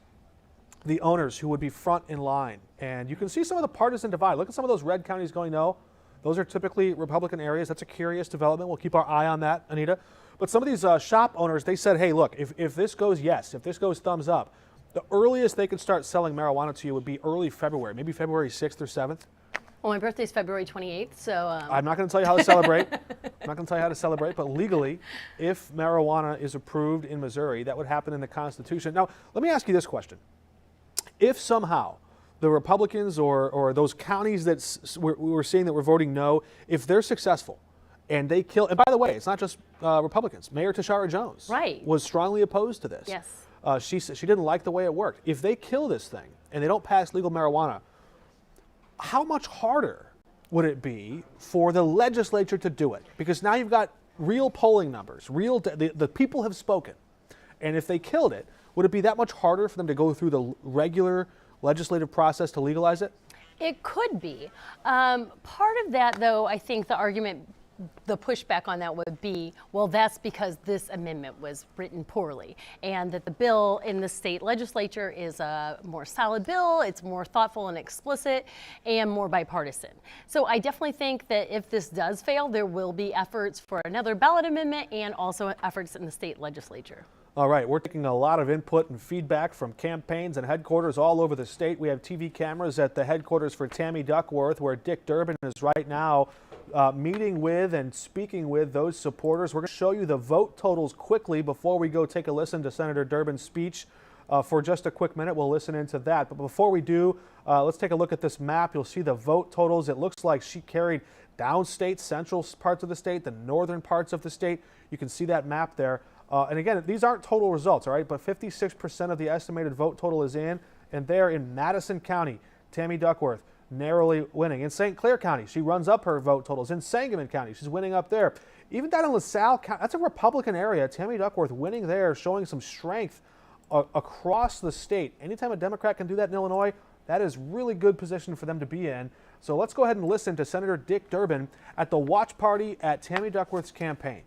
the owners who would be front in line, and you can see some of the partisan divide. Look at some of those red counties going no. Those are typically Republican areas. That's a curious development. We'll keep our eye on that, Anita. But some of these shop owners, they said, hey, look, if this goes yes, if this goes thumbs up, the earliest they could start selling marijuana to you would be early February, maybe February 6th or 7th. Well, my birthday's February 28th, so... I'm not going to tell you how to celebrate. I'm not going to tell you how to celebrate, but legally, if marijuana is approved in Missouri, that would happen in the Constitution. Now, let me ask you this question. If somehow the Republicans or those counties that we're seeing that we're voting no, if they're successful and they kill... And by the way, it's not just Republicans. Mayor Tashara Jones was strongly opposed to this. Yes. She didn't like the way it worked. If they kill this thing and they don't pass legal marijuana, how much harder would it be for the legislature to do it? Because now you've got real polling numbers, the people have spoken. And if they killed it, would it be that much harder for them to go through the regular legislative process to legalize it? It could be. Part of that, though, I think the argument, the pushback on that would be, well, that's because this amendment was written poorly and that the bill in the state legislature is a more solid bill, it's more thoughtful and explicit and more bipartisan. So I definitely think that if this does fail, there will be efforts for another ballot amendment and also efforts in the state legislature. All right, we're taking a lot of input and feedback from campaigns and headquarters all over the state. We have TV cameras at the headquarters for Tammy Duckworth, where Dick Durbin is right now meeting with and speaking with those supporters. We're going to show you the vote totals quickly before we go take a listen to Senator Durbin's speech. For just a quick minute, we'll listen into that. But before we do, let's take a look at this map. You'll see the vote totals. It looks like she carried downstate, central parts of the state, the northern parts of the state. You can see that map there. And again, these aren't total results, all right? But 56% of the estimated vote total is in. And there in Madison County, Tammy Duckworth narrowly winning. In St. Clair County, she runs up her vote totals. In Sangamon County, she's winning up there. Even down in LaSalle County, that's a Republican area. Tammy Duckworth winning there, showing some strength across the state. Anytime a Democrat can do that in Illinois, that is really good position for them to be in. So let's go ahead and listen to Senator Dick Durbin at the watch party at Tammy Duckworth's campaign.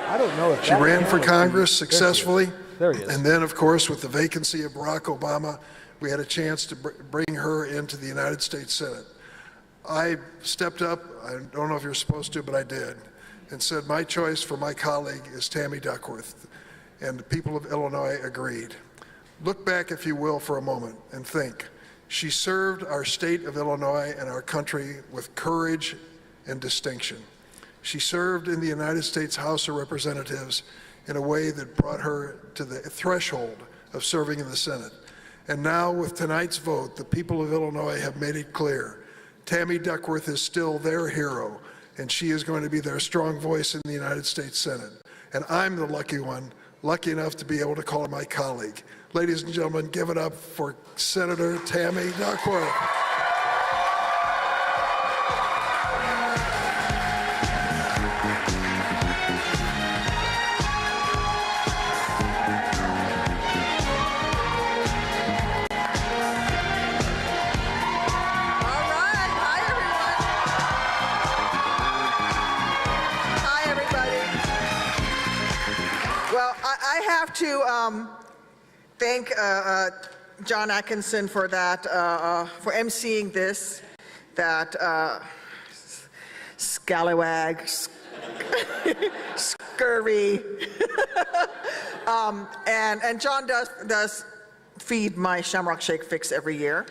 I don't know if she ran for Congress successfully. There he is. And then, of course, with the vacancy of Barack Obama, we had a chance to bring her into the United States Senate. I stepped up, I don't know if you're supposed to, but I did, and said my choice for my colleague is Tammy Duckworth, and the people of Illinois agreed. Look back, if you will, for a moment and think. She served our state of Illinois and our country with courage and distinction. She served in the United States House of Representatives in a way that brought her to the threshold of serving in the Senate. And now, with tonight's vote, the people of Illinois have made it clear. Tammy Duckworth is still their hero, and she is going to be their strong voice in the United States Senate. And I'm the lucky one, lucky enough to be able to call her my colleague. Ladies and gentlemen, give it up for Senator Tammy Duckworth. I have to thank John Atkinson for that, for emceeing this, that scallywag, scurvy, and John does feed my Shamrock Shake fix every year.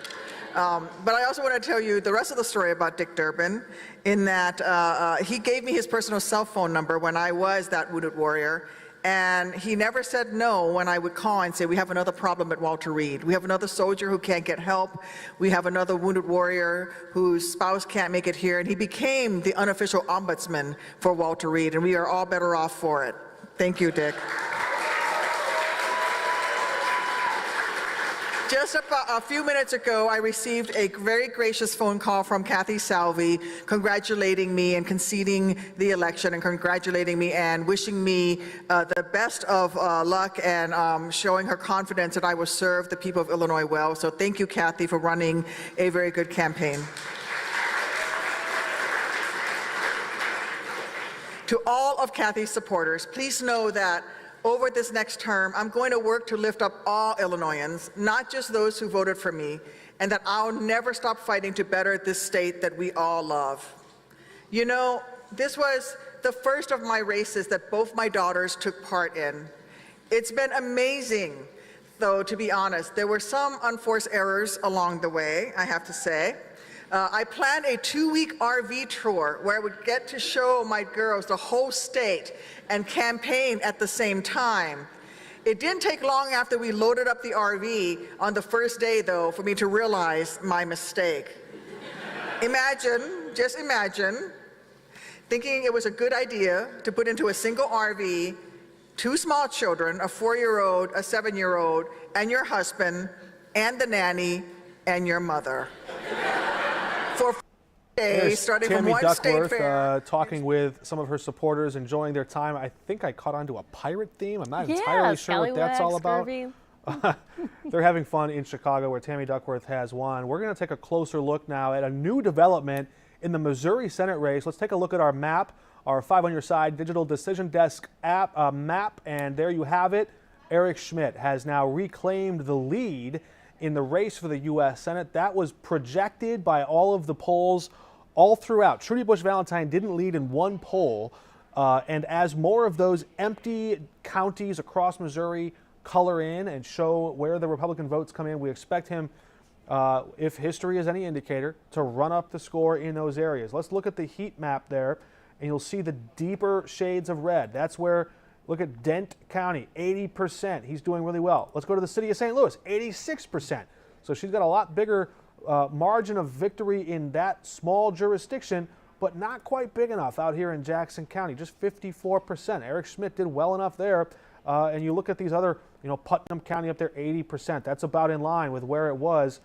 But I also want to tell you the rest of the story about Dick Durbin, in that he gave me his personal cell phone number when I was that wounded warrior. And he never said no when I would call and say, we have another problem at Walter Reed. We have another soldier who can't get help. We have another wounded warrior whose spouse can't make it here. And he became the unofficial ombudsman for Walter Reed, and we are all better off for it. Thank you, Dick. Just about a few minutes ago, I received a very gracious phone call from Kathy Salvi congratulating me and conceding the election, and congratulating me and wishing me the best of luck, and showing her confidence that I will serve the people of Illinois well. So thank you, Kathy, for running a very good campaign. To all of Kathy's supporters, please know that over this next term, I'm going to work to lift up all Illinoisans, not just those who voted for me, and that I'll never stop fighting to better this state that we all love. You know, this was the first of my races that both my daughters took part in. It's been amazing, though, to be honest. There were some unforced errors along the way, I have to say. I planned a 2-week RV tour where I would get to show my girls the whole state and campaign at the same time. It didn't take long after we loaded up the RV on the first day, though, for me to realize my mistake. Just imagine, thinking it was a good idea to put into a single RV 2 small children, a 4-year-old, a 7-year-old, and your husband, and the nanny, and your mother. For days, starting Tammy from one Duckworth, state fair. talking with some of her supporters, enjoying their time. I think I caught on to a pirate theme. I'm not entirely sure what that's all about. They're having fun in Chicago, where Tammy Duckworth has won. We're going to take a closer look now at a new development in the Missouri Senate race. Let's take a look at our map, our 5 on your side digital decision desk app map, and there you have it. Eric Schmidt has now reclaimed the lead in the race for the U.S. Senate. That was projected by all of the polls all throughout. Trudy Bush Valentine didn't lead in one poll. And as more of those empty counties across Missouri color in and show where the Republican votes come in, we expect him, if history is any indicator, to run up the score in those areas. Let's look at the heat map there, and you'll see the deeper shades of red. That's where, look at Dent County, 80%. He's doing really well. Let's go to the city of St. Louis, 86%. So she's got a lot bigger margin of victory in that small jurisdiction, but not quite big enough out here in Jackson County, just 54%. Eric Schmidt did well enough there. And you look at these other, Putnam County up there, 80%. That's about in line with where it was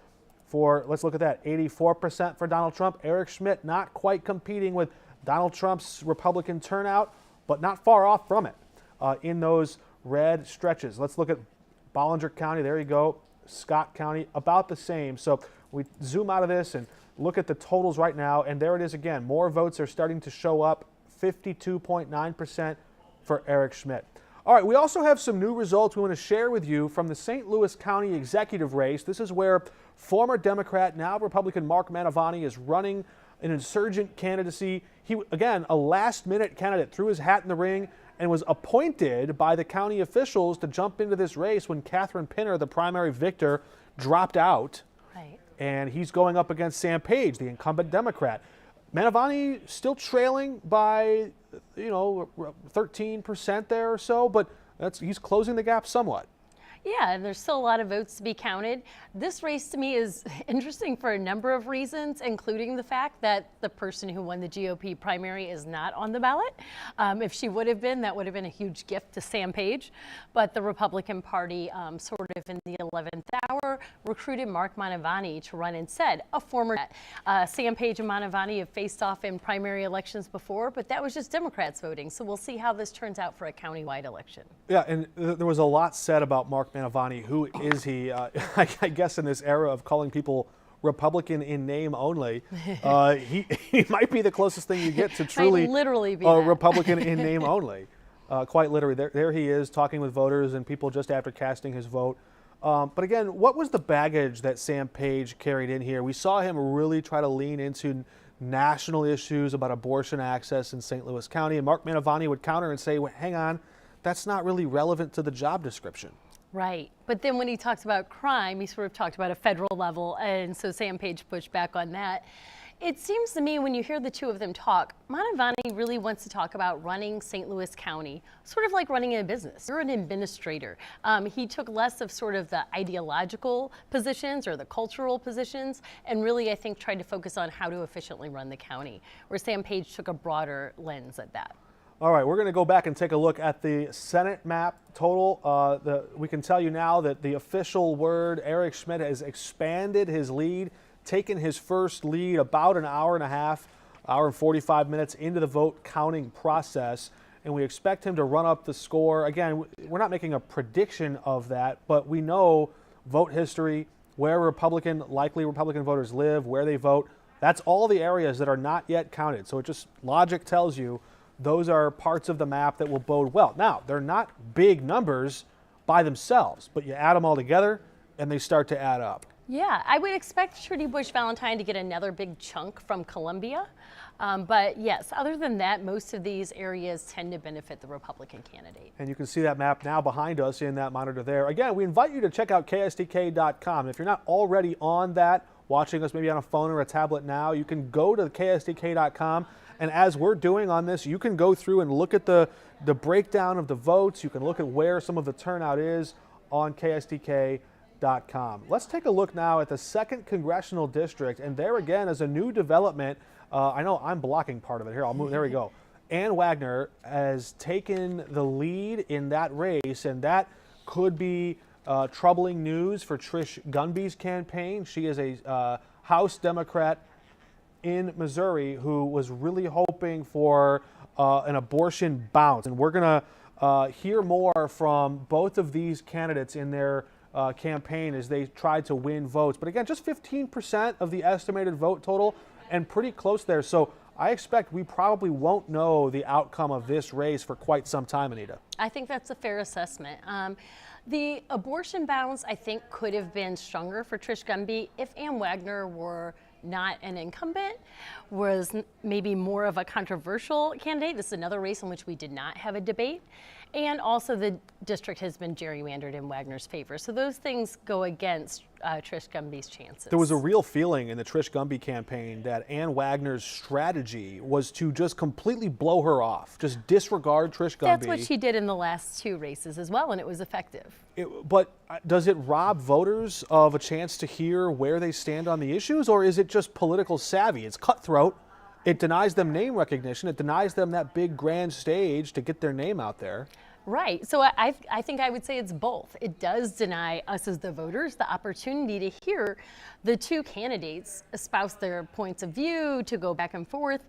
for, let's look at that, 84% for Donald Trump. Eric Schmidt not quite competing with Donald Trump's Republican turnout, but not far off from it in those red stretches. Let's look at Bollinger County. There you go. Scott County, about the same. So we zoom out of this and look at the totals right now, and there it is again. More votes are starting to show up, 52.9% for Eric Schmidt. All right, we also have some new results we want to share with you from the St. Louis County executive race. This is where former Democrat, now Republican Mark Mantovani is running an insurgent candidacy. He, again, a last-minute candidate, threw his hat in the ring and was appointed by the county officials to jump into this race when Catherine Pinner, the primary victor, dropped out. Right. And he's going up against Sam Page, the incumbent Democrat. Mantovani still trailing by, 13% there or so, but he's closing the gap somewhat. Yeah, and there's still a lot of votes to be counted. This race to me is interesting for a number of reasons, including the fact that the person who won the GOP primary is not on the ballot. If she would have been, that would have been a huge gift to Sam Page. But the Republican Party, sort of in the 11th hour, recruited Mark Mantovani to run instead, a former Sam Page and Mantovani have faced off in primary elections before, but that was just Democrats voting. So we'll see how this turns out for a countywide election. Yeah, and there was a lot said about Mark Mantovani. Who is he? I guess in this era of calling people Republican in name only, he might be the closest thing you get to truly literally be a Republican in name only. Quite literally, there he is talking with voters and people just after casting his vote. But again, what was the baggage that Sam Page carried in here? We saw him really try to lean into national issues about abortion access in St. Louis County, and Mark Mantovani would counter and say, well, hang on, that's not really relevant to the job description. Right. But then when he talks about crime, he sort of talked about a federal level, and so Sam Page pushed back on that. It seems to me when you hear the two of them talk, Mantovani really wants to talk about running St. Louis County, sort of like running a business. You're an administrator. He took less of sort of the ideological positions or the cultural positions, and really, I think, tried to focus on how to efficiently run the county, where Sam Page took a broader lens at that. All right, we're going to go back and take a look at the Senate map total. We can tell you now that the official word, Eric Schmidt has expanded his lead, taken his first lead about an hour and a half, hour and 45 minutes into the vote counting process, and we expect him to run up the score. Again, we're not making a prediction of that, but we know vote history, where likely Republican voters live, where they vote. That's all the areas that are not yet counted. So it just, logic tells you those are parts of the map that will bode well. Now, they're not big numbers by themselves, but you add them all together and they start to add up. Yeah, I would expect Trudy Bush Valentine to get another big chunk from Columbia. But yes, other than that, most of these areas tend to benefit the Republican candidate. And you can see that map now behind us in that monitor there. Again, we invite you to check out KSDK.com. If you're not already on that, watching us maybe on a phone or a tablet now, you can go to KSDK.com. And as we're doing on this, you can go through and look at the breakdown of the votes. You can look at where some of the turnout is on KSDK.com. Let's take a look now at the 2nd Congressional District. And there again is a new development. I know I'm blocking part of it here. I'll move. There we go. Ann Wagner has taken the lead in that race, and that could be troubling news for Trish Gunby's campaign. She is a House Democrat in Missouri who was really hoping for an abortion bounce. And we're going to hear more from both of these candidates in their campaign as they tried to win votes. But again, just 15% of the estimated vote total and pretty close there. So I expect we probably won't know the outcome of this race for quite some time, Anita. I think that's a fair assessment. The abortion balance, I think, could have been stronger for Trish Gumby if Ann Wagner were not an incumbent, was maybe more of a controversial candidate. This is another race in which we did not have a debate. And also the district has been gerrymandered in Wagner's favor. So those things go against Trish Gumby's chances. There was a real feeling in the Trish Gumby campaign that Ann Wagner's strategy was to just completely blow her off, just disregard Trish Gumby. That's what she did in the last two races as well, and it was effective. But does it rob voters of a chance to hear where they stand on the issues, or is it just political savvy? It's cutthroat. It denies them name recognition. It denies them that big grand stage to get their name out there. Right. So I think I would say it's both. It does deny us as the voters the opportunity to hear the two candidates espouse their points of view, to go back and forth.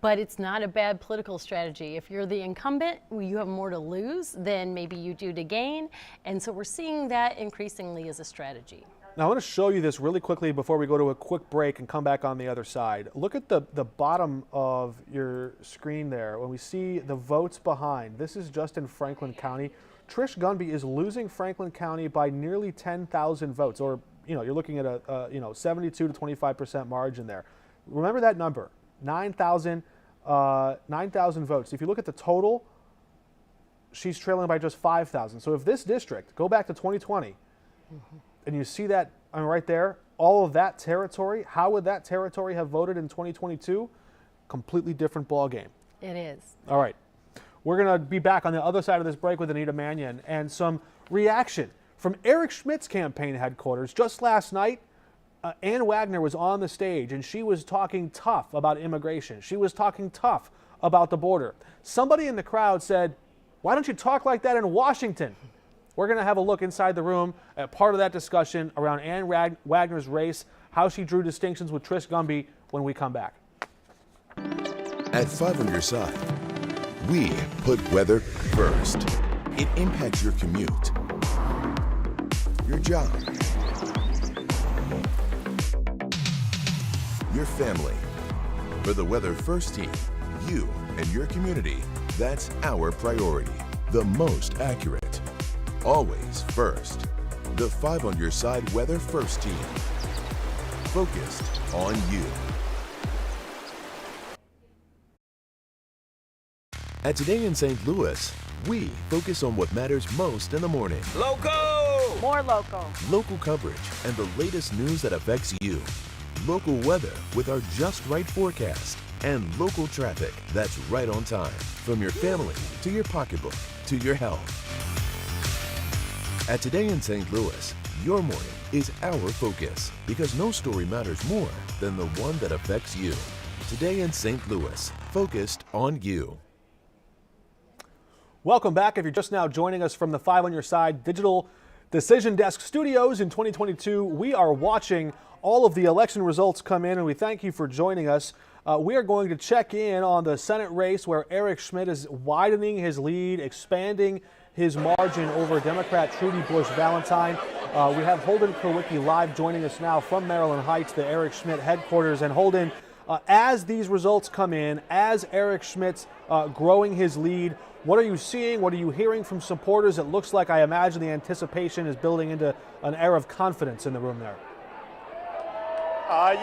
But it's not a bad political strategy. If you're the incumbent, you have more to lose than maybe you do to gain. And so we're seeing that increasingly as a strategy. Now I want to show you this really quickly before we go to a quick break and come back on the other side. Look at the bottom of your screen there. When we see the votes behind, this is just in Franklin County. Trish Gumby is losing Franklin County by nearly 10,000 votes, or you're looking at a 72 to 25% margin there. Remember that number, 9,000 votes. If you look at the total, she's trailing by just 5,000. So if this district, go back to 2020, and you see that right there, all of that territory, how would that territory have voted in 2022? Completely different ball game. It is. All right. We're going to be back on the other side of this break with Anita Manion and some reaction from Eric Schmidt's campaign headquarters. Just last night, Ann Wagner was on the stage and she was talking tough about immigration. She was talking tough about the border. Somebody in the crowd said, "Why don't you talk like that in Washington?" We're going to have a look inside the room at part of that discussion around Ann Wagner's race, how she drew distinctions with Trish Gumby when we come back. At 5 on your side, we put weather first. It impacts your commute, your job, your family. For the Weather First team, you and your community, that's our priority. The most accurate. Always first. The 5 on your side Weather First team. Focused on you. At Today in St. Louis, we focus on what matters most in the morning. Local! More local. Local coverage and the latest news that affects you. Local weather with our Just Right forecast. And local traffic that's right on time. From your family to your pocketbook to your health. At Today in St. Louis, your morning is our focus because no story matters more than the one that affects you. Today in St. Louis, focused on you. Welcome back. If you're just now joining us from the 5 on your side Digital Decision Desk Studios in 2022, we are watching all of the election results come in, and we thank you for joining us. We are going to check in on the Senate race where Eric Schmidt is widening his lead, expanding his margin over Democrat Trudy Bush Valentine. We have Holden Kerwicki live joining us now from Maryland Heights, the Eric Schmidt headquarters. And Holden, as these results come in, as Eric Schmidt's growing his lead, what are you seeing? What are you hearing from supporters? It looks like, I imagine, the anticipation is building into an air of confidence in the room there.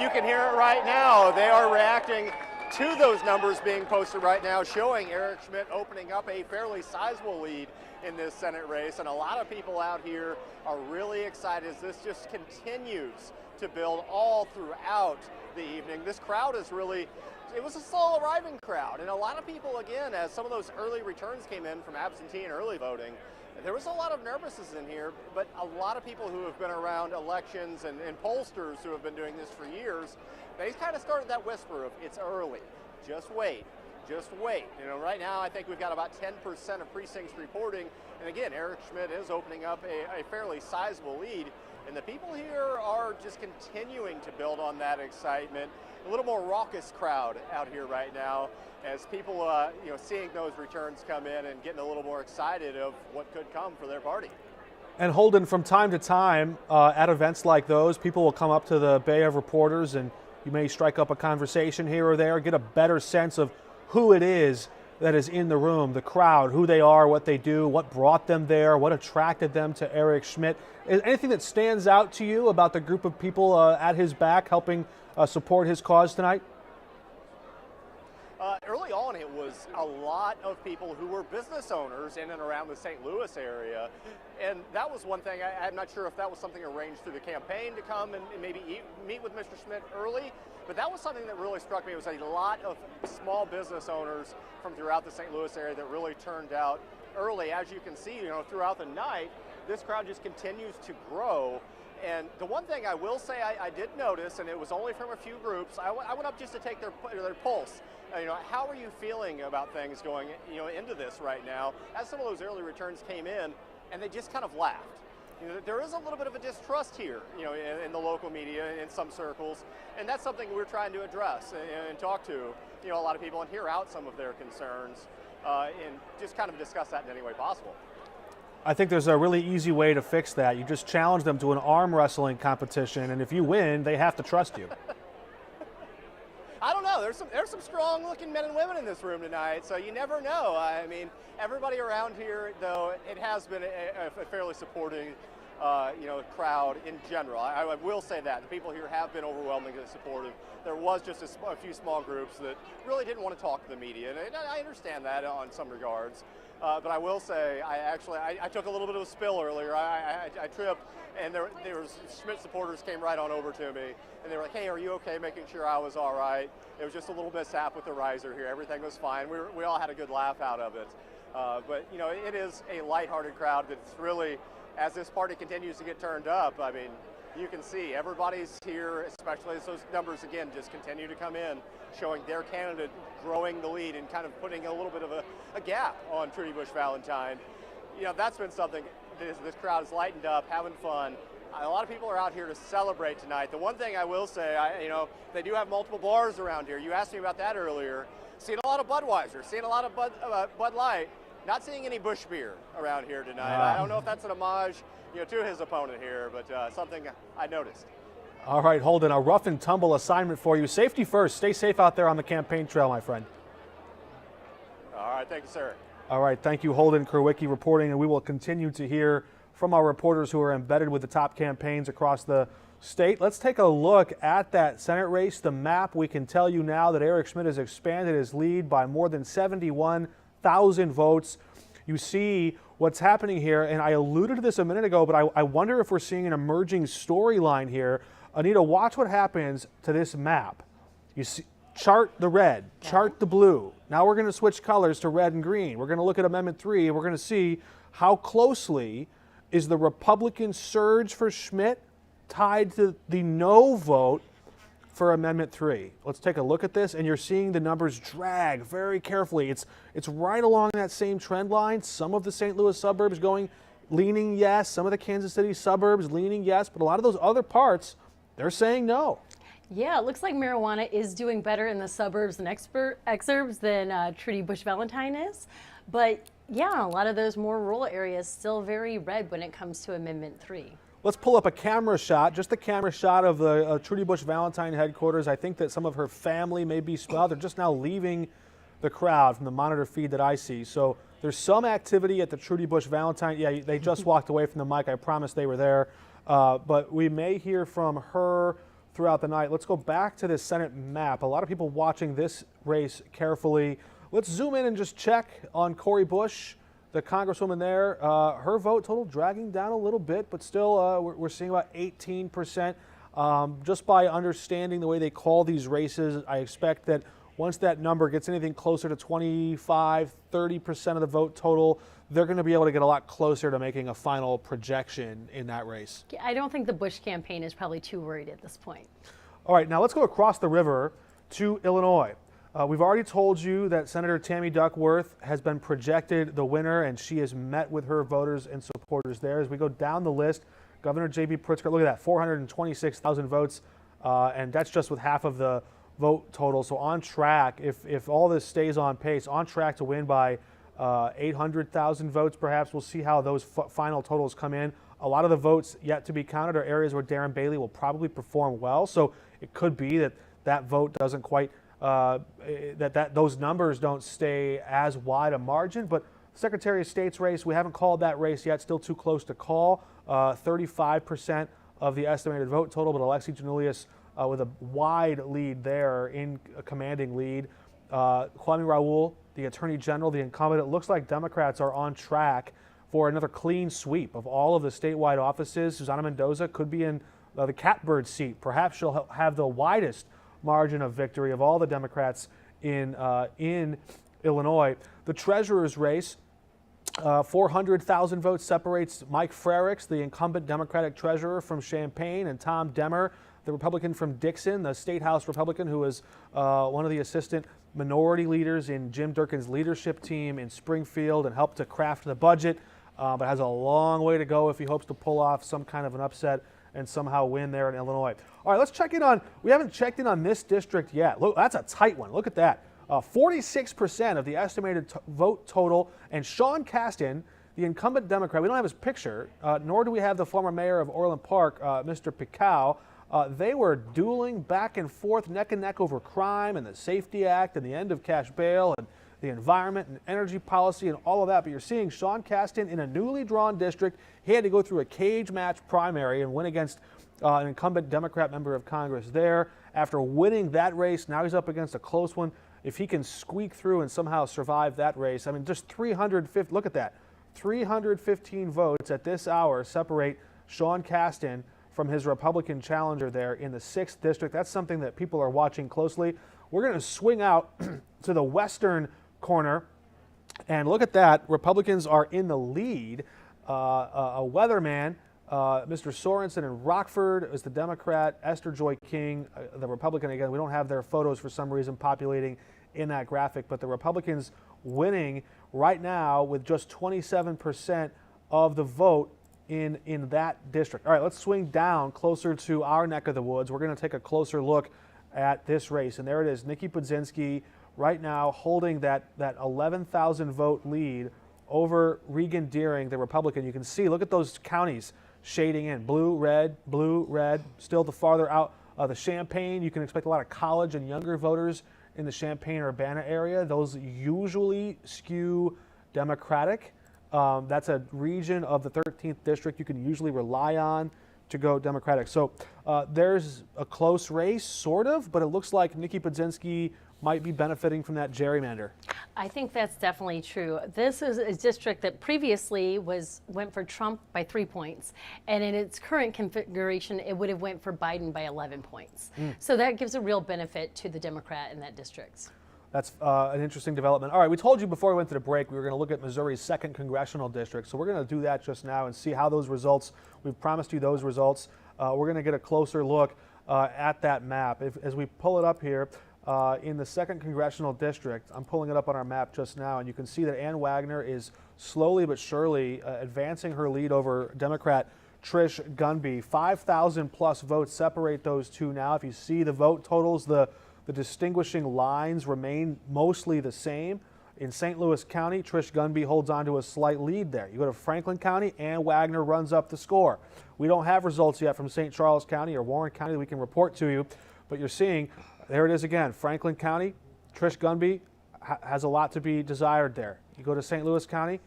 You can hear it right now. They are reacting to those numbers being posted right now, showing Eric Schmidt opening up a fairly sizable lead in this Senate race. And a lot of people out here are really excited as this just continues to build all throughout the evening. This crowd is really, it was a slow arriving crowd. And a lot of people, again, as some of those early returns came in from absentee and early voting, there was a lot of nervousness in here, but a lot of people who have been around elections and pollsters who have been doing this for years, they kind of started that whisper of, it's early, just wait. Just wait. Right now I think we've got about 10% of precincts reporting. And again, Eric Schmidt is opening up a fairly sizable lead. And the people here are just continuing to build on that excitement. A little more raucous crowd out here right now as people, seeing those returns come in and getting a little more excited of what could come for their party. And Holden, from time to time at events like those, people will come up to the Bay of reporters and you may strike up a conversation here or there, get a better sense of who it is that is in the room, the crowd, who they are, what they do, what brought them there, what attracted them to Eric Schmidt. Is anything that stands out to you about the group of people at his back helping support his cause tonight? Early on, it was a lot of people who were business owners in and around the St. Louis area. And that was one thing, I'm not sure if that was something arranged through the campaign to come and maybe meet with Mr. Schmidt early, but that was something that really struck me. It was a lot of small business owners from throughout the St. Louis area that really turned out early. As you can see, throughout the night, this crowd just continues to grow. And the one thing I will say I did notice, and it was only from a few groups, I went up just to take their pulse. How are you feeling about things going into this right now? As some of those early returns came in, and they just kind of laughed. There is a little bit of a distrust here, in the local media, in some circles, and that's something we're trying to address and talk to, a lot of people and hear out some of their concerns, and just kind of discuss that in any way possible. I think there's a really easy way to fix that. You just challenge them to an arm wrestling competition, and if you win, they have to trust you. I don't know. There's some strong-looking men and women in this room tonight, so you never know. I mean, everybody around here, though, it has been a fairly supporting, crowd in general. I will say that the people here have been overwhelmingly supportive. There was just a few small groups that really didn't want to talk to the media, and I understand that on some regards. But I will say, I took a little bit of a spill earlier. I tripped, and there was Schmidt supporters came right on over to me, and they were like, "Hey, are you okay?" Making sure I was all right. It was just a little mishap with the riser here. Everything was fine. We all had a good laugh out of it. But it is a lighthearted crowd that's really, as this party continues to get turned up, I mean, you can see everybody's here, especially as those numbers again just continue to come in, showing their candidate growing the lead and kind of putting a little bit of a gap on Trudy Bush Valentine. That's been something. This crowd is lightened up, having fun. A lot of people are out here to celebrate tonight. The one thing I will say, they do have multiple bars around here. You asked me about that earlier. Seeing a lot of Budweiser, seeing a lot of Bud Light. Not seeing any Bush beer around here tonight. I don't know if that's an homage, to his opponent here, but something I noticed. All right, Holden, a rough and tumble assignment for you. Safety first. Stay safe out there on the campaign trail, my friend. All right, thank you, sir. All right, thank you, Holden Kurwicki, reporting, and we will continue to hear from our reporters who are embedded with the top campaigns across the state. Let's take a look at that Senate race, the map. We can tell you now that Eric Schmidt has expanded his lead by more than 71,000 votes. You see what's happening here, and I alluded to this a minute ago, but I wonder if we're seeing an emerging storyline here. Anita, watch what happens to this map. You see, chart the red, chart the blue. Now we're going to switch colors to red and green. We're going to look at Amendment 3, and we're going to see how closely is the Republican surge for Schmidt tied to the no vote for Amendment 3. Let's take a look at this, and you're seeing the numbers drag very carefully. It's right along that same trend line. Some of the St. Louis suburbs leaning yes, some of the Kansas City suburbs leaning yes, but a lot of those other parts, they're saying no. Yeah, it looks like marijuana is doing better in the suburbs and exurbs than Trudy Bush Valentine is. But yeah, a lot of those more rural areas still very red when it comes to Amendment 3. Let's pull up a camera shot, just a camera shot of the Trudy Bush Valentine headquarters. I think that some of her family may be, well, they're just now leaving the crowd from the monitor feed that I see. So there's some activity at the Trudy Bush Valentine. Yeah, they just walked away from the mic. I promise they were there. But we may hear from her throughout the night. Let's go back to this Senate map. A lot of people watching this race carefully. Let's zoom in and just check on Cori Bush, the congresswoman there. Her vote total dragging down a little bit, but still we're seeing about 18%. Just by understanding the way they call these races, I expect that once that number gets anything closer to 25, 30% of the vote total, they're going to be able to get a lot closer to making a final projection in that race. I don't think the Bush campaign is probably too worried at this point. All right, now let's go across the river to Illinois. We've already told you that Senator Tammy Duckworth has been projected the winner, and she has met with her voters and supporters there. As we go down the list, Governor J.B. Pritzker, look at that, 426,000 votes, and that's just with half of the vote total. So on track, if all this stays on pace, on track to win by 800,000 votes perhaps. We'll see how those final totals come in. A lot of the votes yet to be counted are areas where Darren Bailey will probably perform well, so it could be that that vote doesn't quite those numbers don't stay as wide a margin. But Secretary of State's race, we haven't called that race yet, still too close to call. 35% of the estimated vote total, but Alexi Giannoulias with a wide lead there, in a commanding lead. Kwame Raoul, the Attorney General, the incumbent, it looks like Democrats are on track for another clean sweep of all of the statewide offices. Susana Mendoza could be in the catbird seat. Perhaps she'll have the widest margin of victory of all the Democrats in Illinois. The treasurer's race, 400,000 votes separates Mike Frericks, the incumbent Democratic treasurer from Champaign, and Tom Demmer, the Republican from Dixon, the State House Republican who was one of the assistant minority leaders in Jim Durkin's leadership team in Springfield and helped to craft the budget, but has a long way to go if he hopes to pull off some kind of an upset and somehow win there in Illinois. All right, let's check in on, we haven't checked in on this district yet. Look, that's a tight one. Look at that. 46% of the estimated vote total, and Sean Casten, the incumbent Democrat, we don't have his picture, nor do we have the former mayor of Orland Park, Mr. Picow. They were dueling back and forth, neck and neck over crime and the Safety Act and the end of cash bail and the environment and energy policy and all of that. But you're seeing Sean Casten in a newly drawn district. He had to go through a cage match primary and win against an incumbent Democrat member of Congress there. After winning that race, now he's up against a close one. If he can squeak through and somehow survive that race, I mean, just 350, look at that, 315 votes at this hour separate Sean Casten from his Republican challenger there in the 6th district. That's something that people are watching closely. We're going to swing out to the western corner, and look at that. Republicans are in the lead. A weatherman, Mr. Sorensen in Rockford is the Democrat. Esther Joy King, the Republican. Again, we don't have their photos for some reason populating in that graphic, but the Republicans winning right now with just 27% of the vote in that district. All right, let's swing down closer to our neck of the woods. We're going to take a closer look at this race, and there it is. Nikki Budzinski right now holding that 11,000 vote lead over Regan Deering, the Republican. You can see, look at those counties shading in. Blue, red, still the farther out. The Champaign, you can expect a lot of college and younger voters in the Champaign-Urbana area. Those usually skew Democratic. That's a region of the 13th district you can usually rely on to go Democratic. So there's a close race, sort of, but it looks like Nikki Budzinski might be benefiting from that gerrymander. I think that's definitely true. This is a district that previously went for Trump by 3 points, and in its current configuration, it would have went for Biden by 11 points. So that gives a real benefit to the Democrat in that district. That's an interesting development. All right, we told you before we went to the break we were going to look at Missouri's 2nd congressional district, so we're going to do that just now and see how those results, we've promised you those results. We're going to get a closer look at that map. As we pull it up here, in the 2nd congressional district, I'm pulling it up on our map just now, and you can see that Ann Wagner is slowly but surely advancing her lead over Democrat Trish Gunby. 5,000 plus votes separate those two now. If you see the vote totals, the distinguishing lines remain mostly the same. In St. Louis County, Trish Gunby holds on to a slight lead there. You go to Franklin County, Ann Wagner runs up the score. We don't have results yet from St. Charles County or Warren County that we can report to you, but you're seeing, there it is again, Franklin County, Trish Gunby has a lot to be desired there. You go to St. Louis County,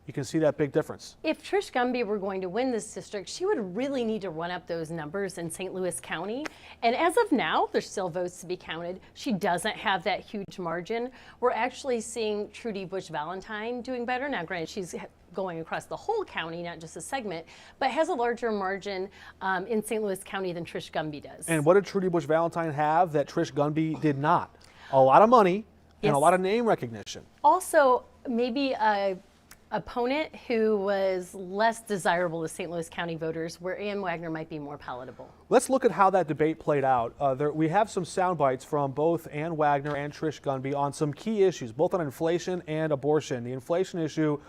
you can see that big difference. If Trish Gunby were going to win this district, she would really need to run up those numbers in St. Louis County. And as of now, there's still votes to be counted. She doesn't have that huge margin. We're actually seeing Trudy Bush Valentine doing better. Now, granted, she's going across the whole county, not just a segment, but has a larger margin in St. Louis County than Trish Gunby does. And what did Trudy Bush Valentine have that Trish Gunby did not? A lot of money and a lot of name recognition. Also, maybe a opponent who was less desirable to St. Louis County voters, where Ann Wagner might be more palatable. Let's look at how that debate played out. We have some sound bites from both Ann Wagner and Trish Gunby on some key issues, both on inflation and abortion. The inflation issue,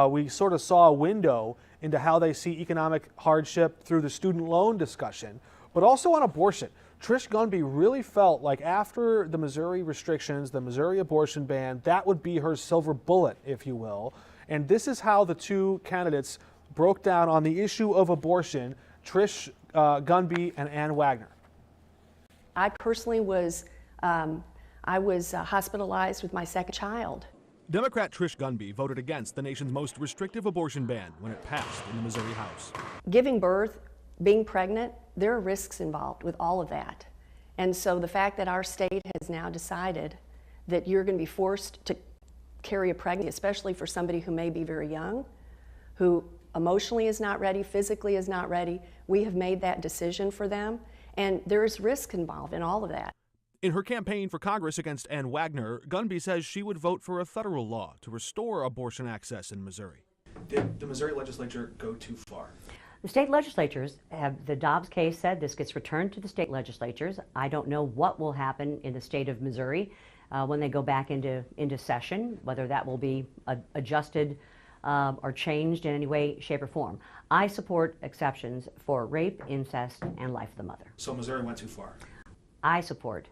we sort of saw a window into how they see economic hardship through the student loan discussion, but also on abortion. Trish Gunby really felt like after the Missouri restrictions, the Missouri abortion ban, that would be her silver bullet, if you will. And this is how the two candidates broke down on the issue of abortion, Trish Gunby and Ann Wagner. I personally was I was hospitalized with my second child. Democrat Trish Gunby voted against the nation's most restrictive abortion ban when it passed in the Missouri House. Giving birth, being pregnant, there are risks involved with all of that. And so the fact that our state has now decided that you're going to be forced to carry a pregnancy, especially for somebody who may be very young, who emotionally is not ready, physically is not ready, we have made that decision for them, and there's risk involved in all of that. In her campaign for Congress against Ann Wagner, Gunby says she would vote for a federal law to restore abortion access in Missouri. Did the Missouri legislature go too far? The state legislatures have, the Dobbs case said this gets returned to the state legislatures. I don't know what will happen in the state of Missouri when they go back into session, whether that will be adjusted or changed in any way, shape, or form. I support exceptions for rape, incest, and life of the mother. So Missouri went too far? I support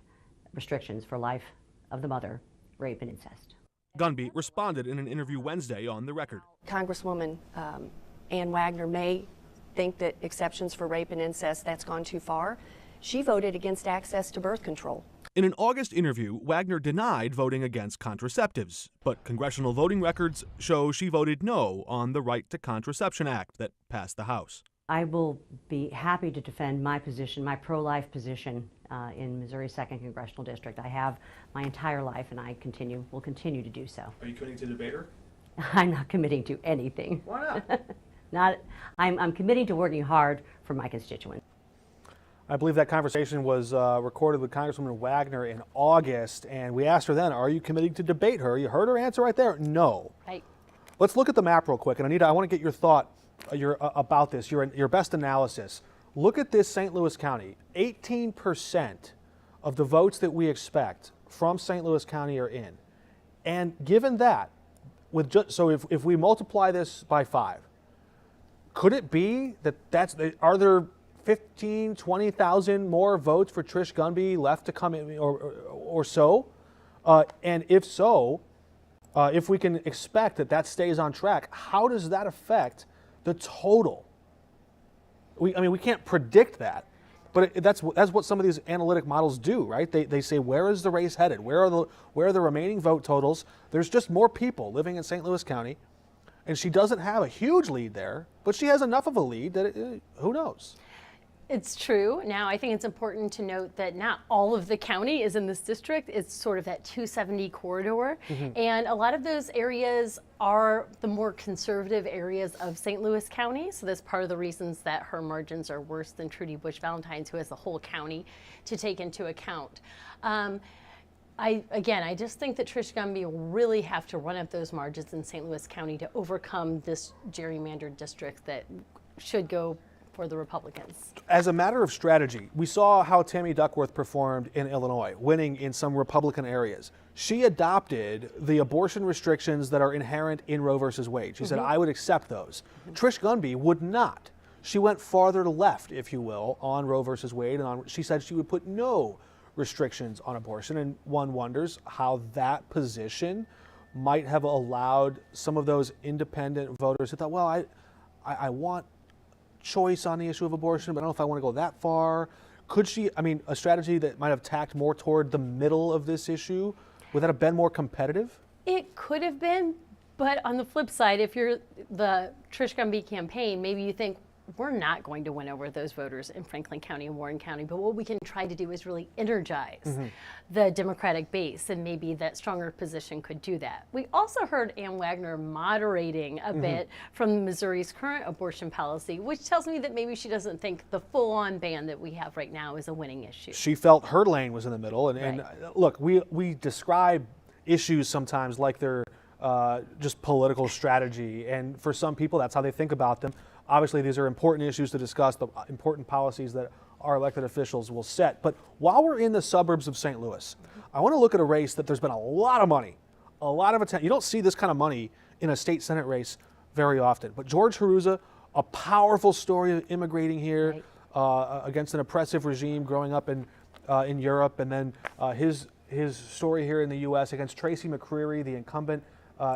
restrictions for life of the mother, rape, and incest. Gunby responded in an interview Wednesday on the record. Congresswoman Ann Wagner may think that exceptions for rape and incest, that's gone too far. She voted against access to birth control. In an August interview, Wagner denied voting against contraceptives, but congressional voting records show she voted no on the Right to Contraception Act that passed the House. I will be happy to defend my position, my pro-life position in Missouri's 2nd Congressional District. I have my entire life, and I will continue to do so. Are you committing to debate her? I'm not committing to anything. Why not? I'm committing to working hard for my constituents. I believe that conversation was recorded with Congresswoman Wagner in August, and we asked her then, are you committing to debate her? You heard her answer right there, no. Right. Let's look at the map real quick, and Anita, I want to get your thought about this, your best analysis. Look at this St. Louis County. 18% of the votes that we expect from St. Louis County are in. And given that, so if we multiply this by 5, could it be that are there 15, 20,000 more votes for Trish Gunby left to come in or so? And if so, if we can expect that stays on track, how does that affect the total? I mean, we can't predict that, but that's what some of these analytic models do, right? They say, where is the race headed? Where are the remaining vote totals? There's just more people living in St. Louis County, and she doesn't have a huge lead there, but she has enough of a lead that who knows? It's true. Now, I think it's important to note that not all of the county is in this district. It's sort of that 270 corridor. Mm-hmm. And a lot of those areas are the more conservative areas of St. Louis County. So that's part of the reasons that her margins are worse than Trudy Bush Valentine's, who has the whole county to take into account. I just think that Trish Gunby will really have to run up those margins in St. Louis County to overcome this gerrymandered district that should go for the Republicans. As a matter of strategy, we saw how Tammy Duckworth performed in Illinois, winning in some Republican areas. She adopted the abortion restrictions that are inherent in Roe versus Wade. She said, I would accept those. Trish Gunby would not. She went farther to left, if you will, on Roe versus Wade, and she said she would put no restrictions on abortion, and one wonders how that position might have allowed some of those independent voters who thought, well, I want choice on the issue of abortion, but I don't know if I want to go that far. Could she, a strategy that might have tacked more toward the middle of this issue, would that have been more competitive? It could have been, but on the flip side, if you're the Trish Gunby campaign, maybe you think, we're not going to win over those voters in Franklin County and Warren County, but what we can try to do is really energize the Democratic base, and maybe that stronger position could do that. We also heard Ann Wagner moderating a bit from Missouri's current abortion policy, which tells me that maybe she doesn't think the full-on ban that we have right now is a winning issue. She felt her lane was in the middle, and look, we describe issues sometimes like they're just political strategy, and for some people that's how they think about them. Obviously, these are important issues to discuss, the important policies that our elected officials will set. But while we're in the suburbs of St. Louis, I want to look at a race that there's been a lot of money, a lot of attention. You don't see this kind of money in a state Senate race very often. But George Haruza, a powerful story of immigrating here against an oppressive regime growing up in Europe, and then his story here in the U.S. against Tracy McCreary, the incumbent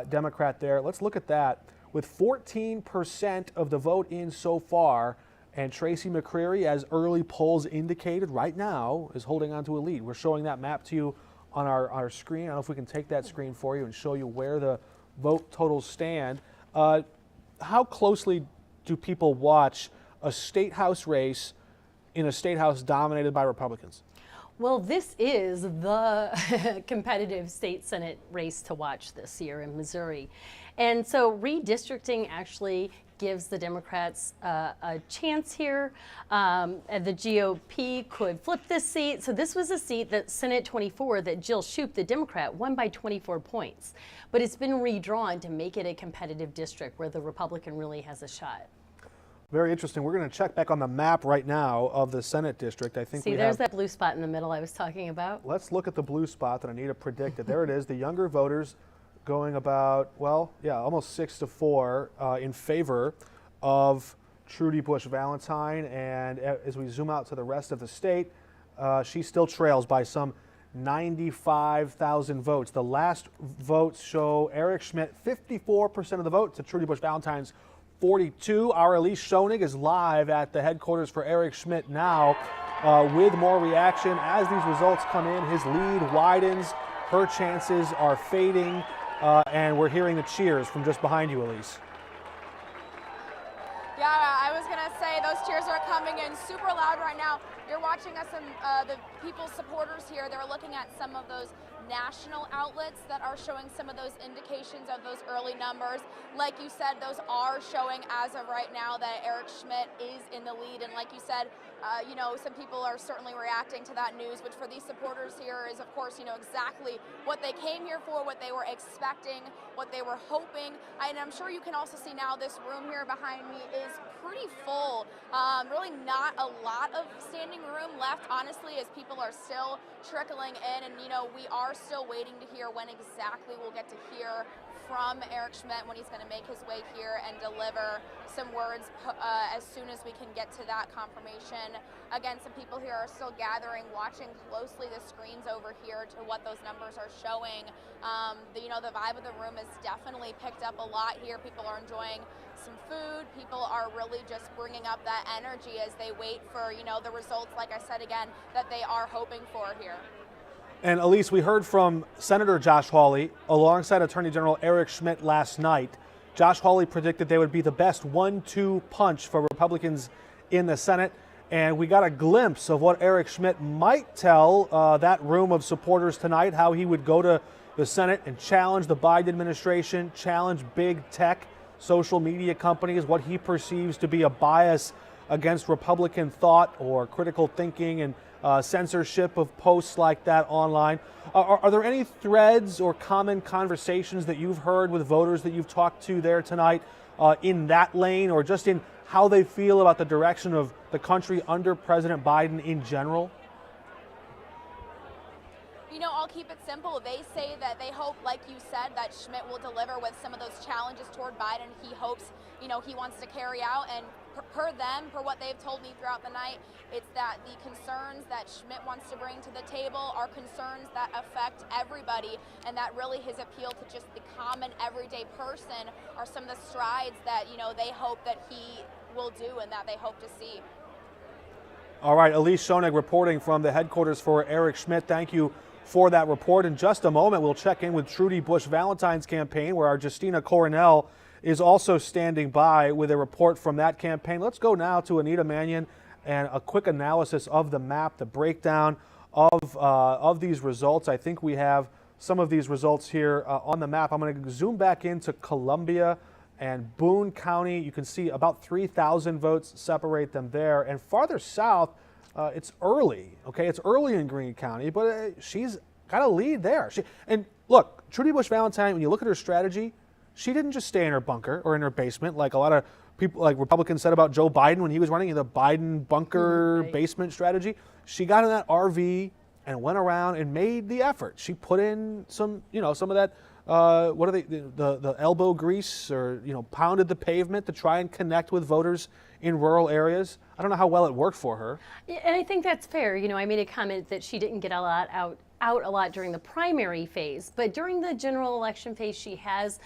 Democrat there. Let's look at that. With 14% of the vote in so far, and Tracy McCreary, as early polls indicated right now, is holding on to a lead. We're showing that map to you on our screen. I don't know if we can take that screen for you and show you where the vote totals stand. How closely do people watch a state house race in a state house dominated by Republicans? Well, this is the competitive state Senate race to watch this year in Missouri. And so redistricting actually gives the Democrats a chance here. The GOP could flip this seat. So this was a seat that Senate 24 that Jill Shoup, the Democrat, won by 24 points. But it's been redrawn to make it a competitive district where the Republican really has a shot. Very interesting. We're going to check back on the map right now of the Senate district. I think there's that blue spot in the middle I was talking about. Let's look at the blue spot that Anita predicted. There it is. The younger voters going about, well, yeah, almost 6-4 in favor of Trudy Bush Valentine. And as we zoom out to the rest of the state, she still trails by some 95,000 votes. The last votes show Eric Schmidt 54% of the vote to Trudy Bush Valentine's 42. Our Elise Schoenig is live at the headquarters for Eric Schmidt now with more reaction. As these results come in, his lead widens, her chances are fading, and we're hearing the cheers from just behind you, Elise. Yeah, I was going to say those cheers are coming in super loud right now. You're watching us and the people's supporters here. They're looking at some of those national outlets that are showing some of those indications of those early numbers. Like you said, those are showing as of right now that Eric Schmidt is in the lead. And like you said, you know, some people are certainly reacting to that news, which for these supporters here is, of course, you know, exactly what they came here for, what they were expecting, what they were hoping. And I'm sure you can also see now this room here behind me is pretty full. Really not a lot of standing room left, honestly, as people are still trickling in. And, you know, we are still waiting to hear when exactly we'll get to hear from Eric Schmidt when he's going to make his way here and deliver some words as soon as we can get to that confirmation. Again, some people here are still gathering, watching closely the screens over here to what those numbers are showing. You know, the vibe of the room has definitely picked up a lot here. People are enjoying some food. People are really just bringing up that energy as they wait for, you know, the results, like I said again, that they are hoping for here. And Elise, we heard from Senator Josh Hawley alongside Attorney General Eric Schmidt last night. Josh Hawley predicted they would be the best 1-2 punch for Republicans in the Senate. And we got a glimpse of what Eric Schmidt might tell that room of supporters tonight, how he would go to the Senate and challenge the Biden administration, challenge big tech, social media companies, what he perceives to be a bias against Republican thought or critical thinking and censorship of posts like that online. Are there any threads or common conversations that you've heard with voters that you've talked to there tonight in that lane, or just in how they feel about the direction of the country under President Biden in general? You know, I'll keep it simple. They say that they hope, like you said, that Schmidt will deliver with some of those challenges toward Biden. He hopes, you know, he wants to carry out. And per them, per what they've told me throughout the night, it's that the concerns that Schmidt wants to bring to the table are concerns that affect everybody, and that really his appeal to just the common everyday person are some of the strides that, you know, they hope that he will do and that they hope to see. All right, Elise Schoenig reporting from the headquarters for Eric Schmidt. Thank you for that report. In just a moment, we'll check in with Trudy Bush Valentine's campaign, where our Justina Coronel is also standing by with a report from that campaign. Let's go now to Anita Manion and a quick analysis of the map, the breakdown of these results. I think we have some of these results here on the map. I'm going to zoom back into Columbia and Boone County. You can see about 3,000 votes separate them there. And farther south, it's early, okay? It's early in Greene County, but she's got a lead there. And look, Trudy Bush Valentine, when you look at her strategy, she didn't just stay in her bunker or in her basement like a lot of people, like Republicans said about Joe Biden when he was running the Biden bunker basement strategy. She got in that RV and went around and made the effort. She put in some, you know, some of that, what are they, the elbow grease, or, you know, pounded the pavement to try and connect with voters in rural areas. I don't know how well it worked for her. Yeah, and I think that's fair. You know, I made a comment that she didn't get a lot out a lot during the primary phase, but during the general election phase, she has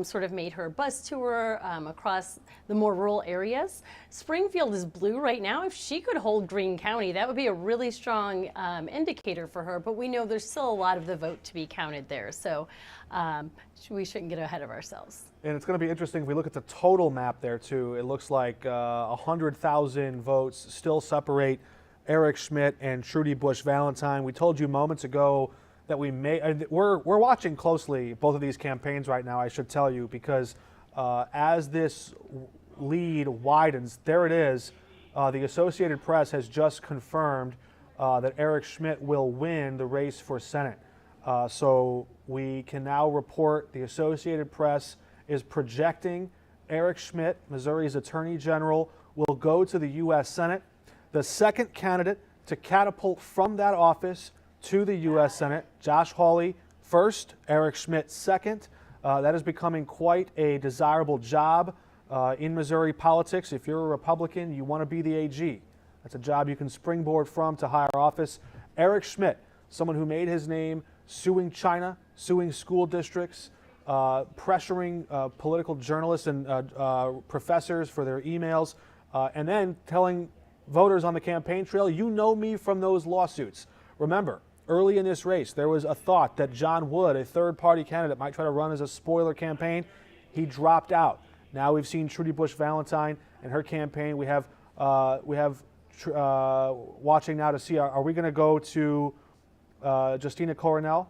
sort of made her bus tour across the more rural areas. Springfield is blue right now. If she could hold Greene County, that would be a really strong indicator for her, but we know there's still a lot of the vote to be counted there, so we shouldn't get ahead of ourselves. And it's going to be interesting if we look at the total map there too. It looks like 100,000 votes still separate Eric Schmidt and Trudy Bush Valentine. We told you moments ago that we're watching closely both of these campaigns right now, I should tell you, because as this lead widens, there it is. The Associated Press has just confirmed that Eric Schmidt will win the race for Senate. So we can now report the Associated Press is projecting Eric Schmidt, Missouri's Attorney General, will go to the U.S. Senate. The second candidate to catapult from that office to the U.S. Senate, Josh Hawley first, Eric Schmidt second. That is becoming quite a desirable job in Missouri politics. If you're a Republican, you want to be the AG. That's a job you can springboard from to higher office. Eric Schmidt, someone who made his name suing China, suing school districts, pressuring political journalists and professors for their emails, and then telling voters on the campaign trail, you know me from those lawsuits. Remember, early in this race, there was a thought that John Wood, a third-party candidate, might try to run as a spoiler campaign. He dropped out. Now we've seen Trudy Bush Valentine and her campaign. We have watching now to see, are we going to go to Justina Coronel?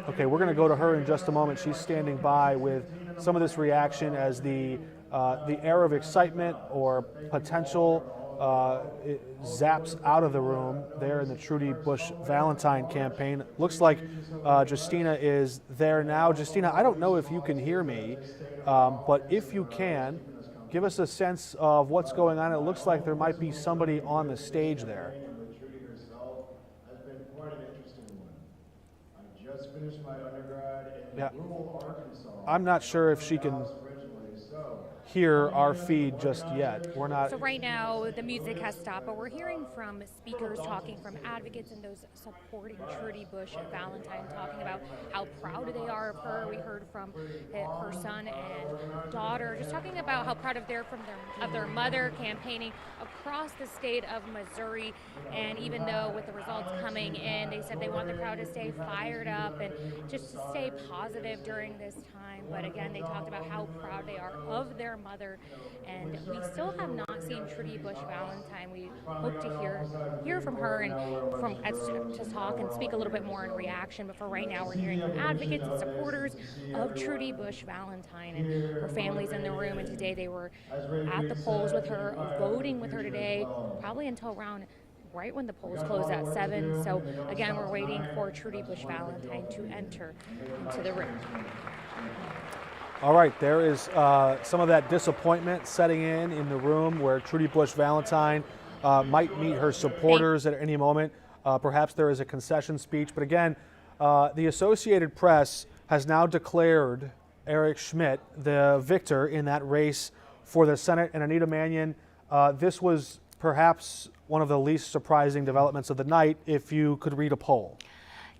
Okay, we're going to go to her in just a moment. She's standing by with some of this reaction as the air of excitement or potential it zaps out of the room there in the Trudy Bush Valentine campaign. Looks like Justina is there now. Justina, I don't know if you can hear me, but if you can, give us a sense of what's going on. It looks like there might be somebody on the stage there. Just finished my undergrad in rural Arkansas. I'm not sure if she can hear our feed just yet. We're not. So right now the music has stopped, but we're hearing from speakers talking from advocates and those supporting Trudy Bush Valentine, talking about how proud they are of her. We heard from her son and daughter, just talking about how proud of their mother campaigning across the state of Missouri. And even though with the results coming in, they said they want the crowd to stay fired up and just to stay positive during this time. But again, they talked about how proud they are of their mother, and we still have not seen Trudy Bush Valentine. We hope to hear from her and to talk and speak a little bit more in reaction. But for right now, we're hearing from advocates and supporters of Trudy Bush Valentine, and her family's in the room. And today they were at the polls with her, voting with her today, probably until around right when the polls close at 7. So again, we're waiting for Trudy Bush Valentine to enter into the room. All right, there is some of that disappointment setting in the room where Trudy Bush Valentine might meet her supporters at any moment. Perhaps there is a concession speech. But again, the Associated Press has now declared Eric Schmidt the victor in that race for the Senate. And Anita Manion, this was perhaps one of the least surprising developments of the night if you could read a poll.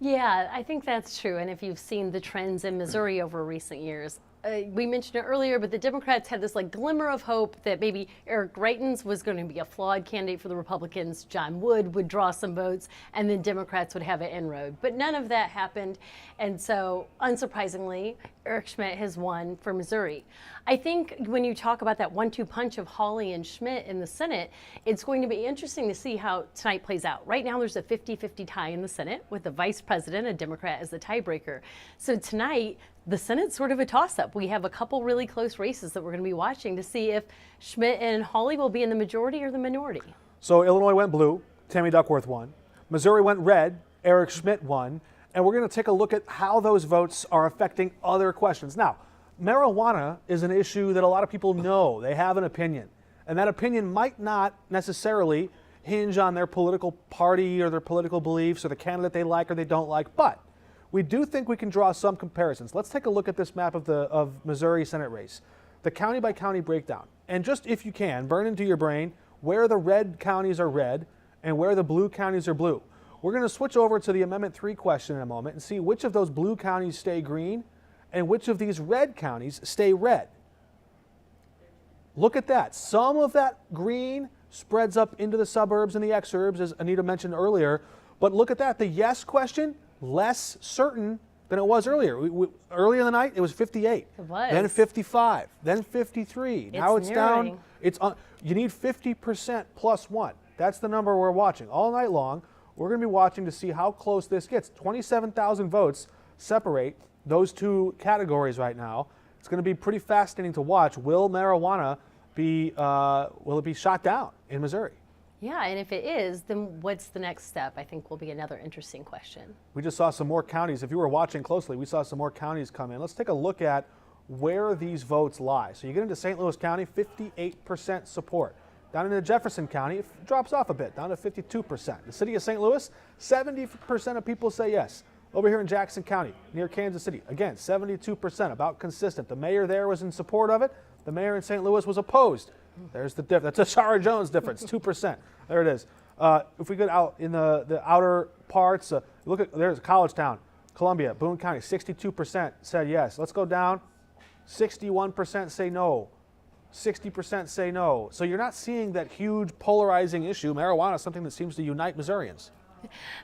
Yeah, I think that's true. And if you've seen the trends in Missouri over recent years, we mentioned it earlier, but the Democrats had this glimmer of hope that maybe Eric Greitens was going to be a flawed candidate for the Republicans. John Wood would draw some votes, and then Democrats would have an inroad. But none of that happened, and so unsurprisingly, Eric Schmidt has won for Missouri. I think when you talk about that 1-2 punch of Hawley and Schmidt in the Senate, it's going to be interesting to see how tonight plays out. Right now, there's a 50-50 tie in the Senate with the vice president, a Democrat, as the tiebreaker. So tonight, the Senate's sort of a toss-up. We have a couple really close races that we're going to be watching to see if Schmidt and Hawley will be in the majority or the minority. So Illinois went blue, Tammy Duckworth won. Missouri went red, Eric Schmidt won. And we're going to take a look at how those votes are affecting other questions. Now, marijuana is an issue that a lot of people know. They have an opinion. And that opinion might not necessarily hinge on their political party or their political beliefs or the candidate they like or they don't like. But we do think we can draw some comparisons. Let's take a look at this map of Missouri Senate race, the county by county breakdown. And just if you can, burn into your brain, where the red counties are red and where the blue counties are blue. We're going to switch over to the Amendment 3 question in a moment and see which of those blue counties stay green and which of these red counties stay red. Look at that. Some of that green spreads up into the suburbs and the exurbs, as Anita mentioned earlier. But look at that. The yes question, less certain than it was earlier. Earlier in the night, it was 58. It was. Then 55. Then 53. Now it's narrowing. down. You need 50% plus 1. That's the number we're watching. All night long, we're going to be watching to see how close this gets. 27,000 votes separate those two categories right now. It's going to be pretty fascinating to watch. Will marijuana will it be shot down in Missouri? Yeah, and if it is, then what's the next step? I think will be another interesting question. We just saw some more counties. If you were watching closely, we saw some more counties come in. Let's take a look at where these votes lie. So you get into St. Louis County, 58% support. Down into Jefferson County, it drops off a bit, down to 52%. The city of St. Louis, 70% of people say yes. Over here in Jackson County, near Kansas City, again, 72%, about consistent. The mayor there was in support of it. The mayor in St. Louis was opposed. There's the difference. That's a Shara Jones difference, 2%. There it is. If we go out in the outer parts, look at, there's College Town, Columbia, Boone County, 62% said yes. Let's go down. 61% say no. 60% say no. So you're not seeing that huge polarizing issue. Marijuana is something that seems to unite Missourians.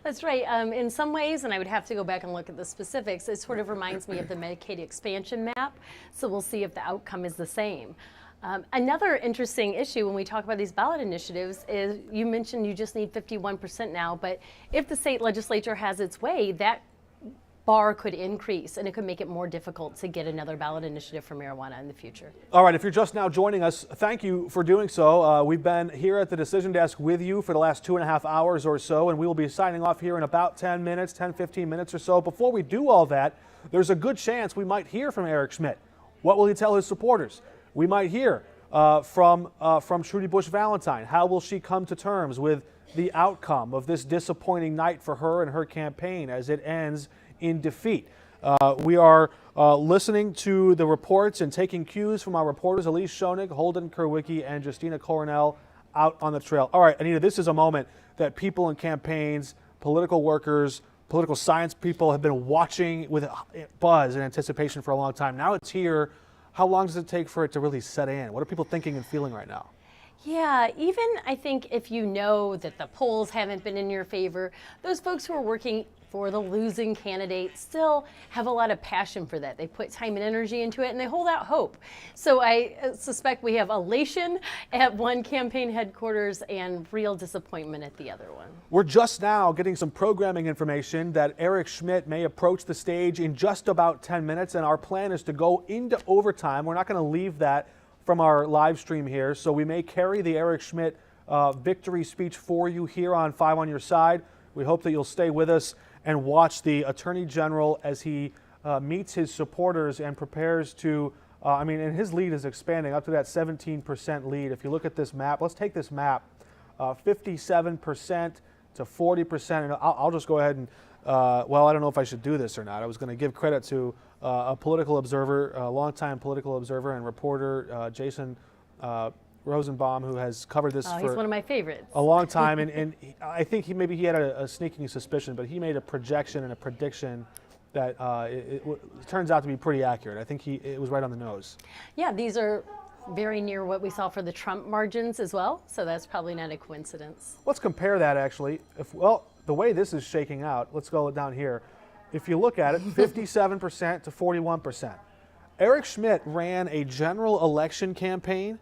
That's right. In some ways, and I would have to go back and look at the specifics, it sort of reminds me of the Medicaid expansion map. So we'll see if the outcome is the same. Another interesting issue when we talk about these ballot initiatives is you mentioned you just need 51% now, but if the state legislature has its way, that bar could increase and it could make it more difficult to get another ballot initiative for marijuana in the future. All right, if you're just now joining us, thank you for doing so. We've been here at the decision desk with you for the last 2.5 hours or so, and we will be signing off here in about 10 minutes, 10, 15 minutes or so. Before we do all that, there's a good chance we might hear from Eric Schmidt. What will he tell his supporters? We might hear from Trudy Bush Valentine. How will she come to terms with the outcome of this disappointing night for her and her campaign as it ends in defeat? We are listening to the reports and taking cues from our reporters, Elise Schoenig, Holden Kerwicki, and Justina Coronel out on the trail. All right, Anita, this is a moment that people in campaigns, political workers, political science people have been watching with buzz and anticipation for a long time. Now it's here. How long does it take for it to really set in? What are people thinking and feeling right now? Yeah, even I think if you know that the polls haven't been in your favor, those folks who are working for the losing candidate still have a lot of passion for that. They put time and energy into it and they hold out hope. So I suspect we have elation at one campaign headquarters and real disappointment at the other one. We're just now getting some programming information that Eric Schmidt may approach the stage in just about 10 minutes, and our plan is to go into overtime. We're not going to leave that from our live stream here, so we may carry the Eric Schmidt victory speech for you here on 5 on Your Side. We hope that you'll stay with us and watch the Attorney General as he meets his supporters and prepares to, and his lead is expanding up to that 17% lead. If you look at this map, let's take this map, 57% to 40%, and I'll just go ahead and, I don't know if I should do this or not. I was going to give credit to a political observer, a longtime political observer and reporter, Jason Rosenbaum, who has covered this he's for one of my favorites. a long time, and I think he had a sneaking suspicion, but he made a projection and a prediction that it turns out to be pretty accurate. I think it was right on the nose. Yeah, these are very near what we saw for the Trump margins as well, so that's probably not a coincidence. Let's compare that actually. The way this is shaking out, let's go down here. If you look at it, 57% to 41%. Eric Schmidt ran a general election campaign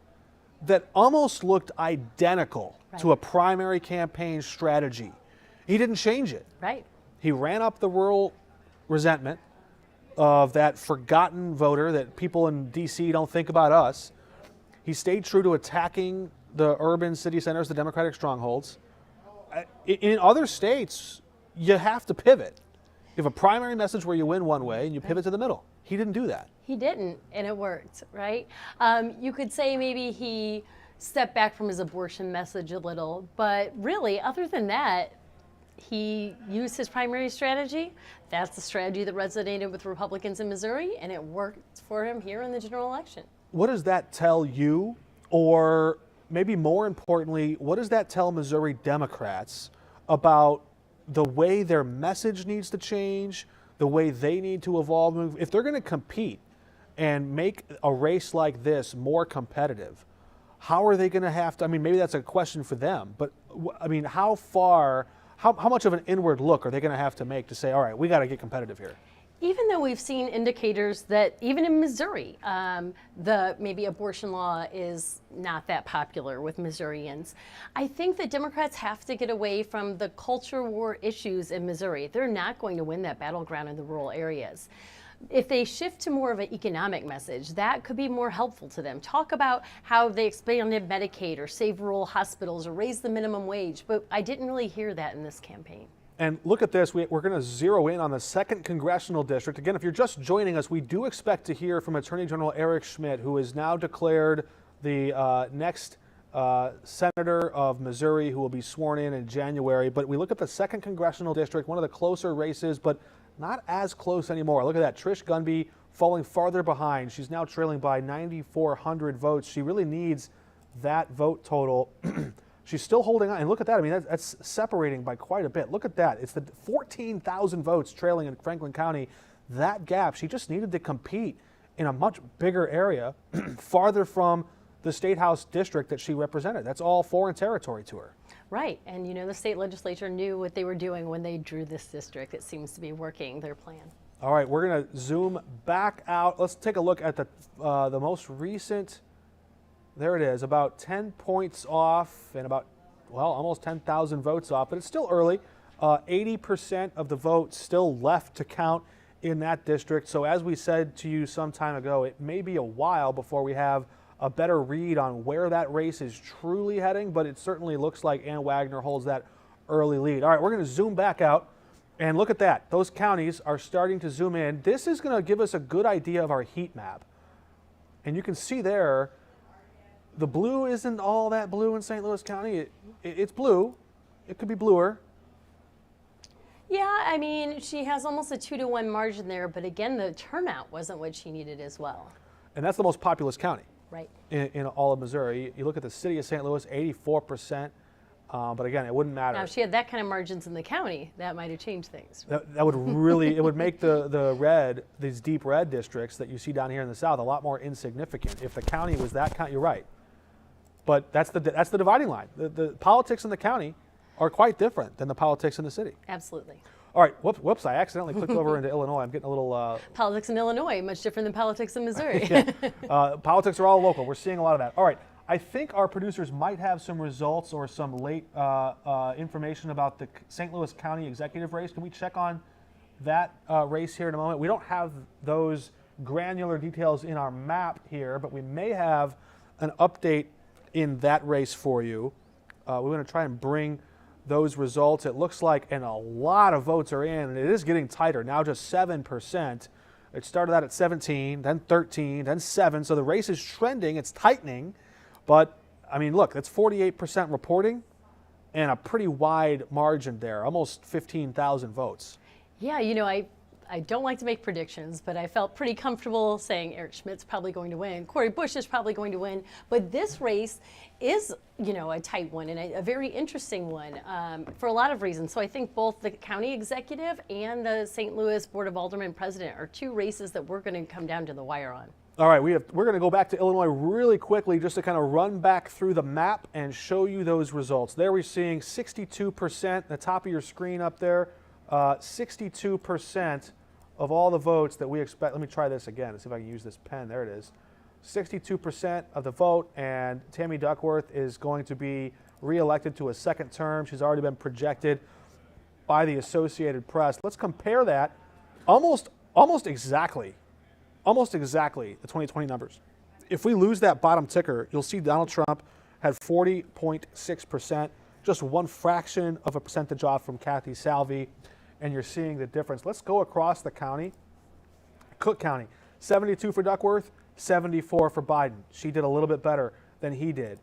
that almost looked identical to a primary campaign strategy. He didn't change it. Right. He ran up the rural resentment of that forgotten voter that people in D.C. don't think about us. He stayed true to attacking the urban city centers, the Democratic strongholds. In other states, you have to pivot. You have a primary message where you win one way and you pivot to the middle. He didn't do that. He didn't, and it worked, right? You could say maybe he stepped back from his abortion message a little, but really, other than that, he used his primary strategy. That's the strategy that resonated with Republicans in Missouri, and it worked for him here in the general election. What does that tell you or maybe more importantly, what does that tell Missouri Democrats about the way their message needs to change, the way they need to evolve? If they're going to compete and make a race like this more competitive, how are they going to have to, I mean, maybe that's a question for them, but I mean, how much of an inward look are they going to have to make to say, all right, we got to get competitive here? Even though we've seen indicators that even in Missouri, the maybe abortion law is not that popular with Missourians, I think that Democrats have to get away from the culture war issues in Missouri. They're not going to win that battleground in the rural areas. If they shift to more of an economic message, that could be more helpful to them. Talk about how they expanded Medicaid or save rural hospitals or raise the minimum wage, but I didn't really hear that in this campaign. And look at this, we're going to zero in on the 2nd Congressional District. Again, if you're just joining us, we do expect to hear from Attorney General Eric Schmidt, who is now declared the next senator of Missouri, who will be sworn in January. But we look at the 2nd Congressional District, one of the closer races, but not as close anymore. Look at that, Trish Gunby falling farther behind. She's now trailing by 9,400 votes. She really needs that vote total. She's still holding on, and look at that. I mean, that's separating by quite a bit. Look at that. It's the 14,000 votes trailing in Franklin County. That gap, she just needed to compete in a much bigger area, farther from the State House district that she represented. That's all foreign territory to her. Right, and you know, the state legislature knew what they were doing when they drew this district. It seems to be working their plan. All right, we're going to zoom back out. Let's take a look at the most recent. There it is, about 10 points off and about, well, almost 10,000 votes off, but it's still early. 80% of the votes still left to count in that district. So as we said to you some time ago, it may be a while before we have a better read on where that race is truly heading, but it certainly looks like Ann Wagner holds that early lead. All right, we're going to zoom back out and look at that. Those counties are starting to zoom in. This is going to give us a good idea of our heat map. And you can see there, the blue isn't all that blue in St. Louis County. It's blue. It could be bluer. Yeah, I mean, she has almost a 2-to-1 margin there, but again, the turnout wasn't what she needed as well. And that's the most populous county. Right. In all of Missouri. You look at the city of St. Louis, 84%. But again, it wouldn't matter. Now, if she had that kind of margins in the county, that might have changed things. That would really, it would make the red, these deep red districts that you see down here in the South, a lot more insignificant. If the county was that county, you're right. But that's the dividing line. The politics in the county are quite different than the politics in the city. Absolutely. All right, whoops, I accidentally clicked over into Illinois. I'm getting a little... Politics in Illinois, much different than politics in Missouri. Yeah. Politics are all local. We're seeing a lot of that. All right, I think our producers might have some results or some late information about the St. Louis County executive race. Can we check on that race here in a moment? We don't have those granular details in our map here, but we may have an update in that race for you. We're going to try and bring those results. It looks like, and a lot of votes are in, and it is getting tighter, now just 7%. It started out at 17, then 13, then 7, so the race is trending, it's tightening, but I mean, look, that's 48% reporting and a pretty wide margin there, almost 15,000 votes. Yeah, you know, I don't like to make predictions, but I felt pretty comfortable saying Eric Schmidt's probably going to win, Cori Bush is probably going to win, but this race is, you know, a tight one and a very interesting one for a lot of reasons. So I think both the county executive and the St. Louis Board of Aldermen president are two races that we're going to come down to the wire on. All right, we're going to go back to Illinois really quickly just to kind of run back through the map and show you those results. There we're seeing 62%, the top of your screen up there, 62% of all the votes that we expect. Let me try this again and see if I can use this pen. There it is. 62% of the vote, and Tammy Duckworth is going to be reelected to a second term. She's already been projected by the Associated Press. Let's compare that almost exactly the 2020 numbers. If we lose that bottom ticker, you'll see Donald Trump had 40.6%, just one fraction of a percentage off from Kathy Salvi, and you're seeing the difference. Let's go across the county. Cook County, 72 for Duckworth, 74 for Biden. She did a little bit better than he did.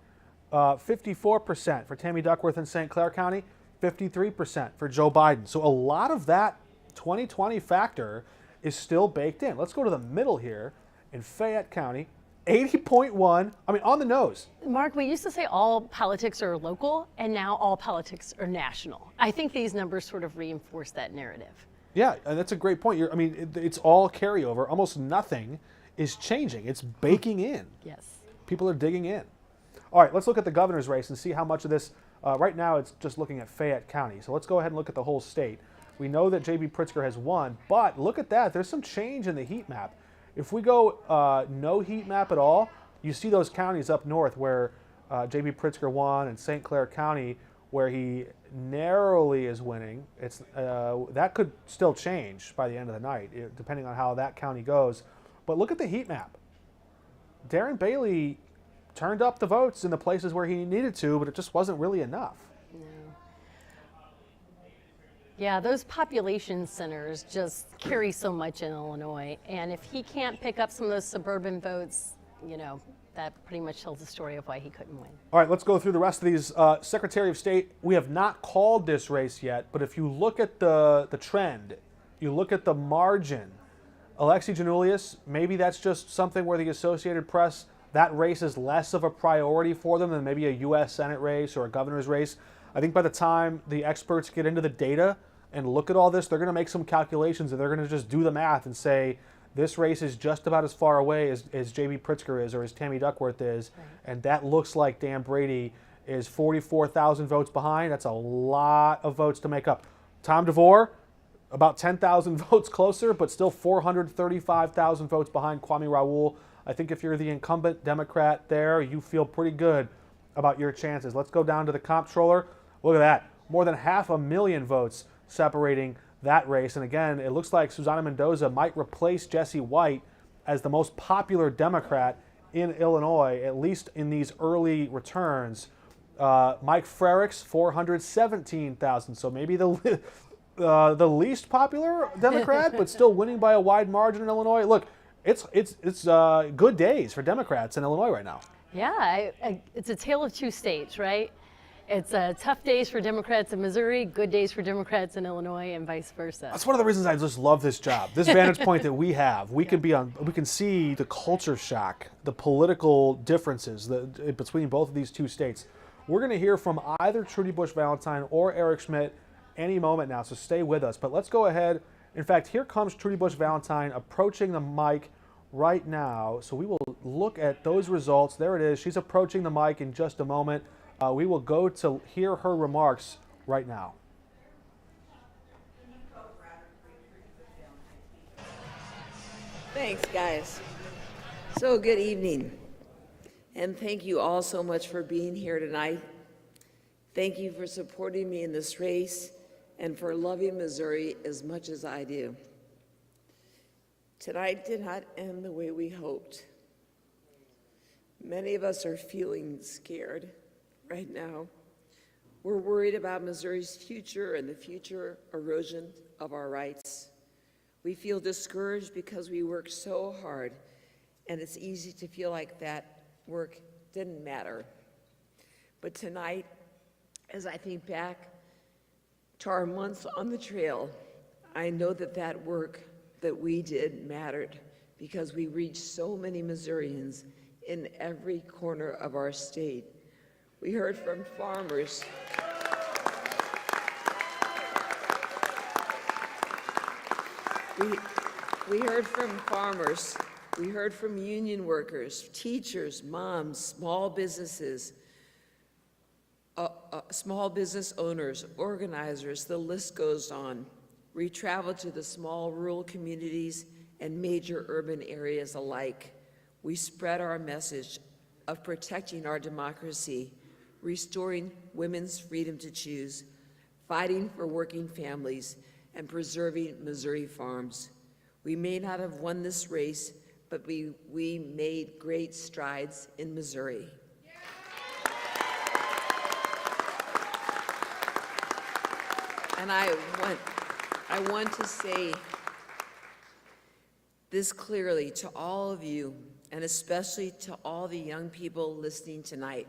54% for Tammy Duckworth in St. Clair County, 53% for Joe Biden. So a lot of that 2020 factor is still baked in. Let's go to the middle here in Fayette County. 80.1, I mean, on the nose. Mark, we used to say all politics are local, and now all politics are national. I think these numbers sort of reinforce that narrative. Yeah, and that's a great point. I mean, it's all carryover. Almost nothing is changing. It's baking in. Yes. People are digging in. All right, let's look at the governor's race and see how much of this, right now it's just looking at Fayette County. So let's go ahead and look at the whole state. We know that J.B. Pritzker has won, but look at that. There's some change in the heat map. If we go no heat map at all, you see those counties up north where J.B. Pritzker won, and St. Clair County where he narrowly is winning. It's that could still change by the end of the night, depending on how that county goes. But look at the heat map. Darren Bailey turned up the votes in the places where he needed to, but it just wasn't really enough. No. Yeah, those population centers just carry so much in Illinois, and if he can't pick up some of those suburban votes, you know, that pretty much tells the story of why he couldn't win. All right, let's go through the rest of these. Secretary of State, we have not called this race yet, but if you look at the trend, you look at the margin, Alexi Giannoulias, maybe that's just something where the Associated Press, that race is less of a priority for them than maybe a U.S. Senate race or a governor's race. I think by the time the experts get into the data and look at all this, they're going to make some calculations, and they're going to just do the math and say, this race is just about as far away as J.B. Pritzker is or as Tammy Duckworth is, right. And that looks like Dan Brady is 44,000 votes behind. That's a lot of votes to make up. Tom DeVore, about 10,000 votes closer, but still 435,000 votes behind Kwame Raoul. I think if you're the incumbent Democrat there, you feel pretty good about your chances. Let's go down to the comptroller. Look at that. More than 500,000 votes separating that race. And again, it looks like Susana Mendoza might replace Jesse White as the most popular Democrat in Illinois, at least in these early returns. Mike Frericks, 417,000. So maybe the least popular Democrat, but still winning by a wide margin in Illinois. Look, it's good days for Democrats in Illinois right now. Yeah, it's a tale of two states, right? It's tough days for Democrats in Missouri, good days for Democrats in Illinois, and vice versa. That's one of the reasons I just love this job. This vantage point that we have, we can see the culture shock, the political differences between both of these two states. We're going to hear from either Trudy Busch Valentine or Eric Schmidt any moment now, so stay with us. But let's go ahead. In fact, here comes Trudy Busch Valentine approaching the mic right now. So we will look at those results. There it is. She's approaching the mic in just a moment. We will go to hear her remarks right now. Thanks, guys. So good evening. And thank you all so much for being here tonight. Thank you for supporting me in this race and for loving Missouri as much as I do. Tonight did not end the way we hoped. Many of us are feeling scared right now. We're worried about Missouri's future and the future erosion of our rights. We feel discouraged because we work so hard, and it's easy to feel like that work didn't matter. But tonight, as I think back to our months on the trail, I know that that work that we did mattered because we reached so many Missourians in every corner of our state. We heard from farmers. We heard from farmers. We heard from union workers, teachers, moms, small businesses, small business owners, organizers, the list goes on. We traveled to the small rural communities and major urban areas alike. We spread our message of protecting our democracy, restoring women's freedom to choose, fighting for working families, and preserving Missouri farms. We may not have won this race, but we made great strides in Missouri. And I want to say this clearly to all of you, and especially to all the young people listening tonight.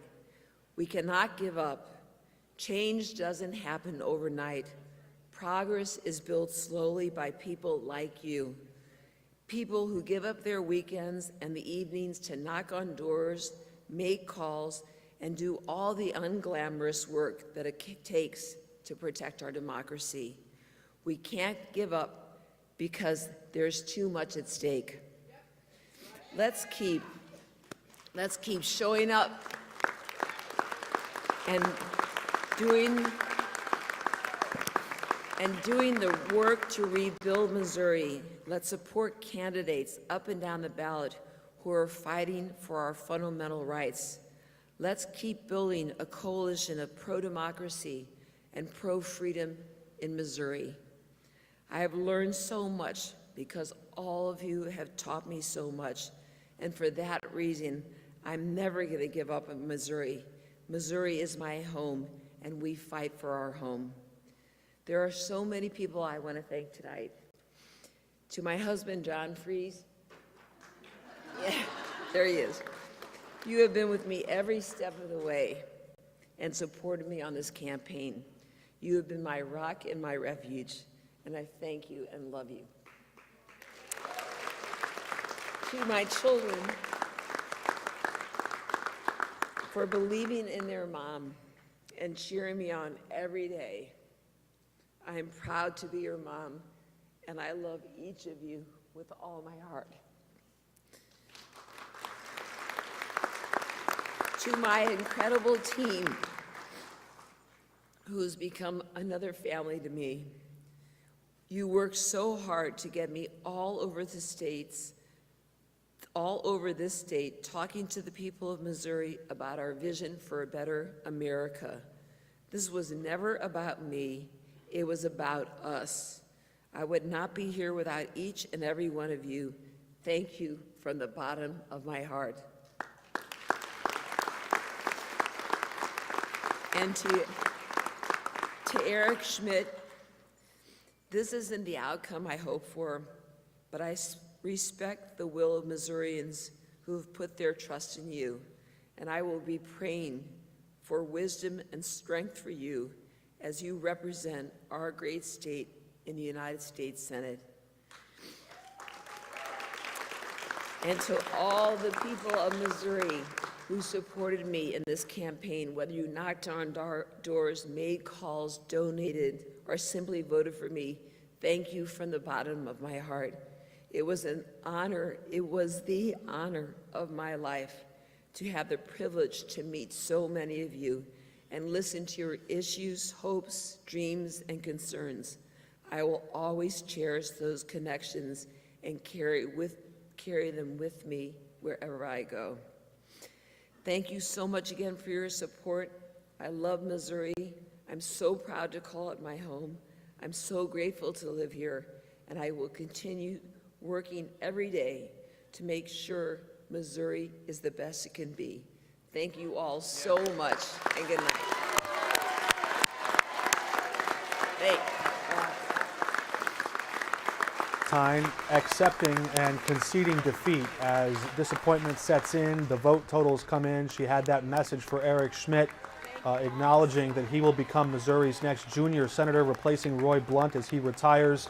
We cannot give up. Change doesn't happen overnight. Progress is built slowly by people like you. people who give up their weekends and the evenings to knock on doors, make calls, and do all the unglamorous work that it takes to protect our democracy. We can't give up because there's too much at stake. Let's keep showing up and doing the work to rebuild Missouri. Let's support candidates up and down the ballot who are fighting for our fundamental rights. Let's keep building a coalition of pro-democracy and pro-freedom in Missouri. I have learned so much because all of you have taught me so much, and for that reason, I'm never going to give up on Missouri. Missouri is my home, and we fight for our home. There are so many people I want to thank tonight. To my husband, John Freeze. Yeah, there he is. You have been with me every step of the way and supported me on this campaign. You have been my rock and my refuge, and I thank you and love you. To my children, for believing in their mom and cheering me on every day. I am proud to be your mom, and I love each of you with all my heart. To my incredible team, who's become another family to me. You worked so hard to get me all over this state, talking to the people of Missouri about our vision for a better America. This was never about me, it was about us. I would not be here without each and every one of you. Thank you from the bottom of my heart. And to Eric Schmidt, this isn't the outcome I hope for, but I respect the will of Missourians who have put their trust in you, and I will be praying for wisdom and strength for you as you represent our great state in the United States Senate. And to all the people of Missouri who supported me in this campaign, whether you knocked on doors, made calls, donated, or simply voted for me, thank you from the bottom of my heart. It was an honor, it was the honor of my life to have the privilege to meet so many of you and listen to your issues, hopes, dreams, and concerns. I will always cherish those connections and carry them with me wherever I go. Thank you so much again for your support. I love Missouri. I'm so proud to call it my home. I'm so grateful to live here, and I will continue working every day to make sure Missouri is the best it can be. Thank you all so much, and good night. Time accepting and conceding defeat as disappointment sets in, the vote totals come in. She had that message for Eric Schmidt, acknowledging that he will become Missouri's next junior senator, replacing Roy Blunt as he retires.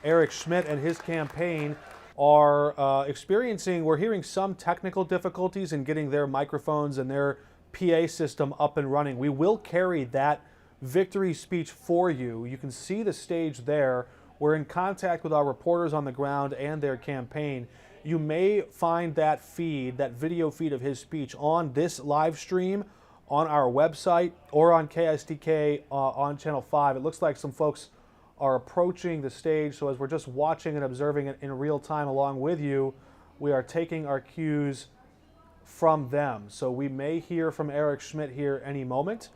Eric Schmidt and his campaign are experiencing, we're hearing some technical difficulties in getting their microphones and their PA system up and running. We will carry that victory speech for you. You can see the stage there. We're in contact with our reporters on the ground and their campaign. You may find that feed, that video feed of his speech on this live stream on our website or on KSTK on Channel 5. It looks like some folks are approaching the stage, so as we're just watching and observing it in real time along with you, we are taking our cues from them. So we may hear from Eric Schmidt here any moment.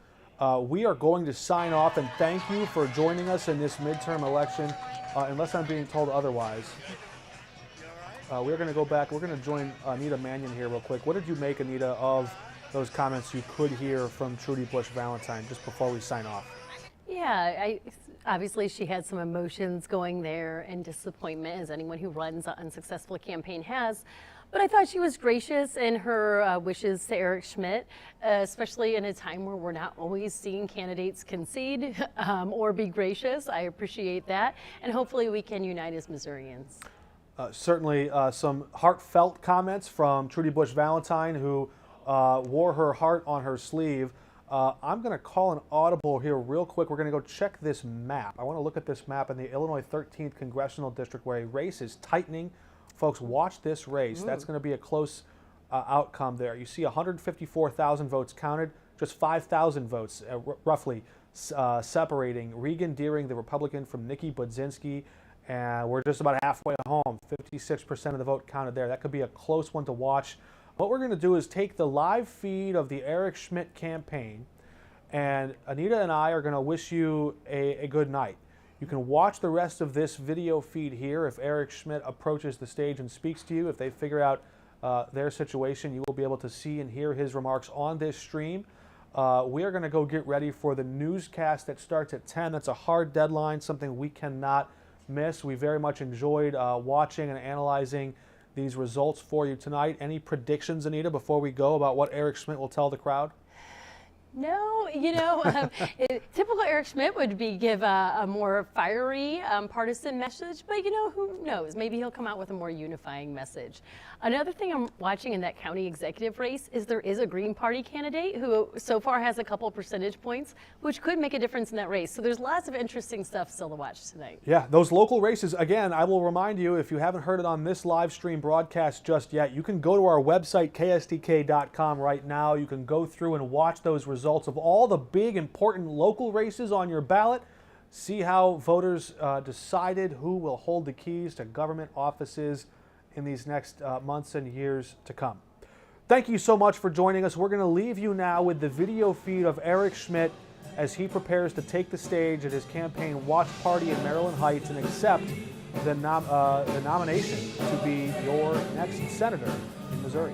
We are going to sign off and thank you for joining us in this midterm election, unless I'm being told otherwise. We're going to go back. We're going to join Anita Manion here real quick. What did you make, Anita, of those comments you could hear from Trudy Bush Valentine just before we sign off? Yeah, obviously she had some emotions going there and disappointment, as anyone who runs an unsuccessful campaign has. But I thought she was gracious in her wishes to Eric Schmidt, especially in a time where we're not always seeing candidates concede or be gracious. I appreciate that. And hopefully we can unite as Missourians. Certainly some heartfelt comments from Trudy Bush Valentine, who wore her heart on her sleeve. I'm going to call an audible here real quick. We're going to go check this map. I want to look at this map in the Illinois 13th Congressional District where a race is tightening. Folks, watch this race. That's going to be a close outcome there. You see 154,000 votes counted, just 5,000 votes roughly separating Regan Deering, the Republican, from Nikki Budzinski. And we're just about halfway home, 56% of the vote counted there. That could be a close one to watch. What we're going to do is take the live feed of the Eric Schmidt campaign, and Anita and I are going to wish you a good night. You can watch the rest of this video feed here. If Eric Schmidt approaches the stage and speaks to you, if they figure out their situation, you will be able to see and hear his remarks on this stream. We are going to go get ready for the newscast that starts at 10. That's a hard deadline, something we cannot miss. We very much enjoyed watching and analyzing these results for you tonight. Any predictions, Anita, before we go about what Eric Schmidt will tell the crowd? No, typical Eric Schmidt would be give a more fiery, partisan message, but who knows? Maybe he'll come out with a more unifying message. Another thing I'm watching in that county executive race is there is a Green Party candidate who so far has a couple percentage points, which could make a difference in that race. So there's lots of interesting stuff still to watch tonight. Yeah, those local races, again, I will remind you, if you haven't heard it on this live stream broadcast just yet, you can go to our website, kstk.com right now. You can go through and watch those results of all the big, important local races on your ballot. See how voters decided who will hold the keys to government offices in these next months and years to come. Thank you so much for joining us. We're going to leave you now with the video feed of Eric Schmidt as he prepares to take the stage at his campaign watch party in Maryland Heights and accept the nomination to be your next senator in Missouri.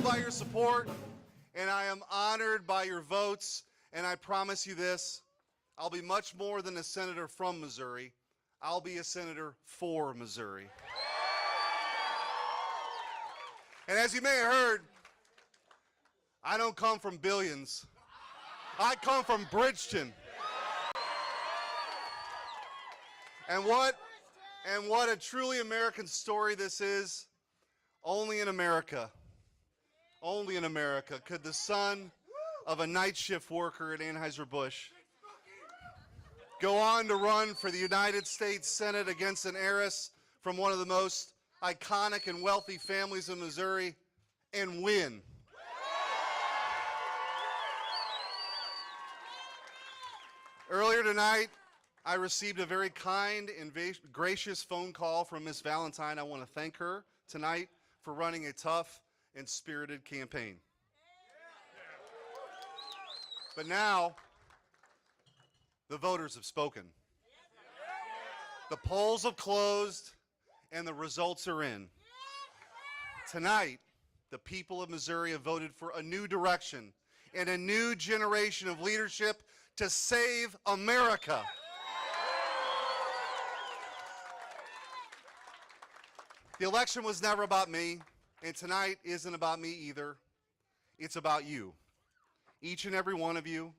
By your support, and I am honored by your votes, and I promise you this, I'll be much more than a senator from Missouri. I'll be a senator for Missouri. And as you may have heard, I don't come from billions. I come from Bridgeton. And what a truly American story this is. Only in America could the son of a night shift worker at Anheuser-Busch go on to run for the United States Senate against an heiress from one of the most iconic and wealthy families in Missouri and win. Earlier tonight, I received a very kind and gracious phone call from Miss Valentine. I want to thank her tonight for running a tough and spirited campaign. But now, the voters have spoken. The polls have closed and the results are in. Tonight, the people of Missouri have voted for a new direction and a new generation of leadership to save America. The election was never about me, and tonight isn't about me either. It's about you. Each and every one of you,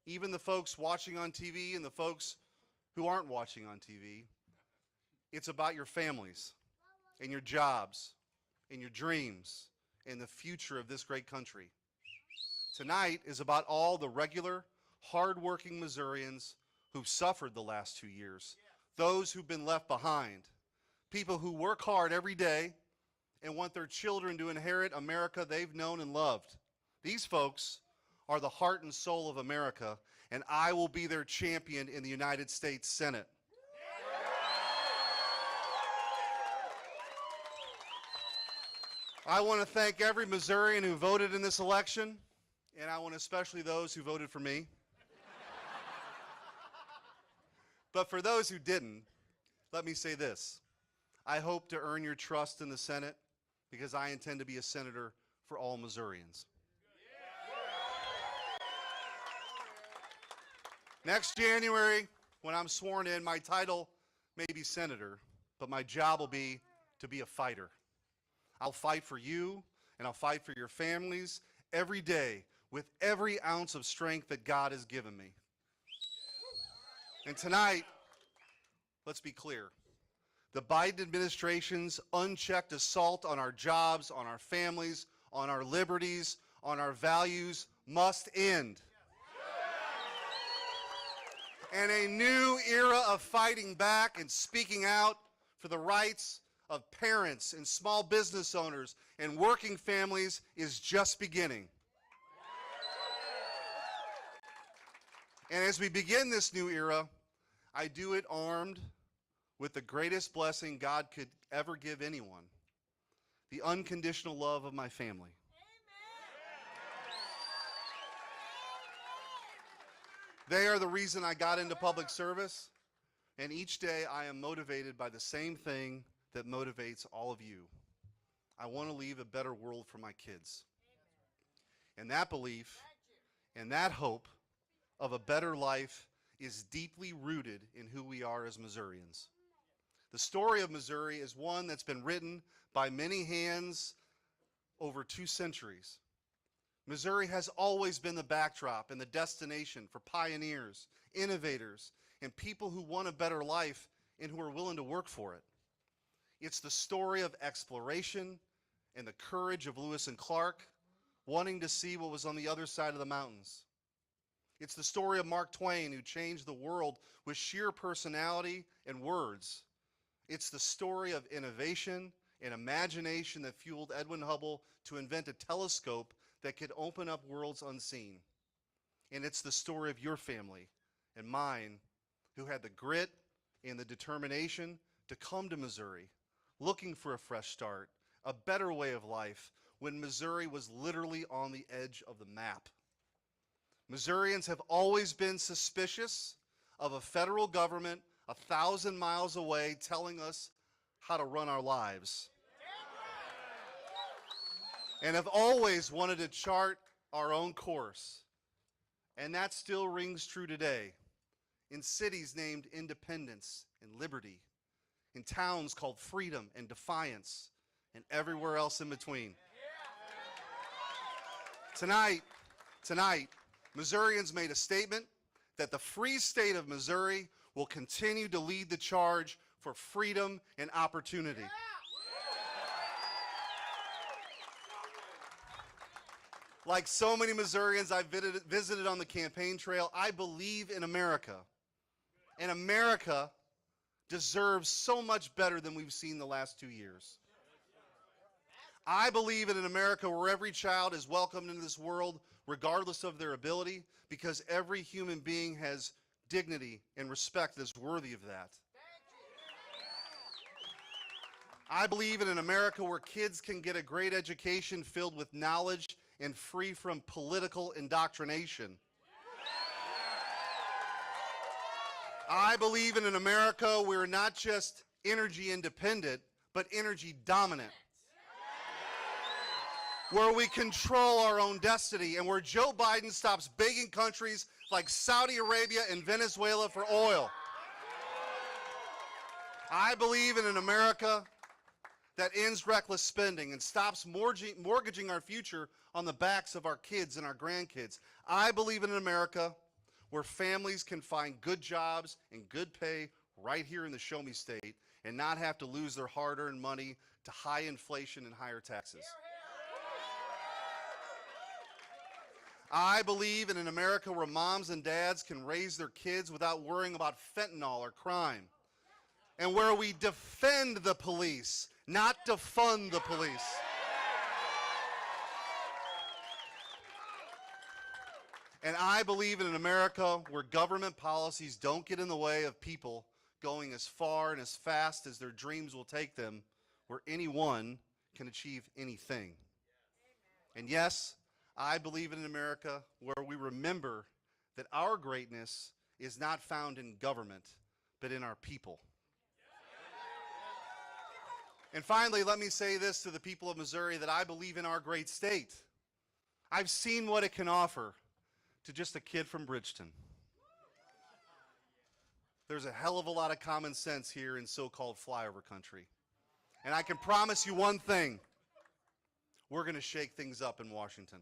even the folks watching on TV and the folks who aren't watching on TV. It's about your families and your jobs and your dreams and the future of this great country. Tonight is about all the regular, hard-working Missourians who've suffered the last 2 years, those who've been left behind, people who work hard every day and want their children to inherit America they've known and loved. These folks are the heart and soul of America, and I will be their champion in the United States Senate. I want to thank every Missourian who voted in this election, and I want especially those who voted for me. But for those who didn't, let me say this. I hope to earn your trust in the Senate because I intend to be a senator for all Missourians. Next January, when I'm sworn in, my title may be senator, but my job will be to be a fighter. I'll fight for you, and I'll fight for your families every day with every ounce of strength that God has given me. And tonight, let's be clear. The Biden administration's unchecked assault on our jobs, on our families, on our liberties, on our values must end. And a new era of fighting back and speaking out for the rights of parents and small business owners and working families is just beginning. And as we begin this new era, I do it armed with the greatest blessing God could ever give anyone, the unconditional love of my family. They are the reason I got into public service, and each day I am motivated by the same thing that motivates all of you. I want to leave a better world for my kids. And that belief and that hope of a better life is deeply rooted in who we are as Missourians. The story of Missouri is one that's been written by many hands over 2 centuries. Missouri has always been the backdrop and the destination for pioneers, innovators, and people who want a better life and who are willing to work for it. It's the story of exploration and the courage of Lewis and Clark, wanting to see what was on the other side of the mountains. It's the story of Mark Twain, who changed the world with sheer personality and words. It's the story of innovation and imagination that fueled Edwin Hubble to invent a telescope that could open up worlds unseen. And it's the story of your family and mine, who had the grit and the determination to come to Missouri, looking for a fresh start, a better way of life, when Missouri was literally on the edge of the map. Missourians have always been suspicious of a federal government 1,000 miles away telling us how to run our lives, and have always wanted to chart our own course. And that still rings true today in cities named Independence and Liberty, in towns called Freedom and Defiance and everywhere else in between. Tonight, Missourians made a statement that the free state of Missouri will continue to lead the charge for freedom and opportunity. Like so many Missourians I've visited on the campaign trail, I believe in America. And America deserves so much better than we've seen the last 2 years. I believe in an America where every child is welcomed into this world regardless of their ability, because every human being has dignity and respect that's worthy of that. I believe in an America where kids can get a great education filled with knowledge and free from political indoctrination. I believe in an America where we're not just energy independent, but energy dominant. Where we control our own destiny, and where Joe Biden stops begging countries like Saudi Arabia and Venezuela for oil. I believe in an America that ends reckless spending and stops mortgaging our future on the backs of our kids and our grandkids. I believe in an America where families can find good jobs and good pay right here in the Show Me State and not have to lose their hard-earned money to high inflation and higher taxes. I believe in an America where moms and dads can raise their kids without worrying about fentanyl or crime, and where we defend the police, not defund the police. And I believe in an America where government policies don't get in the way of people going as far and as fast as their dreams will take them, where anyone can achieve anything. And yes, I believe in an America where we remember that our greatness is not found in government, but in our people. And finally, let me say this to the people of Missouri, that I believe in our great state. I've seen what it can offer to just a kid from Bridgeton. There's a hell of a lot of common sense here in so-called flyover country. And I can promise you one thing: we're going to shake things up in Washington.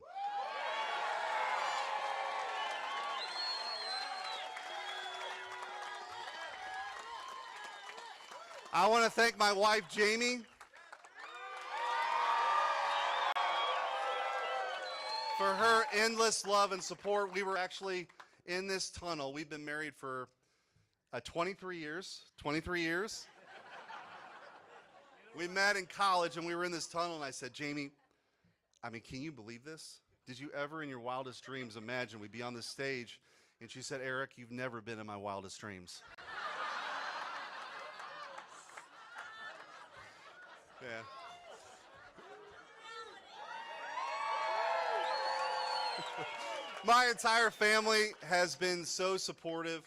I want to thank my wife, Jamie, for her endless love and support. We were actually in this tunnel. We've been married for 23 years. We met in college and we were in this tunnel, and I said, Jamie, can you believe this? Did you ever in your wildest dreams imagine we'd be on this stage? And she said, Eric, you've never been in my wildest dreams. Yeah. My entire family has been so supportive.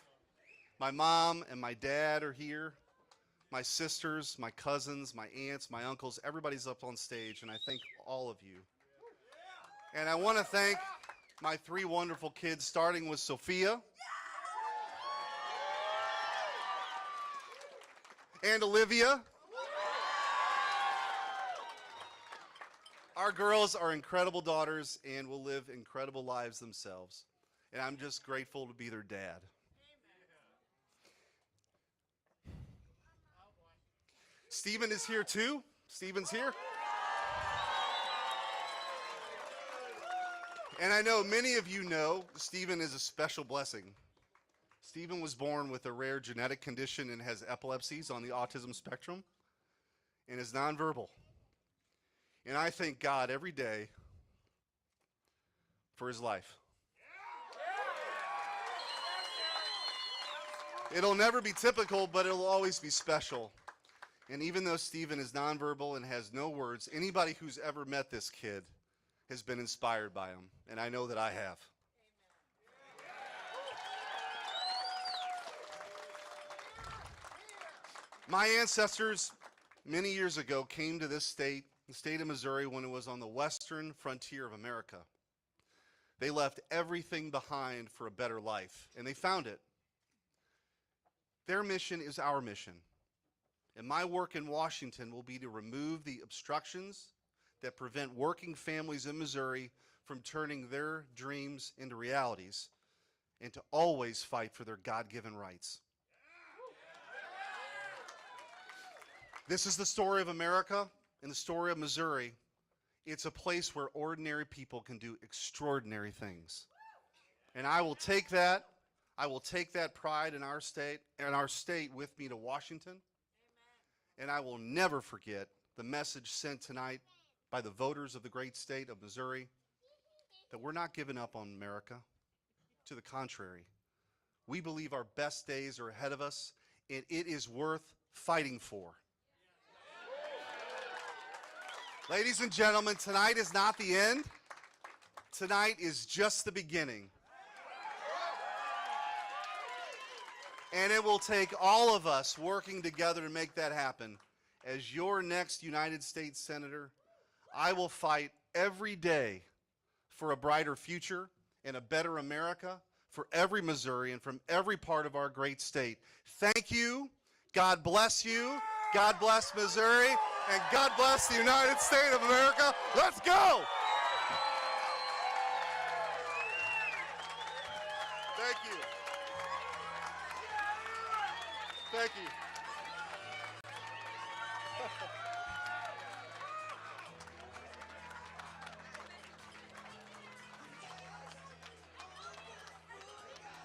My mom and my dad are here. My sisters, my cousins, my aunts, my uncles, everybody's up on stage, and I thank all of you. And I want to thank my 3 wonderful kids, starting with Sophia and Olivia. Our girls are incredible daughters and will live incredible lives themselves. And I'm just grateful to be their dad. Stephen is here too. Stephen's here. And I know many of you know Stephen is a special blessing. Stephen was born with a rare genetic condition and has epilepsies on the autism spectrum and is nonverbal. And I thank God every day for his life. It'll never be typical, but it'll always be special. And even though Stephen is nonverbal and has no words, anybody who's ever met this kid has been inspired by him. And I know that I have. My ancestors many years ago came to this state, the state of Missouri, when it was on the western frontier of America. They left everything behind for a better life, and they found it. Their mission is our mission. And my work in Washington will be to remove the obstructions that prevent working families in Missouri from turning their dreams into realities, and to always fight for their God-given rights. This is the story of America and the story of Missouri. It's a place where ordinary people can do extraordinary things. And I will take that pride in our state with me to Washington. And I will never forget the message sent tonight by the voters of the great state of Missouri that we're not giving up on America. To the contrary, we believe our best days are ahead of us, and it is worth fighting for. Ladies and gentlemen, tonight is not the end. Tonight is just the beginning. And it will take all of us working together to make that happen. As your next United States Senator, I will fight every day for a brighter future and a better America for every Missourian from every part of our great state. Thank you. God bless you. God bless Missouri. And God bless the United States of America. Let's go! Thank you. Thank you.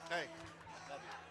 Hey. Love you.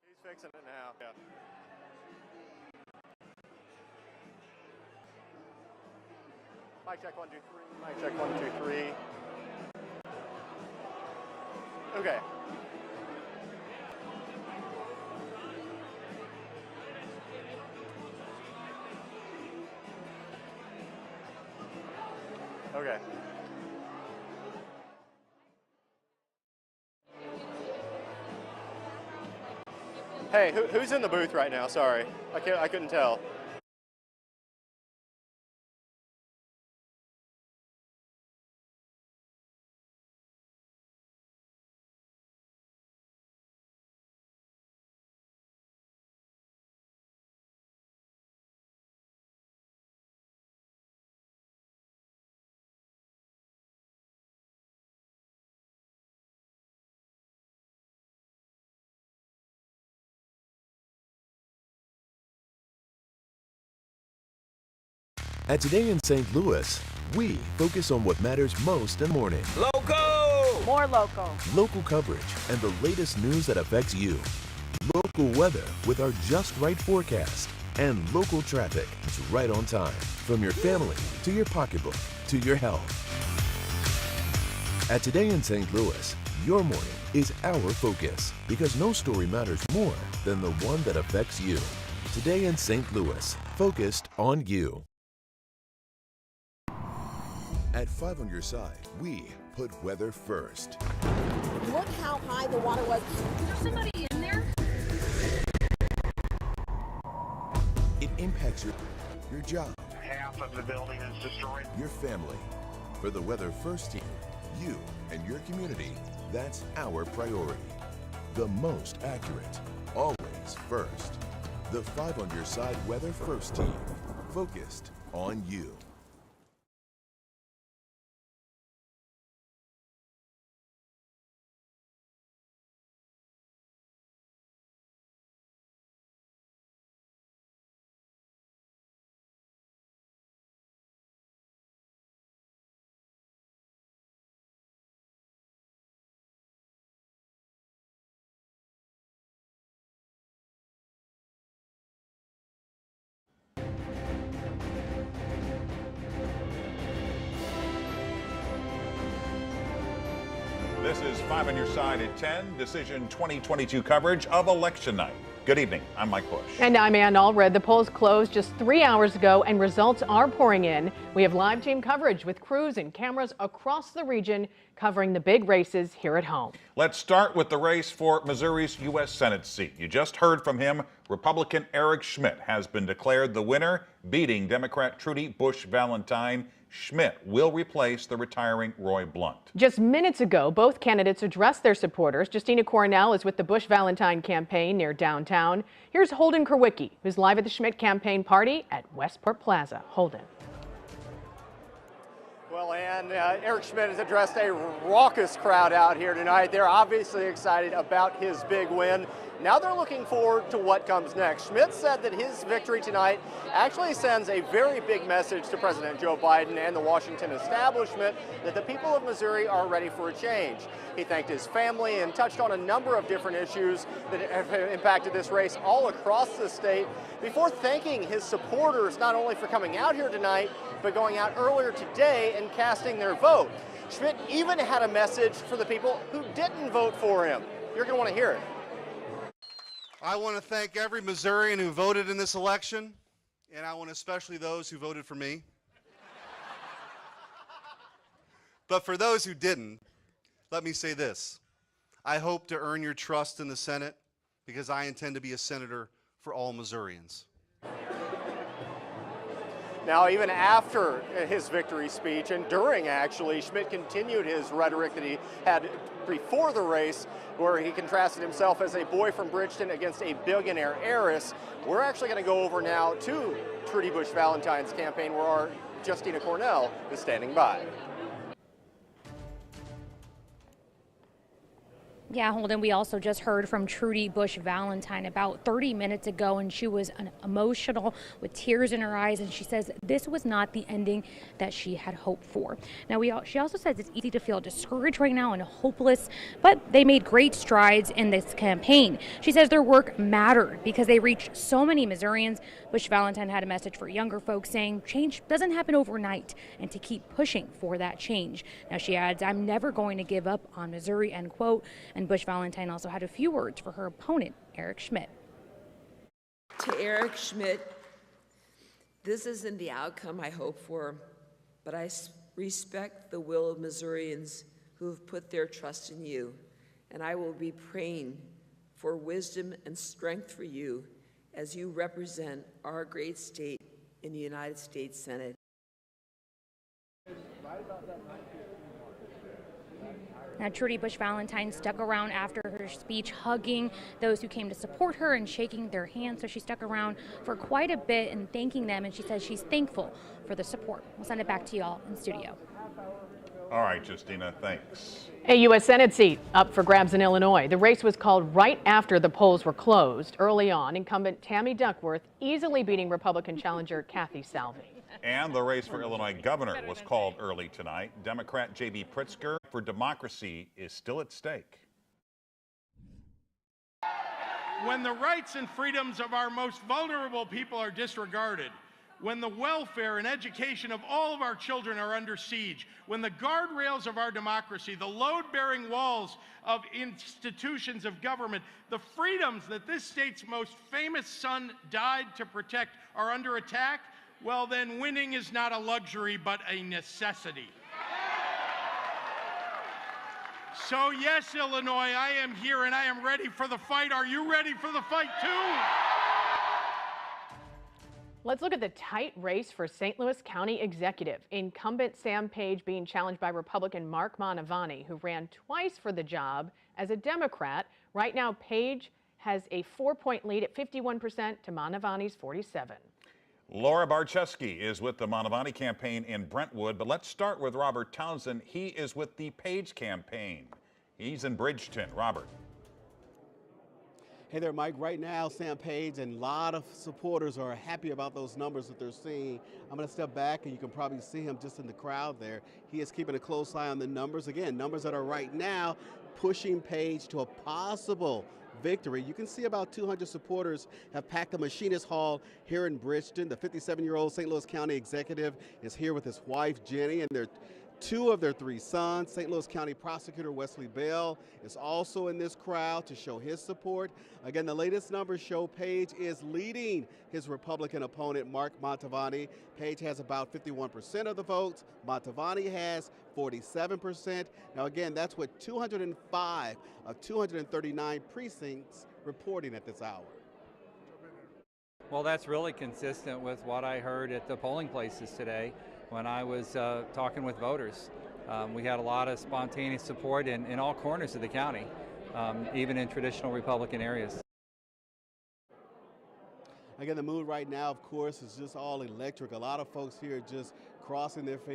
He's fixing it now. Yeah. Mic check 1 2 3. Mic check 1 2 3. Okay. Okay. Hey, who's in the booth right now? Sorry, I couldn't tell. At Today in St. Louis, we focus on what matters most in the morning. Local! More local. Local coverage and the latest news that affects you. Local weather with our Just Right forecast. And local traffic. It's right on time. From your family to your pocketbook to your health. At Today in St. Louis, your morning is our focus because no story matters more than the one that affects you. Today in St. Louis, focused on you. At 5 on your side, we put weather first. Look how high the water was. Is there somebody in there? It impacts your job. Half of the building is destroyed. Your family. For the Weather First team, you and your community, that's our priority. the most accurate, always first. The 5 on your side Weather First team, focused on you. This is 5 on your side at 10, Decision 2022 coverage of election night. Good evening. I'm Mike Bush. And I'm Ann Allred. The polls closed just 3 hours ago and results are pouring in. We have live team coverage with crews and cameras across the region covering the big races here at home. Let's start with the race for Missouri's U.S. Senate seat. You just heard from him. Republican Eric Schmidt has been declared the winner, beating Democrat Trudy Bush Valentine. Schmidt will replace the retiring Roy Blunt. Just minutes ago, both candidates addressed their supporters. Justina Cornell is with the Bush Valentine campaign near downtown. Here's Holden Kerwicki, who's live at the Schmidt campaign party at Westport Plaza. Holden. Well, Ann, Eric Schmidt has addressed a raucous crowd out here tonight. They're obviously excited about his big win. Now they're looking forward to what comes next. Schmidt said that his victory tonight actually sends a very big message to President Joe Biden and the Washington establishment that the people of Missouri are ready for a change. He thanked his family and touched on a number of different issues that have impacted this race all across the state before thanking his supporters not only for coming out here tonight, but going out earlier today and casting their vote. Schmidt even had a message for the people who didn't vote for him. You're going to want to hear it. I want to thank every Missourian who voted in this election, and I want especially those who voted for me. But for those who didn't, let me say this. I hope to earn your trust in the Senate because I intend to be a senator for all Missourians. Now, even after his victory speech and during, actually, Schmidt continued his rhetoric that he had before the race, where he contrasted himself as a boy from Bridgeton against a billionaire heiress. We're actually going to go over now to Trudy Bush Valentine's campaign, where our Justina Cornell is standing by. Yeah, Holden, we also just heard from Trudy Bush Valentine about 30 minutes ago, and she was emotional with tears in her eyes, and she says this was not the ending that she had hoped for. Now, she also says it's easy to feel discouraged right now and hopeless, but they made great strides in this campaign. She says their work mattered because they reached so many Missourians. Bush Valentine had a message for younger folks saying change doesn't happen overnight and to keep pushing for that change. Now, she adds, I'm never going to give up on Missouri, end quote. And Bush Valentine also had a few words for her opponent, Eric Schmidt. To Eric Schmidt, this isn't the outcome I hope for, but I respect the will of Missourians who have put their trust in you, and I will be praying for wisdom and strength for you as you represent our great state in the United States Senate. Now, Trudy Bush Valentine stuck around after her speech, hugging those who came to support her and shaking their hands. So she stuck around for quite a bit and thanking them, and she says she's thankful for the support. We'll send it back to y'all in studio. All right, Justina, thanks. A U.S. Senate seat up for grabs in Illinois. The race was called right after the polls were closed. Early on, incumbent Tammy Duckworth easily beating Republican challenger Kathy Salvi. And the race for Illinois governor was called early tonight. Democrat J.B. Pritzker for democracy is still at stake. When the rights and freedoms of our most vulnerable people are disregarded, when the welfare and education of all of our children are under siege, when the guardrails of our democracy, the load-bearing walls of institutions of government, the freedoms that this state's most famous son died to protect are under attack, well, then winning is not a luxury but a necessity. So yes, Illinois, I am here and I am ready for the fight. Are you ready for the fight too? Let's look at the tight race for St. Louis County Executive. Incumbent Sam Page being challenged by Republican Mark Maxwell, who ran twice for the job as a Democrat. Right now, Page has a 4-point lead at 51% to Maxwell's 47%. Laura Barczewski is with the Manavani campaign in Brentwood, but let's start with Robert Townsend. He is with the Page campaign. He's in Bridgeton. Robert. Hey there, Mike. Right now, Sam Page and a lot of supporters are happy about those numbers that they're seeing. I'm going to step back, and you can probably see him just in the crowd there. He is keeping a close eye on the numbers. Again, numbers that are right now pushing Page to a possible victory. You can see about 200 supporters have packed the Machinist Hall here in Bridgeton. The 57-year-old St. Louis County executive is here with his wife, Jenny, and they're two of their three sons. St. Louis County Prosecutor Wesley Bell is also in this crowd to show his support. Again, the latest numbers show Page is leading his Republican opponent, Mark Maxwell. Page has about 51% of the votes. Maxwell has 47%. Now, again, that's what 205 of 239 precincts reporting at this hour. Well, that's really consistent with what I heard at the polling places today when I was talking with voters. We had a lot of spontaneous support in all corners of the county, even in traditional Republican areas. Again, the mood right now, of course, is just all electric. A lot of folks here just crossing their fingers.